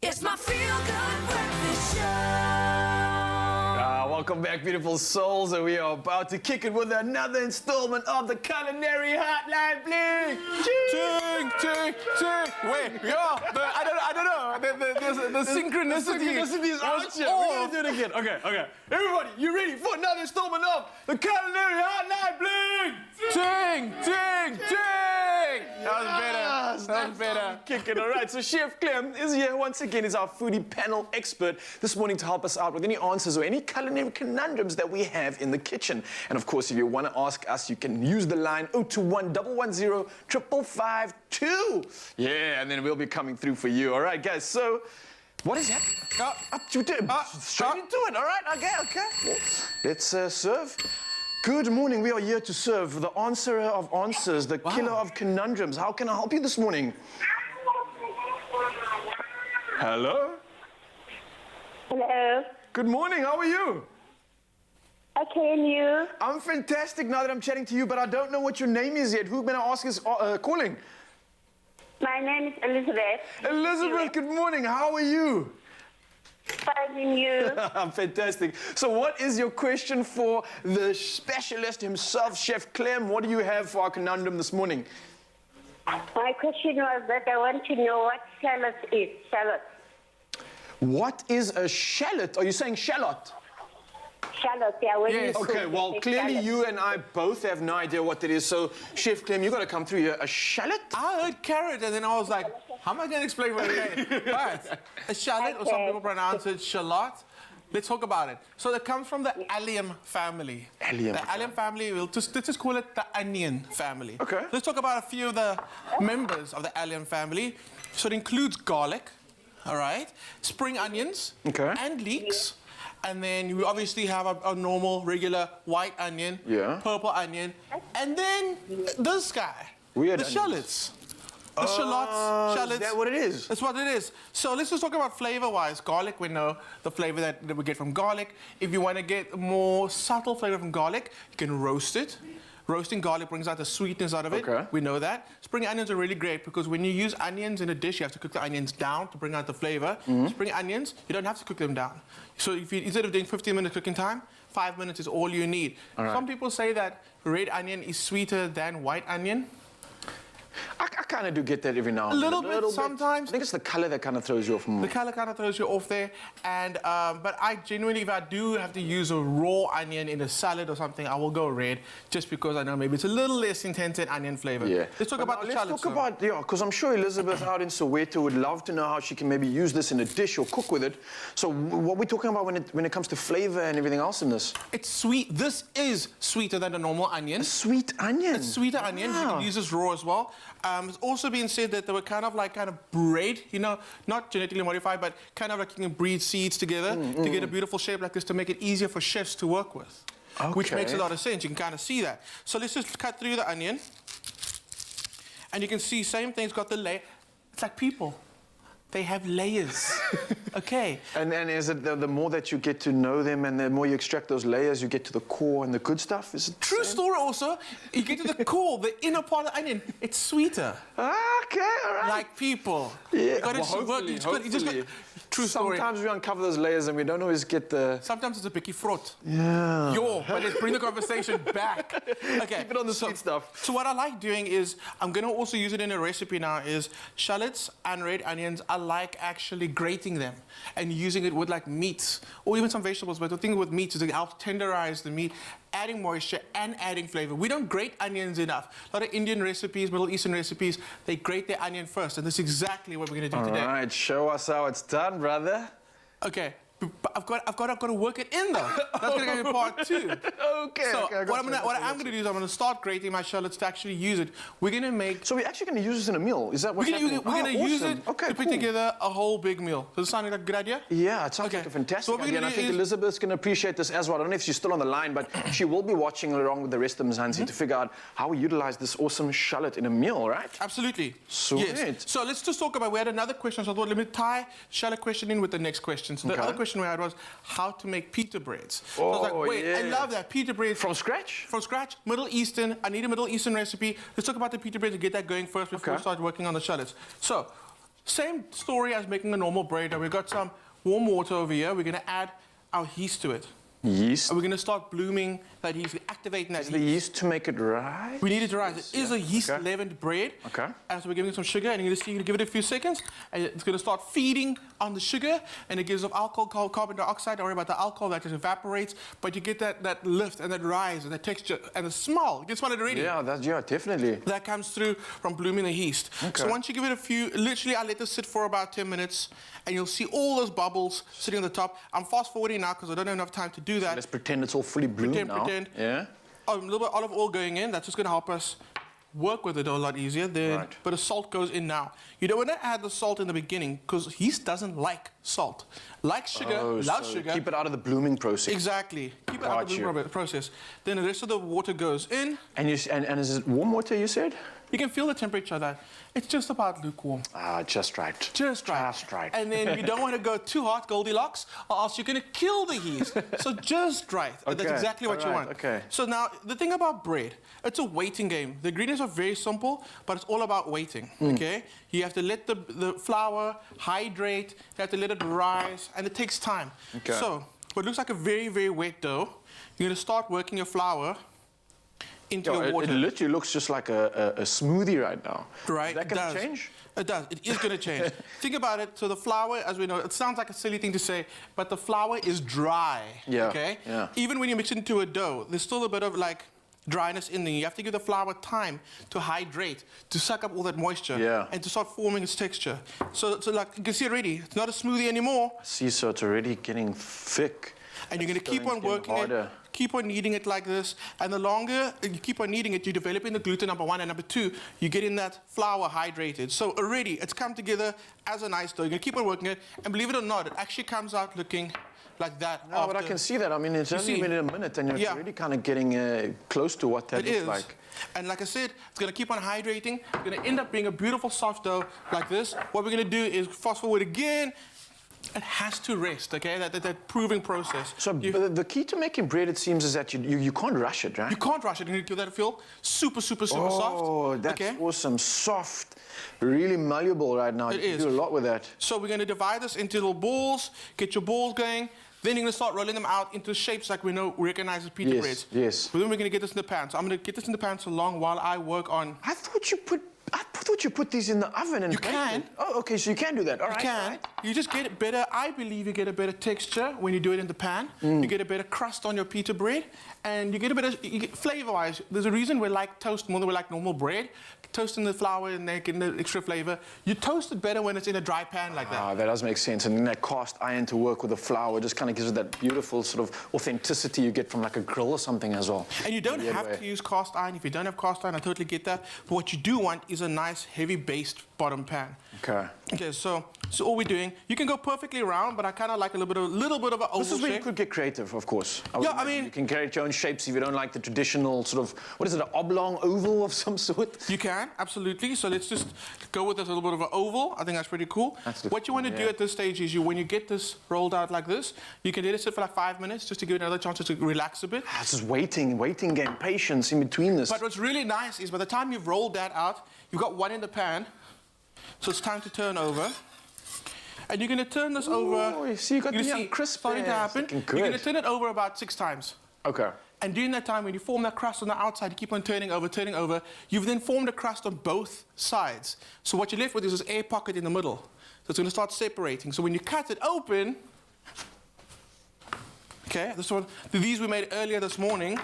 It's my Feel Good Breakfast Show. Welcome back, beautiful souls. And we are about to kick it with another installment of the Culinary Hotline Bling. Ching, ching, ching. Wait, yo, I don't know. The synchronicity is out here. We're going to do it again. Okay. Everybody, you ready for another installment of the Culinary Hotline Bling? Ching, ching, ching. That was better. Kicking. All right, so Chef Clem is here once again. He's our foodie panel expert this morning to help us out with any answers or any culinary conundrums that we have in the kitchen. And of course, if you want to ask us, you can use the line 021-110-555-2. Yeah, and then we'll be coming through for you. All right, guys, so what is happening? Straight into it, all right? Okay. Let's serve. Good morning. We are here to serve the answerer of answers, the killer of conundrums. How can I help you this morning? Hello? Hello. Good morning. How are you? Okay, and you? I'm fantastic now that I'm chatting to you, but I don't know what your name is yet. Who may I ask is calling? My name is Elizabeth. Elizabeth, good morning. How are you? Fine, and you? I'm fantastic. So what is your question for the specialist himself, Chef Clem? What do you have for our conundrum this morning? My question was that I want to know what shallot is. Shallot. What is a shallot? Are you saying shallot? Shallot, yeah. Yes. Okay, well, clearly you and I both have no idea what that is. So, Chef Clem, you got to come through here. A shallot? I heard carrot, and then I was like, how am I going to explain what it is? But a shallot, or some people pronounce it shallot. Let's talk about it. So it comes from the allium family. The allium family, let's just call it the onion family. Okay. Let's talk about a few of the members of the allium family. So it includes garlic, all right, spring onions, and leeks. And then you obviously have a normal, regular white onion, purple onion, and then this guy. Weird the onions. shallots. The shallots. Is that what it is? That's what it is. So let's just talk about flavor-wise. Garlic, we know the flavor that we get from garlic. If you want to get more subtle flavor from garlic, you can roast it. Roasting garlic brings out the sweetness out of it. Okay. We know that. Spring onions are really great because when you use onions in a dish, you have to cook the onions down to bring out the flavor. Spring onions, you don't have to cook them down. So if you, instead of doing 15 minutes cooking time, 5 minutes is all you need. Some people say that red onion is sweeter than white onion. I kind of do get that every now and then. A little bit sometimes. I think it's the color that kind of throws you off. The color kind of throws you off there. And but I genuinely, if I do have to use a raw onion in a salad or something, I will go red, just because I know maybe it's a little less intense in onion flavor. Yeah. Let's talk about the Let's shallots. talk about, yeah, because I'm sure Elizabeth out in Soweto would love to know how she can maybe use this in a dish or cook with it. So what are we talking about when it comes to flavor and everything else in this? It's sweet. This is sweeter than a normal onion. A sweet onion? It's sweeter onion. You can use this raw as well. It's also been said that they were kind of bred, you know, not genetically modified, but kind of like you can breed seeds together to get a beautiful shape like this to make it easier for chefs to work with. Okay. Which makes a lot of sense. You can kind of see that. So let's just cut through the onion. And you can see same thing. It's got the layer. It's like people. They have layers. Okay. And is it the more that you get to know them and the more you extract those layers, you get to the core and the good stuff? Is it True story also. You get to the core, the inner part of the onion. It's sweeter. Okay, all right. Like people. Yeah, You got hopefully. True story. Sometimes we uncover those layers and we don't always get the... Sometimes it's a bicky fraught. Yeah. But let's bring the conversation back. Okay. Keep it on the sweet stuff. So what I like doing is, I'm going to also use it in a recipe now, is shallots and red onions, I like actually grating them and using it with like meats or even some vegetables. But the thing with meats is it helps tenderize the meat, adding moisture and adding flavor. We don't grate onions enough. A lot of Indian recipes, Middle Eastern recipes, they grate their onion first. And that's exactly what we're going to do today. All right, show us how it's done, brother. Okay. But I've got to work it in though. That's going to be part 2. Okay. So okay, what I'm going to do is I'm going to start grating my shallots to actually use it. We're going to make. So we're actually going to use this in a meal. Is that what's happening? We're going to use it to put together a whole big meal. Does it sound like a good idea? Yeah, it sounds like a fantastic idea. And I think Elizabeth's going to appreciate this as well. I don't know if she's still on the line, but she will be watching along with the rest of Mzansi to figure out how we utilize this awesome shallot in a meal, right? Absolutely. Sweet. Yes. So let's just talk about. We had another question. So I thought let me tie shallot question in with the next question. So the other question we had was how to make pita breads. So I was like, wait, I love that. Pita breads. From scratch? From scratch. Middle Eastern. I need a Middle Eastern recipe. Let's talk about the pita breads and get that going first before we start working on the shallots. So, same story as making a normal bread. We've got some warm water over here. We're going to add our yeast to it. Yeast? And we're going to start blooming that yeast, activating that yeast. The yeast to make it rise? We need it to rise. It is a yeast-leavened bread. Okay. And so we're giving it some sugar, and you're going to give it a few seconds, and it's going to start feeding on the sugar, and it gives off alcohol called carbon dioxide. Don't worry about the alcohol, that just evaporates, but you get that lift and that rise and that texture and the smell. You can smell it already. Yeah, definitely. That comes through from blooming the yeast. Okay. So once you give it a few, literally I let this sit for about 10 minutes, and you'll see all those bubbles sitting on the top. I'm fast-forwarding now because I don't have enough time to do that. So let's pretend it's all fully bloomed now. Pretend. Yeah. A little bit of olive oil going in. That's just going to help us work with it a lot easier. Then, but the salt goes in now. You don't want to add the salt in the beginning because yeast doesn't like salt. Like sugar, loves sugar. Keep it out of the blooming process. Exactly. Keep it out of the blooming process. Then the rest of the water goes in. And is it warm water, you said? You can feel the temperature of that. It's just about lukewarm. Just right. Just right. Just right. And then you don't want to go too hot, Goldilocks, or else you're going to kill the yeast. So just right. Okay. That's exactly what you want. Okay. So now, the thing about bread, it's a waiting game. The ingredients are very simple, but it's all about waiting, okay? You have to let the flour hydrate, you have to let it rise, and it takes time. Okay. So, what looks like a very, very wet dough, you're going to start working your flour into your water. It literally looks just like a smoothie right now. Right. Is that going to change? It does. It is going to change. Think about it. So the flour, as we know, it sounds like a silly thing to say, but the flour is dry. Yeah. Okay? Yeah. Even when you mix it into a dough, there's still a bit of like dryness in there. You have to give the flour time to hydrate, to suck up all that moisture, and to start forming its texture. So like you can see already, it's not a smoothie anymore. See, so it's already getting thick. And you're going to keep on working it, keep on kneading it like this, and the longer you keep on kneading it, you're developing the gluten, number one, and number two, you're getting that flour hydrated. So already, it's come together as a nice dough. You're going to keep on working it, and believe it or not, it actually comes out looking like that. No, but I can see that. I mean, it's only been a minute and you're already kind of getting close to what that looks like. And like I said, it's going to keep on hydrating. It's going to end up being a beautiful soft dough like this. What we're going to do is fast forward again. It has to rest, okay? That proving process. So the key to making bread, it seems, is that you can't rush it, right? You can't rush it. You need to let it feel super soft. Oh, that's awesome. Soft, really malleable right now. It You is. can do a lot with that. So we're going to divide this into little balls, get your balls going. Then you're going to start rolling them out into shapes like we recognize as pita breads. Yes. But then we're going to get this in the pan. So I'm going to get this in the pan so long while I work on... I thought you put these in the oven and You can. Oh, okay, so you can do that. All right. You can. You just get it better. I believe you get a better texture when you do it in the pan. You get a better crust on your pita bread. And you get a better... Flavor-wise, there's a reason we like toast more than we like normal bread. Toasting the flour and getting the extra flavor. You toast it better when it's in a dry pan like that. Ah, that does make sense. And then that cast iron to work with the flour just kind of gives it that beautiful sort of authenticity you get from like a grill or something as well. And you don't have to use cast iron. If you don't have cast iron, I totally get that. But what you do want is a nice, heavy-based bottom pan. Okay. Okay, so all we're doing, you can go perfectly round, but I kind of like a little bit of an oval This is where shape. you could get creative, of course. I mean... You can create your own shapes if you don't like the traditional sort of, what is it, an oblong oval of some sort? You can, absolutely. So let's just go with this little bit of an oval. I think that's pretty cool. What you want to do at this stage is when you get this rolled out like this, you can let it sit for like 5 minutes just to give it another chance to relax a bit. It's just waiting game, patience in between this. But what's really nice is by the time you've rolled that out, you've got one in the pan. So it's time to turn over. And you're going to turn this over. You see, you got the young crisp starting to happen. Good. You're going to turn it over about 6 times. Okay. And during that time, when you form that crust on the outside, you keep on turning over, you've then formed a crust on both sides. So what you're left with is this air pocket in the middle. So it's going to start separating. So when you cut it open, okay, this one, these we made earlier this morning.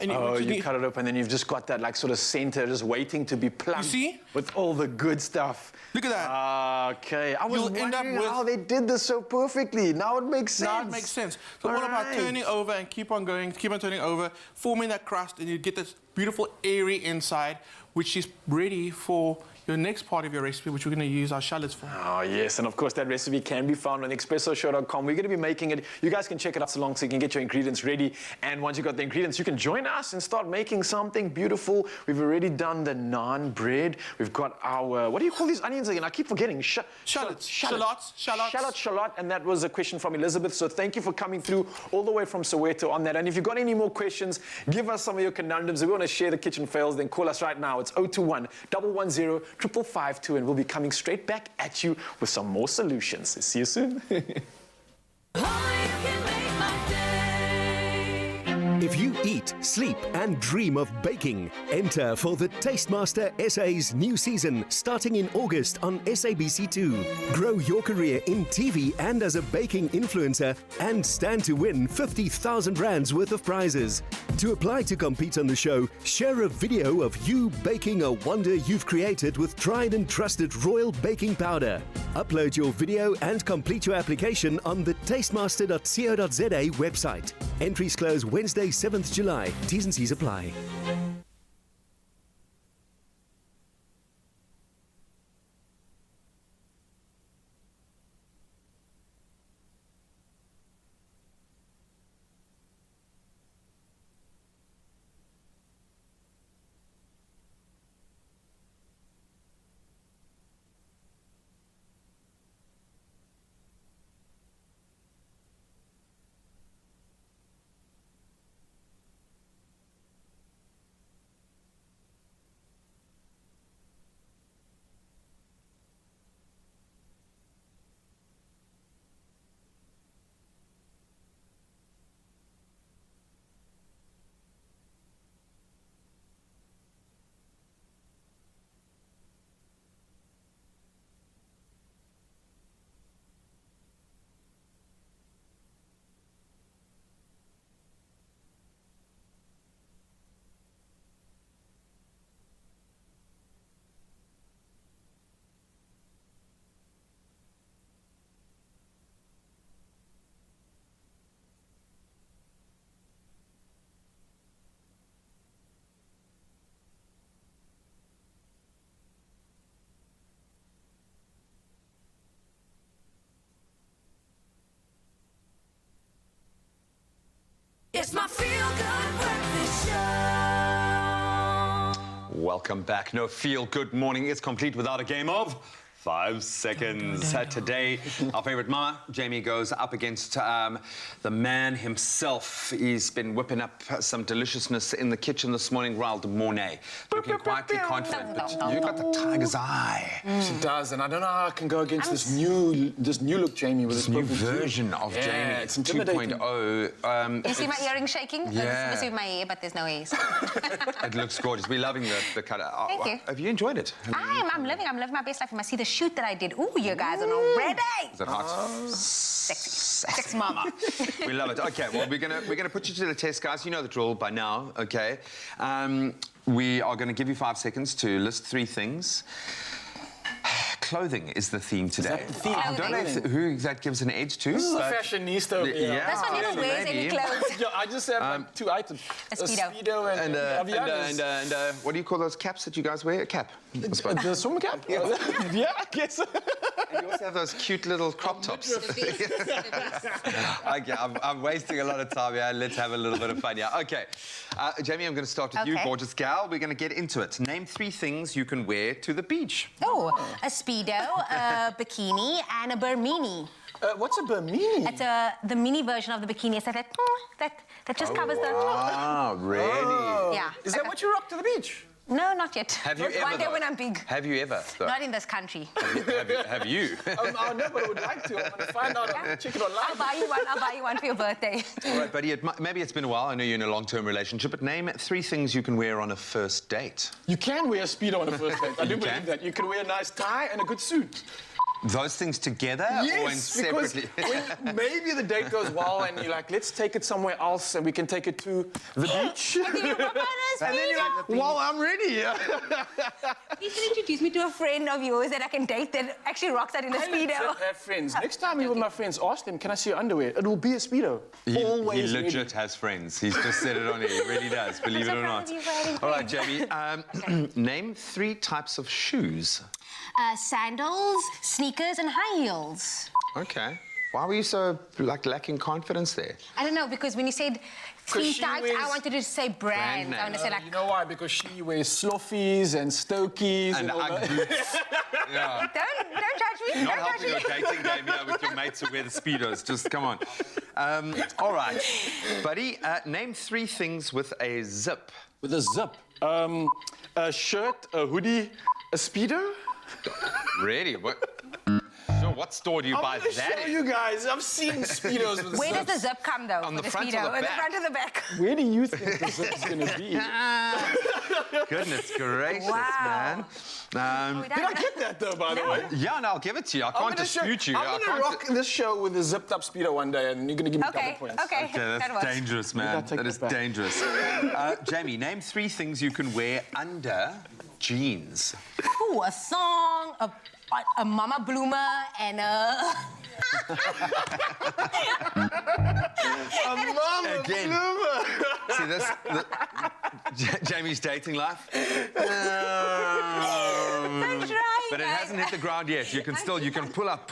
And you cut it open, and then you've just got that like sort of center just waiting to be plugged. You see? With all the good stuff. Look at that. Okay. I was wondering how they did this so perfectly. Now it makes sense. Now it makes sense. So all about turning over and keep on going, keep on turning over, forming that crust, and you get this beautiful airy inside, which is ready for your next part of your recipe, which we're going to use our shallots for. Oh, yes. And of course, that recipe can be found on expressoshow.com. We're going to be making it. You guys can check it out so long so you can get your ingredients ready. And once you've got the ingredients, you can join us and start making something beautiful. We've already done the naan bread. We've got our, what do you call these onions again? I keep forgetting. Shallots. Shallot. And that was a question from Elizabeth. So thank you for coming through all the way from Soweto on that. And if you've got any more questions, give us some of your conundrums. If we want to share the kitchen fails, then call us right now. It's 021 110 552, and we'll be coming straight back at you with some more solutions. See you soon. If you eat, sleep and dream of baking, enter for the Tastemaster SA's new season starting in August on SABC2. Grow your career in TV and as a baking influencer and stand to win 50,000 rands worth of prizes. To apply to compete on the show, share a video of you baking a wonder you've created with tried and trusted Royal Baking Powder. Upload your video and complete your application on the tastemaster.co.za website. Entries close Wednesday, 7th July. T's and C's apply. Welcome back. No Feel Good Morning is complete without a game of 5 seconds. Today, our favourite mama, Jamie, goes up against the man himself. He's been whipping up some deliciousness in the kitchen this morning, Raoul de Mornay. Looking quietly confident, but you got the tiger's eye. She does, and I don't know how I can go against this new look Jamie with this new version of Jamie. It's intimidating. 2.0. You see my earrings shaking? Yeah. This is my hair, but there's no ears. It looks gorgeous. We're loving the colour. Thank you. Have you enjoyed it? I'm living my best life. You must see the shoot that I did. Ooh, you guys are not ready. Is it hot? Sexy mama. We love it. Okay, well, we're gonna put you to the test, guys. You know the drill by now, okay? We are going to give you 5 seconds to list 3 things. Clothing is the theme today. Is that the theme? I don't know who that gives an edge to. This is a fashionista over here. Yeah, This one never wears any clothes. Yeah, I just have like 2 items. A Speedo. And what do you call those caps that you guys wear? A cap. The swim cap? Yeah, I guess. And you also have those cute little crop tops. Okay, I'm wasting a lot of time here. Let's have a little bit of fun here. Okay, Jamie, I'm going to start with you, gorgeous gal. We're going to get into it. Name 3 things you can wear to the beach. Oh, a Speedo, a bikini, and a Burmini. What's a Burmini? It's the mini version of the bikini. It's like that just covers the... Oh, really? Yeah. Is that what you rock to the beach? No, not yet. Have you ever? One day when I'm big. Have you ever? Though? Not in this country. Have you? I know, but I would like to. I'm going to find out. I'm going to check it online. I'll buy you one for your birthday. All right, buddy, maybe it's been a while. I know you're in a long-term relationship, but name 3 things you can wear on a first date. You can wear a Speedo on a first date. I do believe that. You can wear a nice tie and a good suit. Those things together or separately? When maybe the date goes well and you're like, let's take it somewhere else and we can take it to the beach. And then you're like, well, I'm ready. You can introduce me to a friend of yours that I can date that actually rocks out in a Speedo. I have friends. Next time you're with my friends, ask them, can I see your underwear? It will be a Speedo. He Always legit has friends. He's just said it on here. He really does, believe it or not. All right, Jamie, name 3 types of shoes. Sandals, sneakers, and high heels. Okay. Why were you so lacking confidence there? I don't know, because when you said 3 types, I wanted to say brands. I want to say you know why? Because she wears sloffies and stokies and all that. boots. Yeah. Don't judge me. Not helping your dating game here with your mates who wear the Speedos. Just come on. All right, buddy. Name 3 things with a zip. With a zip? A shirt, a hoodie, a Speedo. Really? What store do you buy that I'm going to show you guys. I've seen Speedos with Where does the zip come, though? On the front Speedo? or the back? On the front or the back? Where do you think the zip is going to be? Goodness gracious, man. Did I get that, though, by the way? Yeah, no, I'll give it to you. I can't dispute you. I'm going to rock this show with a zipped-up Speedo one day, and you're going to give me double points. Okay, that's dangerous, man. That is dangerous. Jamie, name 3 things you can wear under jeans. Ooh, a thong, a mama bloomer, and a... A mama bloomer! See this? Jamie's dating life. But it hasn't hit the ground yet. You can pull up.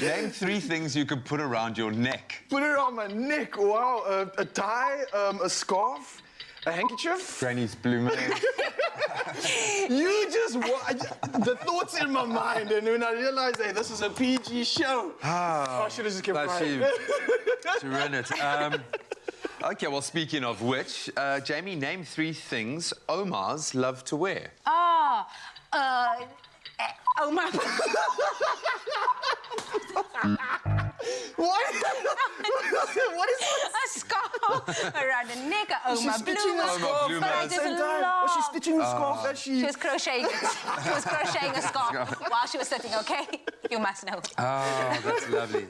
Name 3 things you can put around your neck. Put it around my neck. Wow. A tie, a scarf, a handkerchief. Granny's bloomer. You just... the thoughts in my mind, and when I realized, hey, this is a PG show. I should have just kept quiet. To run it. Okay, well, speaking of which, Jamie, name 3 things Omars love to wear. Omar. What? What is this? A scarf around the neck, a Omar stitching the scarf But I just love... Was she stitching the scarf that she... She was crocheting it. She was crocheting a scarf while she was sitting, okay? You must know. Oh, that's lovely.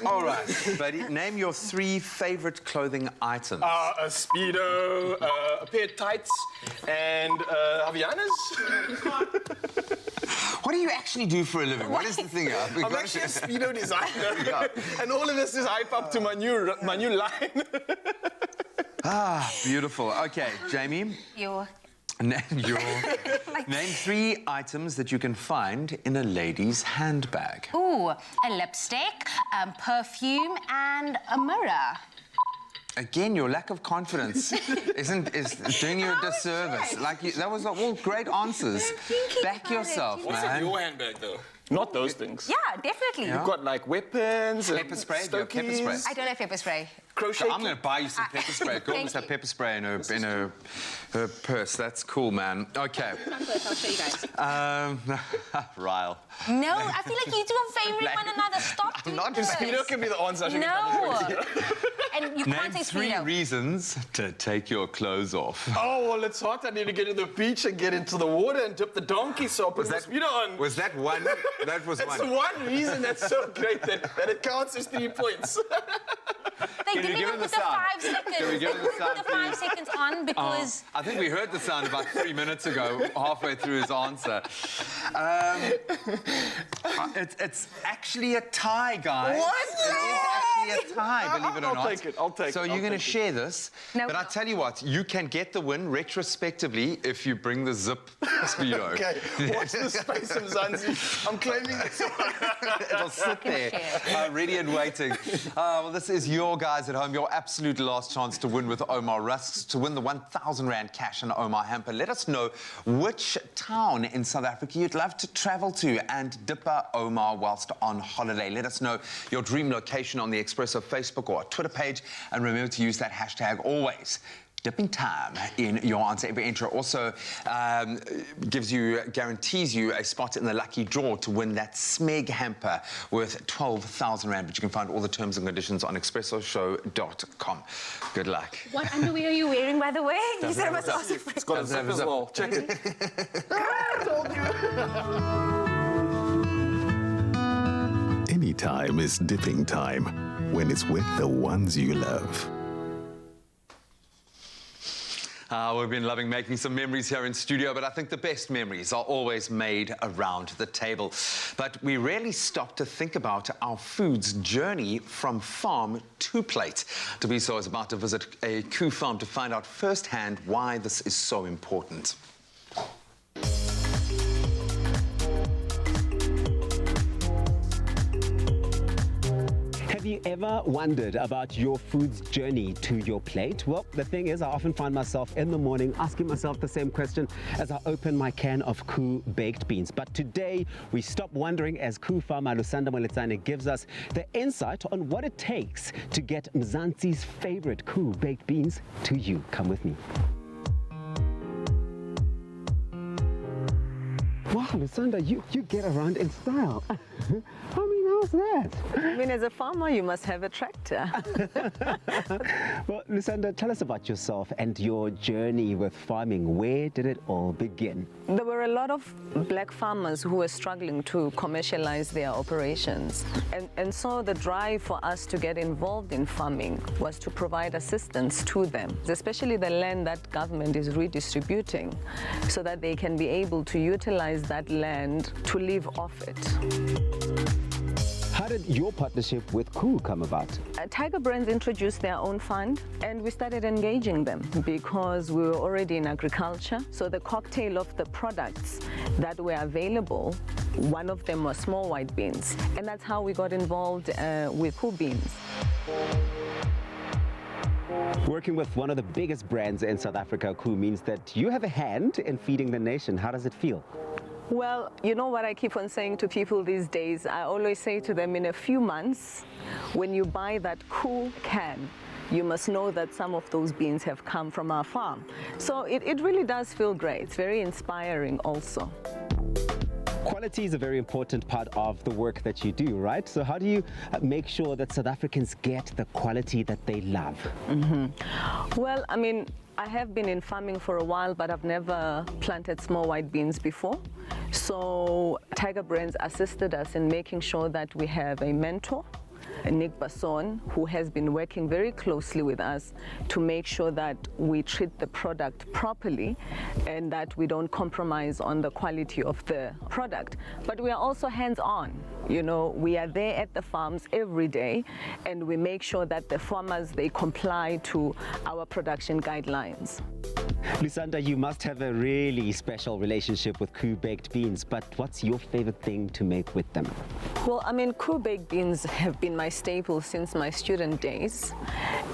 All right, buddy, name your 3 favourite clothing items. A Speedo, a pair of tights, and Havianas. What do you actually do for a living? What is the thing? I'm actually a Speedo designer, and all of this is hype up to my new line. Beautiful. Okay, Jamie. Name 3 items that you can find in a lady's handbag. Ooh, a lipstick, perfume, and a mirror. Again, your lack of confidence is doing you a disservice. That was all great answers. Back yourself, What's man. in your handbag, though? Not those things. Yeah, definitely. You've got like weapons, pepper spray. Do you have pepper spray? I don't have pepper spray. So I'm going to buy you some pepper spray. Girl must have pepper spray in her purse. That's cool, man. Okay. I'll show you guys. Ryle. No, I feel like you two are favouring one another. Stop doing this. Speedo can be the answer. No. And you can't Name say 3 Speedo. reasons to take your clothes off. Oh, well, it's hot. I need to get to the beach and get into the water and dip the donkey soap and put Speedo on. Was that one? That was That's one. the one reason that's so great that it counts as 3 points. They didn't even put the 5 seconds. Can we give it the sound, Put the 5 seconds on because... I think we heard the sound about 3 minutes ago, halfway through his answer. It's actually a tie, guys. What? It is actually a tie, believe it or not. I'll take it. I'll take it. So you're going to share this. No, but I tell you what, you can get the win retrospectively if you bring the zip Speedo. Okay, watch the space of Zanzi. I'm claiming this one. It'll sit there, ready and waiting. Well, this is your guys at home, your absolute last chance to win with Omar Rusks, to win the 1,000 Rand cash and Omar hamper. Let us know which town in South Africa you'd love to travel to and dipper Omar whilst on holiday. Let us know your dream location on the Expresso Facebook or Twitter page, and remember to use that hashtag always. Dipping time in your answer. Every entry also guarantees you a spot in the lucky draw to win that Smeg hamper worth 12,000 Rand. But you can find all the terms and conditions on expressoshow.com. Good luck. What underwear are you wearing, by the way? You said it was have a also zip. It's got a zip as well. Check it. I told you. Any time is dipping time when it's with the ones you love. We've been loving making some memories here in studio, but I think the best memories are always made around the table. But we rarely stop to think about our food's journey from farm to plate. Tabiso is about to visit a Koo farm to find out firsthand why this is so important. Have you ever wondered about your food's journey to your plate? Well, the thing is, I often find myself in the morning asking myself the same question as I open my can of Koo baked beans. But today, we stop wondering as Koo farmer Lusanda Moletsane gives us the insight on what it takes to get Mzansi's favorite Koo baked beans to you. Come with me. Wow, Lusanda, you get around in style. I mean, how's that? I mean, as a farmer, you must have a tractor. Well, Lusanda, tell us about yourself and your journey with farming. Where did it all begin? There were a lot of black farmers who were struggling to commercialize their operations. And so the drive for us to get involved in farming was to provide assistance to them, especially the land that government is redistributing, so that they can be able to utilize that land to live off it. How did your partnership with Koo come about? Tiger Brands introduced their own fund, and we started engaging them because we were already in agriculture. So the cocktail of the products that were available, one of them was small white beans. And that's how we got involved with Koo beans. Working with one of the biggest brands in South Africa, Koo, means that you have a hand in feeding the nation. How does it feel? Well, you know what I keep on saying to people these days? I always say to them, in a few months, when you buy that Koo can, you must know that some of those beans have come from our farm. So it really does feel great. It's very inspiring also. Quality is a very important part of the work that you do, right? So how do you make sure that South Africans get the quality that they love? Well, I mean, I have been in farming for a while, but I've never planted small white beans before. So Tiger Brands assisted us in making sure that we have a mentor, Nick Basson, who has been working very closely with us to make sure that we treat the product properly and that we don't compromise on the quality of the product. But we are also hands-on. You know, we are there at the farms every day, and we make sure that the farmers, they comply to our production guidelines. Lusanda, you must have a really special relationship with Koo baked beans, but what's your favorite thing to make with them? Well, I mean, Koo baked beans have been my staple since my student days,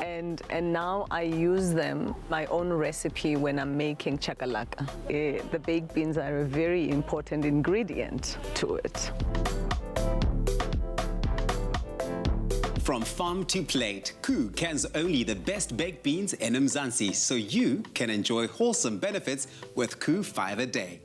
and now I use them, my own recipe, when I'm making chakalaka. The baked beans are a very important ingredient to it. From farm to plate, Koo cans only the best baked beans in Mzansi, so you can enjoy wholesome benefits with Koo 5 a day.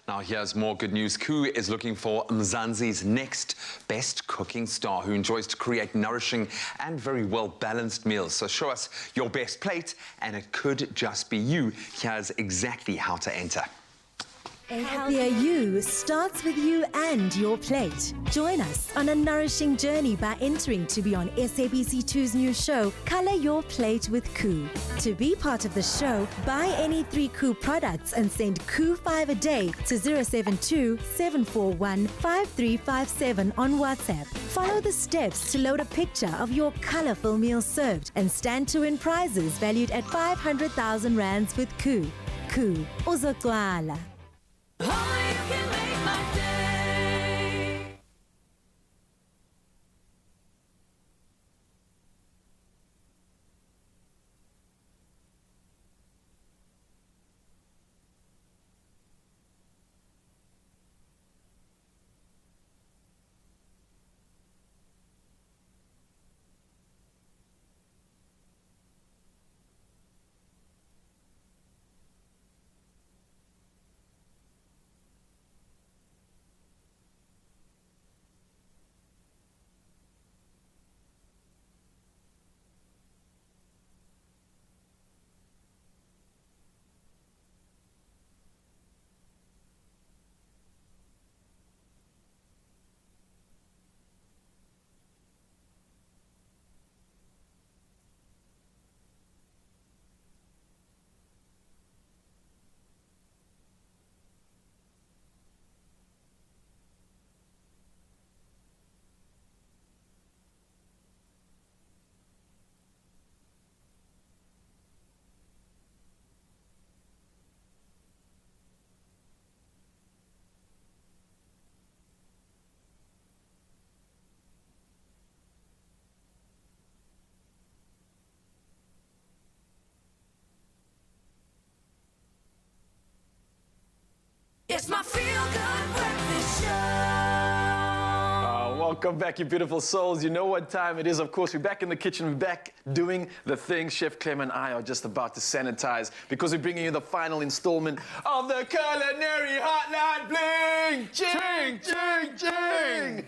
Now here's more good news. Koo is looking for Mzansi's next best cooking star who enjoys to create nourishing and very well-balanced meals. So show us your best plate and it could just be you. Here's exactly how to enter. A healthier you starts with you and your plate. Join us on a nourishing journey by entering to be on SABC2's new show, Color Your Plate with Koo. To be part of the show, buy any 3 Koo products and send Koo 5 a day to 072 741 5357 on WhatsApp. Follow the steps to load a picture of your colorful meal served and stand to win prizes valued at 500,000 rands with Koo. Koo, uzotwala. It's my feel-good breakfast show. Welcome back, you beautiful souls. You know what time it is. Of course, we're back in the kitchen. We're back doing the thing. Chef Clem and I are just about to sanitize because we're bringing you the final installment of the Culinary Hotline Bling! Ching, ching, ching!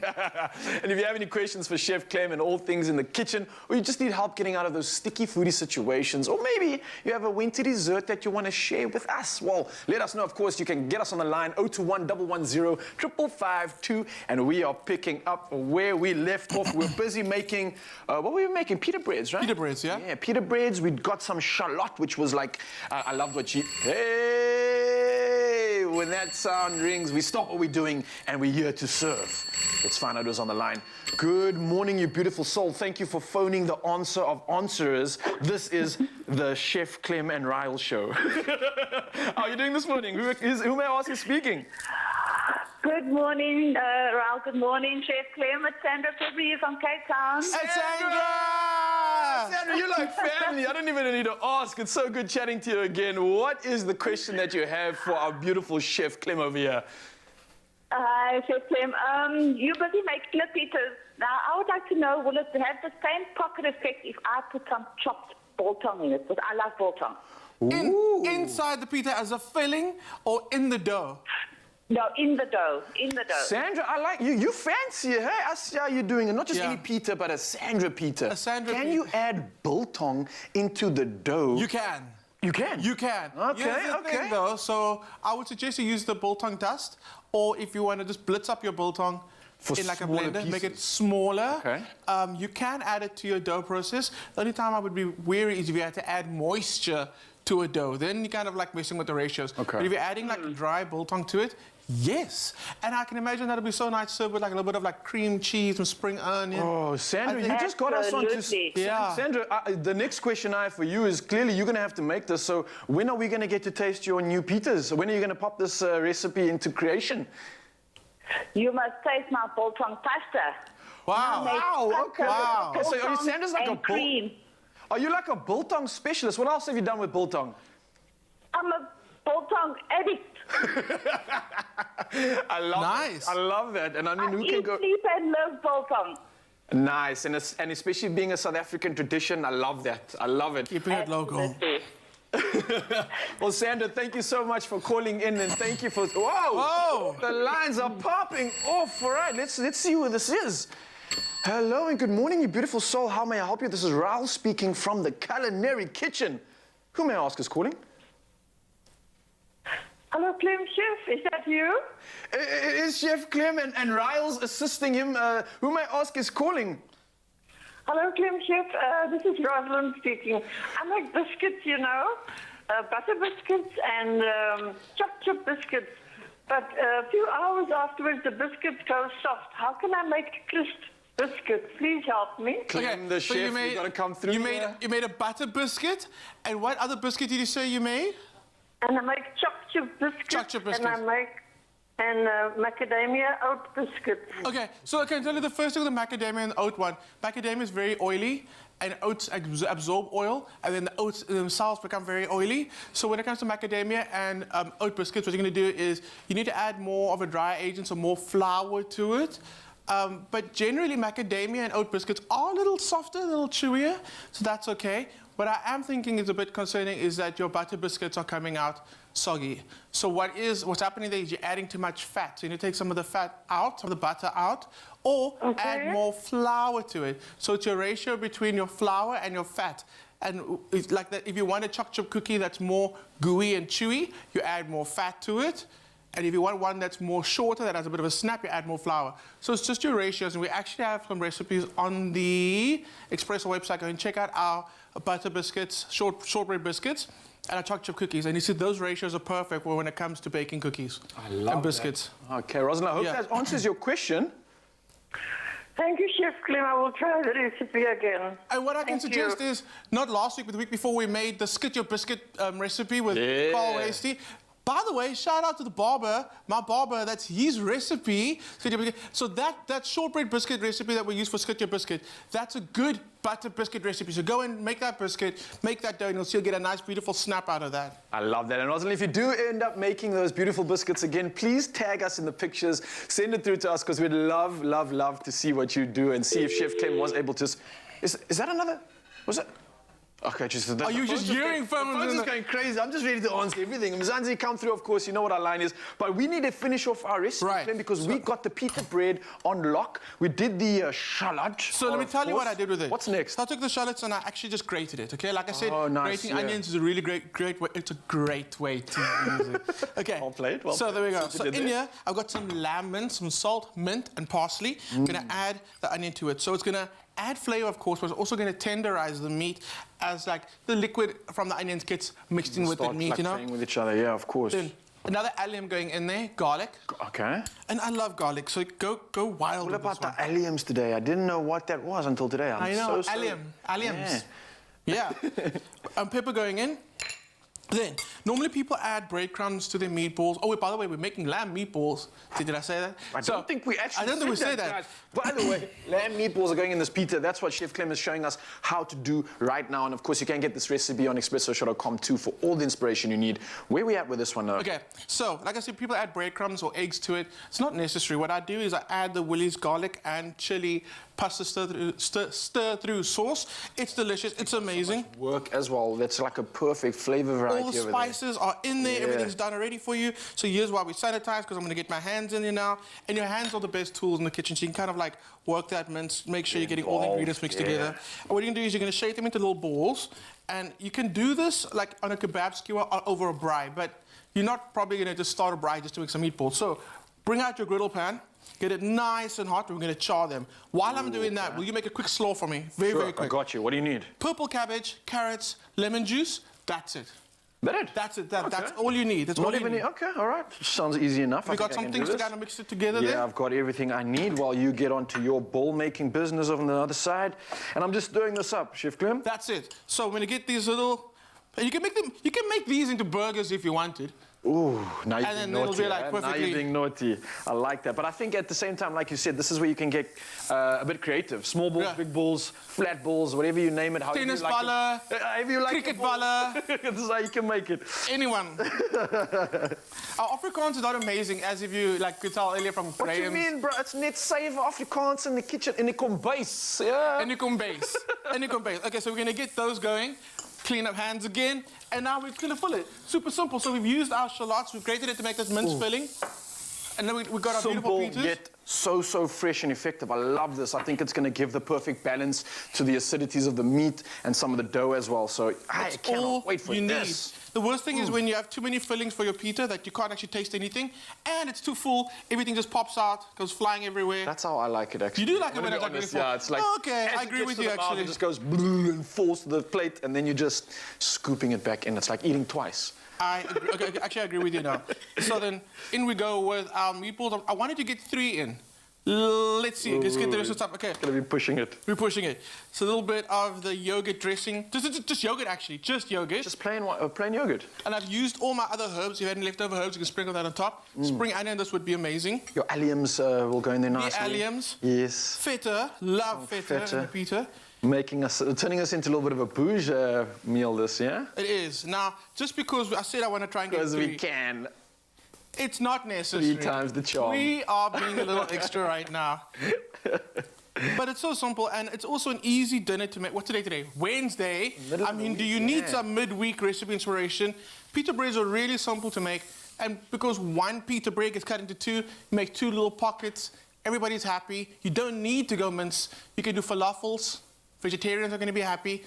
And if you have any questions for Chef Clem and all things in the kitchen, or you just need help getting out of those sticky foodie situations, or maybe you have a winter dessert that you want to share with us, well, let us know. Of course, you can get us on the line 021 110 5552, and we are picking up where we left off. We're busy making, what were we making? Pita breads, right? Pita breads, yeah. Yeah, pita breads. We got some shallot, which was like, I loved what she, hey, when that sound rings, we stop what we're doing and we're here to serve. Let's find out who's on the line. Good morning, you beautiful soul. Thank you for phoning the answer of answerers. This is the Chef Clem and Ryle show. How are you doing this morning? Who may I ask is speaking? Good morning, Raul. Good morning, Chef Clem. It's Sandra February from Cape Town. Hey, Sandra! Sandra, you're like family. I don't even need to ask. It's so good chatting to you again. What is the question that you have for our beautiful Chef Clem over here? Hi, Chef Clem. You're busy making pitas. Now, I would like to know, will it have the same pocket effect if I put some chopped biltong in it? Because I love biltong. Inside the pita as a filling or in the dough? No, in the dough. In the dough. Sandra, I like you. You fancy it, hey? I see how you're doing it. Not just any pita, but a Sandra pita. A Sandra Can pita. you add biltong into the dough? You can. You can? You can. Okay, Here's the thing, though. So I would suggest you use the biltong dust, or if you want to just blitz up your biltong in like a blender, make it smaller. Okay. You can add it to your dough process. The only time I would be wary is if you had to add moisture to a dough. Then you're kind of like messing with the ratios. Okay. But if you're adding like dry biltong to it, yes. And I can imagine that'll be so nice served with like a little bit of like cream cheese and spring onion. Oh, Sandra, you just got us on to... Yeah. Sandra, the next question I have for you is clearly you're going to have to make this. So when are we going to get to taste your new pitas? When are you going to pop this recipe into creation? You must taste my biltong pasta. Wow. Wow, okay. Wow. So are you Sandra's like a cream. Are you like a biltong specialist? What else have you done with biltong? I'm a biltong addict. I love that. And I mean, who can go... sleep and live biltong. Nice, and especially being a South African tradition, I love that. I love it. Keeping it local. Well, Sandra, thank you so much for calling in, and thank you for... Whoa! The lines are popping off. All right, let's see who this is. Hello and good morning, you beautiful soul. How may I help you? This is Raul speaking from the Culinary Kitchen. Who may I ask is calling? Hello, Clem Chef. Is that you? It is Chef Clem, and Raul's assisting him. Who may I ask is calling? Hello, Clem Chef. This is Rosalind speaking. I make biscuits, you know, butter biscuits and chocolate biscuits. But a few hours afterwards, the biscuits go soft. How can I make crisp biscuits? Please help me. Clem, the chef, you got to come through. You made a butter biscuit, and what other biscuit did you say you made? And I make chocolate biscuits. And I make macadamia oat biscuits. Okay, so I can tell you the first thing with the macadamia and oat one. Macadamia is very oily, and oats absorb oil, and then the oats themselves become very oily. So when it comes to macadamia and oat biscuits, what you're going to do is you need to add more of a dry agent, so more flour to it. But generally, macadamia and oat biscuits are a little softer, a little chewier, so that's okay. What I am thinking is a bit concerning is that your butter biscuits are coming out soggy. So what's happening there is you're adding too much fat. So you need to take some of the fat out, some of the butter out, or add more flour to it. So it's your ratio between your flour and your fat. And it's like that, if you want a choc chip cookie that's more gooey and chewy, you add more fat to it. And if you want one that's more shorter, that has a bit of a snap, you add more flour. So it's just your ratios. And we actually have some recipes on the Expresso website. Go and check out our butter biscuits, shortbread biscuits, and our chocolate chip cookies. And you see those ratios are perfect when it comes to baking cookies and biscuits. That. Okay, Rosalind, I hope that answers your question. Thank you, Chef Clem. I will try the recipe again. And what I can suggest is, not last week, but the week before, we made the Skit Your Biscuit recipe with Carl Hasty. By the way, shout out to the barber, my barber, that's his recipe. So that shortbread biscuit recipe that we use for Skit Your Biscuit, that's a good butter biscuit recipe. So go and make that biscuit, make that dough, and you'll get a nice, beautiful snap out of that. I love that. And Rosalind, if you do end up making those beautiful biscuits again, please tag us in the pictures, send it through to us, because we'd love, love, love to see what you do and see if Chef Clem was able to... Is that another... Was it... Okay, are you just hearing from... The phone's just going crazy. I'm just ready to answer everything. Mzansi, come through, of course. You know what our line is. But we need to finish off our recipe, because we got the pita bread on lock. We did the shallot. So let me tell you what I did with it. What's next? I took the shallots and I actually just grated it, okay? Like I said, nice, grating onions is a really great way. It's a great way to use it. Okay. Well played. So there we go. So in here, I've got some lamb mint, some salt, mint, and parsley. I'm going to add the onion to it. So it's going to add flavor, of course, but it's also going to tenderize the meat as like the liquid from the onions gets mixed in with the meat, you know? Playing with each other, yeah, of course. Then another allium going in there, garlic. Okay. And I love garlic, so go wild with this one. What about the alliums today? I didn't know what that was until today. I know, alliums. Yeah. And pepper going in. Then, normally people add breadcrumbs to their meatballs. Oh, by the way, we're making lamb meatballs. Did I say that? I don't think we actually I don't think we said that. Guys. By the way, lamb meatballs are going in this pita. That's what Chef Clem is showing us how to do right now. And of course, you can get this recipe on expresso.com too for all the inspiration you need. Where are we at with this one, though? Okay, so, like I said, people add breadcrumbs or eggs to it. It's not necessary. What I do is I add the Willie's garlic and chili pasta stir-through sauce. It's delicious. It's amazing. Work as well. That's like a perfect flavor variety. All the spices are in there. Everything's done already for you. So here's why we sanitize, because I'm going to get my hands in there now. And your hands are the best tools in the kitchen. So you can kind of like work that mince, make sure you're getting all the ingredients mixed together. And what you're going to do is you're going to shape them into little balls. And you can do this like on a kebab skewer or over a braai. But you're not probably going to just start a braai just to make some meatballs. So bring out your griddle pan. Get it nice and hot. We're going to char them. While I'm doing that, will you make a quick slaw for me? Very quick. I got you. What do you need? Purple cabbage, carrots, lemon juice. That's it. That's it. That's all you need. That's Not all you even need. okay. All right, sounds easy enough. We got some things to kind of mix it together there. Yeah, I've got everything I need while you get onto your ball making business on the other side, and I'm just stirring this up, Chef Clem. That's it. So when you get these little, you can make them. You can make these into burgers if you wanted. Ooh, now you're And then being it'll be naughty. like Now perfectly- you're being naughty. I like that. But I think at the same time, like you said, this is where you can get a bit creative. Small balls, big balls, flat balls, whatever you name it. Tennis you like baller, however you like cricket the ball. baller. This is how you can make it. Anyone. Our Afrikaans is not amazing, as if you could tell earlier from What Graham's. you mean, bro? It's net save Afrikaans in the kitchen, in the kombuis. Yeah. In the kombuis. In the kombuis. Okay, so we're going to get those going. Clean up hands again, and now we're going to fill it. Super simple. So we've used our shallots, we've grated it to make this mince filling, and then we've got our beautiful Simple, pizzas. yet so fresh and effective. I love this. I think it's going to give the perfect balance to the acidities of the meat and some of the dough as well. So I That's cannot all wait for you this. need. The worst thing is when you have too many fillings for your pita that you can't actually taste anything, and it's too full, everything just pops out, goes flying everywhere. That's how I like it, actually. You do like it I'm when gonna it's be like honest, really full? yeah, it's like, Oh, okay, as I agree gets with to you, the mouth, actually. It just goes and falls to the plate, and then you're just scooping it back in. It's like eating twice. I agree with you now. So then, in we go with our meatballs. I wanted to get 3 in. Let's see. Let's get the rest of the stuff. Okay. Gonna be pushing it. We're pushing it. So a little bit of the yogurt dressing. Just yogurt, actually. Just yogurt. Just plain yogurt. And I've used all my other herbs. If you had any leftover herbs, you can sprinkle that on top. Spring onion, this would be amazing. Your alliums will go in there The nicely. alliums. Yes. Feta. Love feta in the pita. Turning us into a little bit of a bouge meal this, yeah? It is. Now, just because I said I want to try and get 3. Because we can. It's not necessary. 3 times the charm. We are being a little extra right now. But it's so simple, and it's also an easy dinner to make. What's today? Wednesday. I mean, do you need some midweek recipe inspiration? Pita breads are really simple to make, and because one pita bread gets cut into 2, you make 2 little pockets. Everybody's happy. You don't need to go mince. You can do falafels. Vegetarians are going to be happy.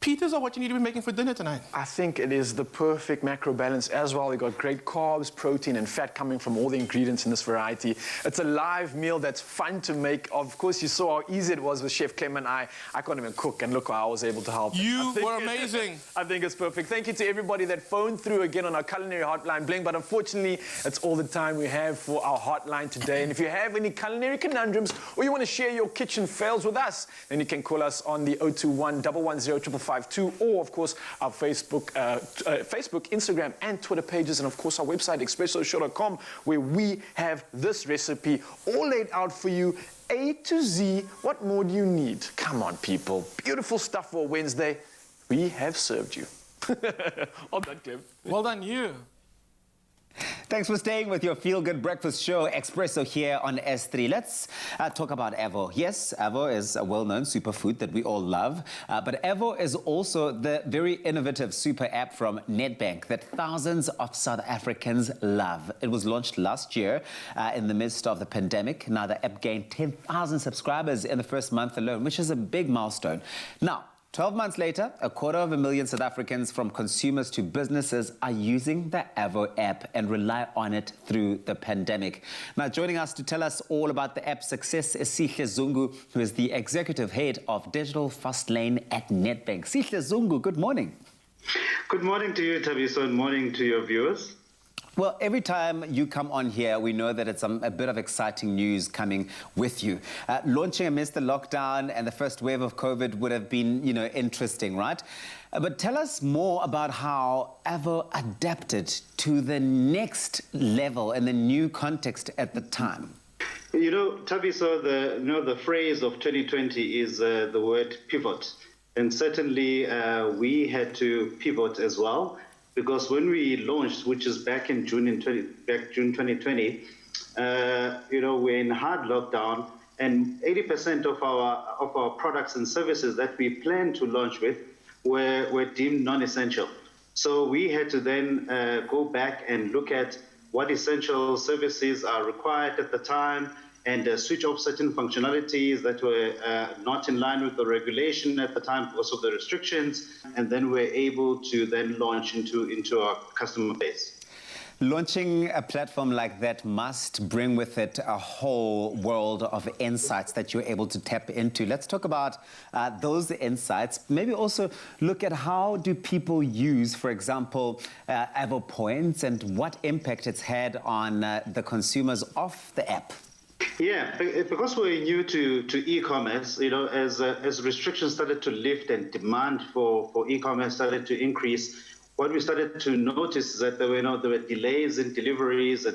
Pitas are what you need to be making for dinner tonight. I think it is the perfect macro balance as well. We've got great carbs, protein, and fat coming from all the ingredients in this variety. It's a live meal that's fun to make. Of course, you saw how easy it was with Chef Clem and I. I couldn't even cook, and look how I was able to help. You were amazing. I think it's perfect. Thank you to everybody that phoned through again on our culinary hotline bling. But unfortunately, that's all the time we have for our hotline today. And if you have any culinary conundrums or you want to share your kitchen fails with us, then you can call us on the 021 110 552, or of course our Facebook, Instagram, and Twitter pages, and of course our website expressoshow.com, where we have this recipe all laid out for you, A to Z. What more do you need? Come on, people. Beautiful stuff for Wednesday. We have served you. Well done, Clem. Well done, you. Thanks for staying with your Feel Good Breakfast Show, Expresso, here on S3. Let's talk about Avo. Yes, Avo is a well-known superfood that we all love, but Avo is also the very innovative super app from Nedbank that thousands of South Africans love. It was launched last year in the midst of the pandemic. Now, the app gained 10,000 subscribers in the first month alone, which is a big milestone. Now, 12 months later, 250,000 South Africans, from consumers to businesses, are using the Avo app and rely on it through the pandemic. Now, joining us to tell us all about the app's success is Heath, who is the executive head of Digital Fast Lane at Nedbank. Heath, good morning. Good morning to you, Tabiso, and morning to your viewers. Well, every time you come on here, we know that it's a bit of exciting news coming with you. Launching amidst the lockdown and the first wave of COVID would have been, interesting, right? But tell us more about how Avo adapted to the next level and the new context at the time. Tabiso, the phrase of 2020 is the word pivot. And certainly we had to pivot as well. Because when we launched, which is back in June 2020, we're in hard lockdown, and 80% of our products and services that we planned to launch with were deemed non-essential. So we had to then go back and look at what essential services are required at the time, and switch off certain functionalities that were not in line with the regulation at the time because of the restrictions, and then we're able to then launch into our customer base. Launching a platform like that must bring with it a whole world of insights that you're able to tap into. Let's talk about those insights. Maybe also look at how do people use, for example, Avo Points and what impact it's had on the consumers of the app. Yeah, because we're new to e-commerce, as restrictions started to lift and demand for e-commerce started to increase, what we started to notice is that there were delays in deliveries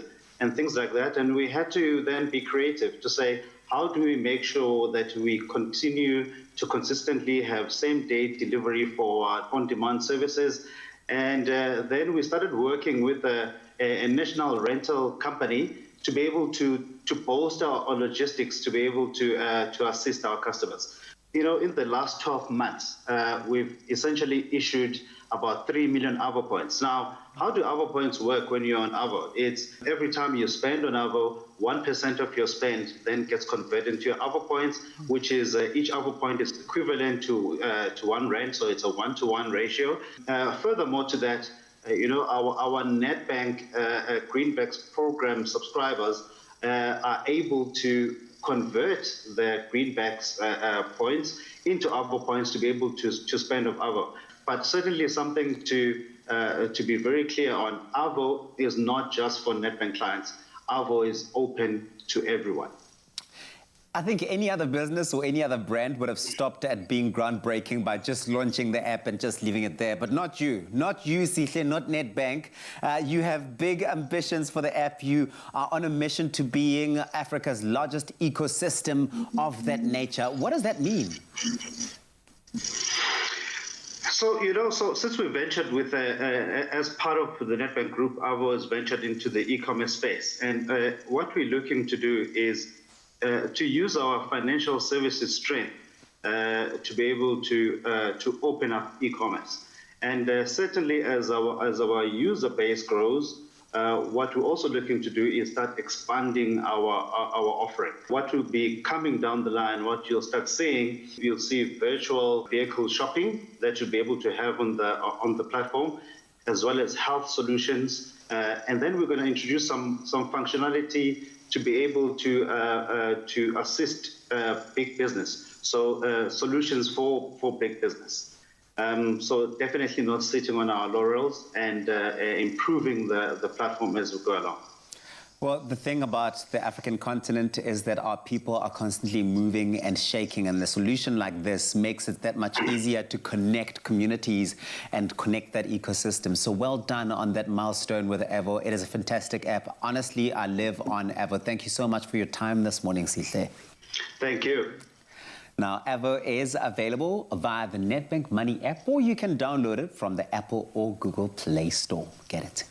and things like that, and we had to then be creative to say, how do we make sure that we continue to consistently have same-day delivery for our on-demand services? And then we started working with a national rental company to be able to bolster our logistics, to be able to assist our customers. In the last 12 months, we've essentially issued about 3 million Avo Points. Now, how do Avo Points work when you're on Avo? It's every time you spend on Avo, 1% of your spend then gets converted into your Avo Points, which is each Avo Point is equivalent to 1 rand, so it's a 1-to-1 ratio. Furthermore to that, our Nedbank Greenbacks program subscribers are able to convert their Greenbacks points into Avo Points to be able to spend on Avo. But certainly something to be very clear on, Avo is not just for Nedbank clients. Avo is open to everyone. I think any other business or any other brand would have stopped at being groundbreaking by just launching the app and just leaving it there. But not you, Sihle, not Nedbank. You have big ambitions for the app. You are on a mission to being Africa's largest ecosystem of that nature. What does that mean? So since we ventured with, as part of the Nedbank Group, Avo has ventured into the e-commerce space. And what we're looking to do is to use our financial services strength to be able to open up e-commerce. And certainly as our user base grows, what we're also looking to do is start expanding our offering. What will be coming down the line, what you'll start seeing, you'll see virtual vehicle shopping that you'll be able to have on the platform, as well as health solutions. And then we're going to introduce some functionality to be able to assist big business. So solutions for big business. So definitely not sitting on our laurels and improving the platform as we go along. Well, the thing about the African continent is that our people are constantly moving and shaking, and the solution like this makes it that much easier to connect communities and connect that ecosystem. So well done on that milestone with Avo. It is a fantastic app. Honestly, I live on Avo. Thank you so much for your time this morning, Sihle. Thank you. Now, Avo is available via the Nedbank Money app, or you can download it from the Apple or Google Play Store. Get it.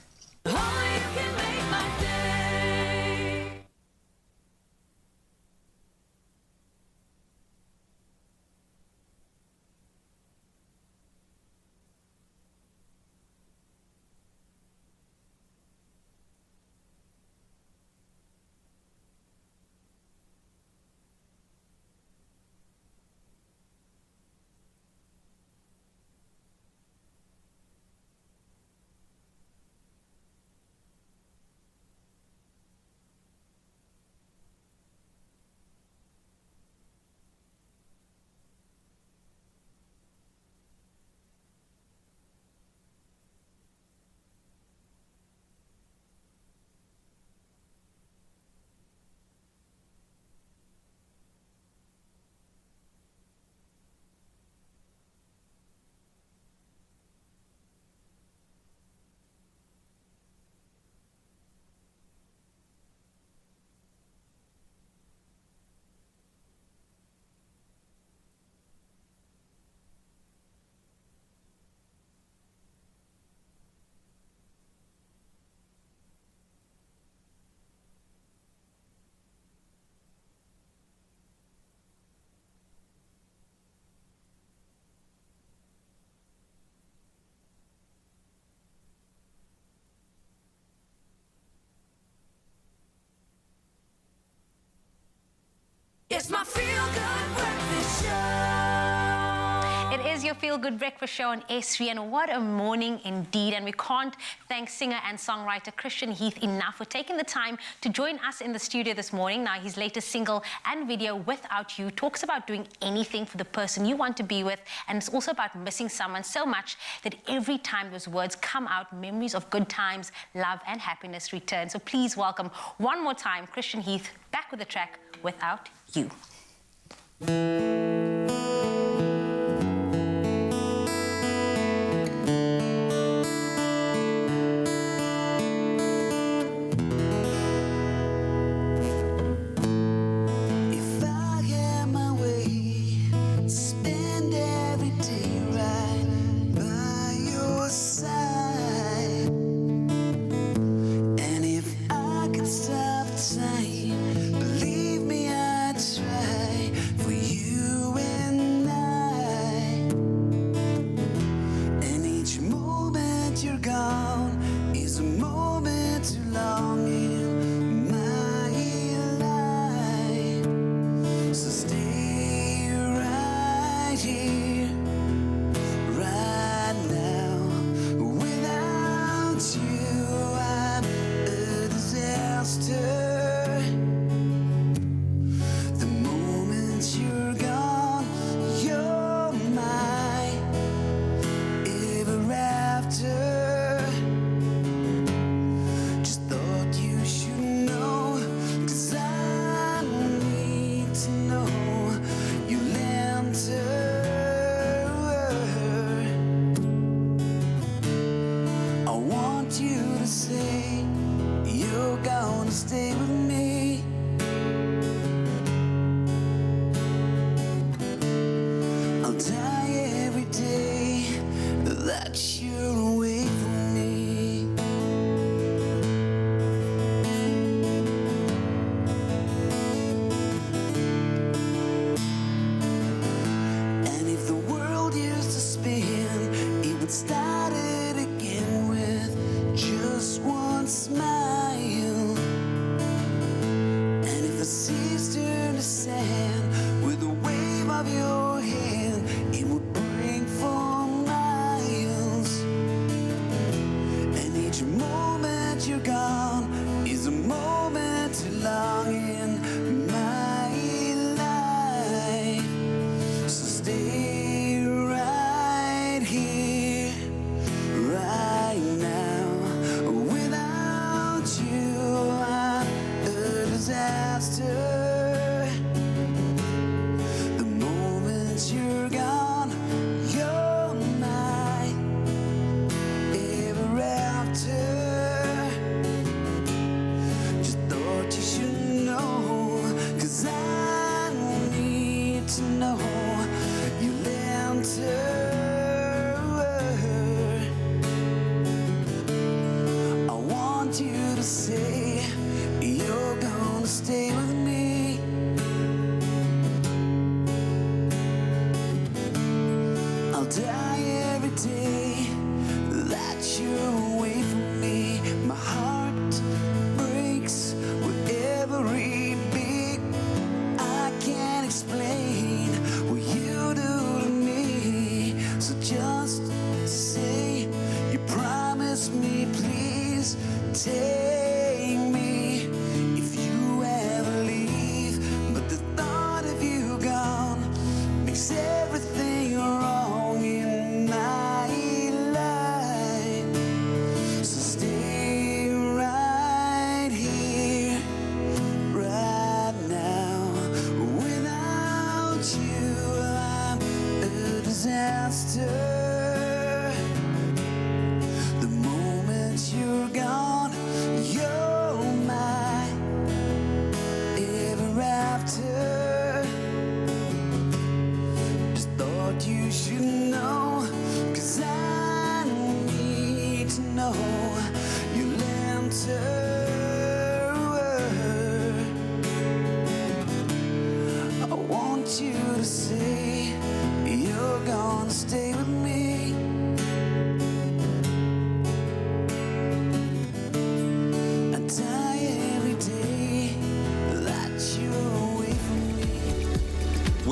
your Feel Good Breakfast show on S3, and what a morning indeed. And we can't thank singer and songwriter Christian Heath enough for taking the time to join us in the studio this morning. Now, his latest single and video, Without You, talks about doing anything for the person you want to be with, and it's also about missing someone so much that every time those words come out, memories of good times, love and happiness return. So please welcome one more time Christian Heath back with the track Without You.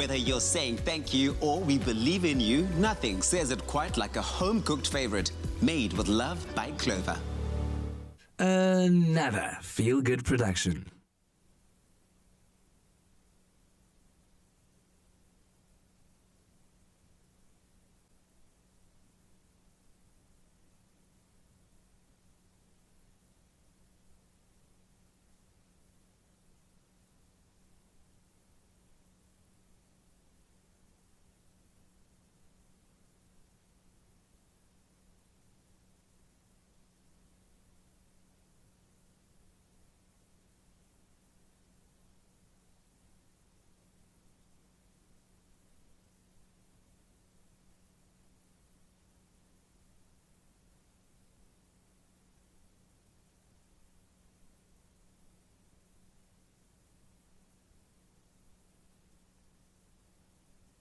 Whether you're saying thank you or we believe in you, nothing says it quite like a home-cooked favorite. Made with love by Clover. Another feel-good production.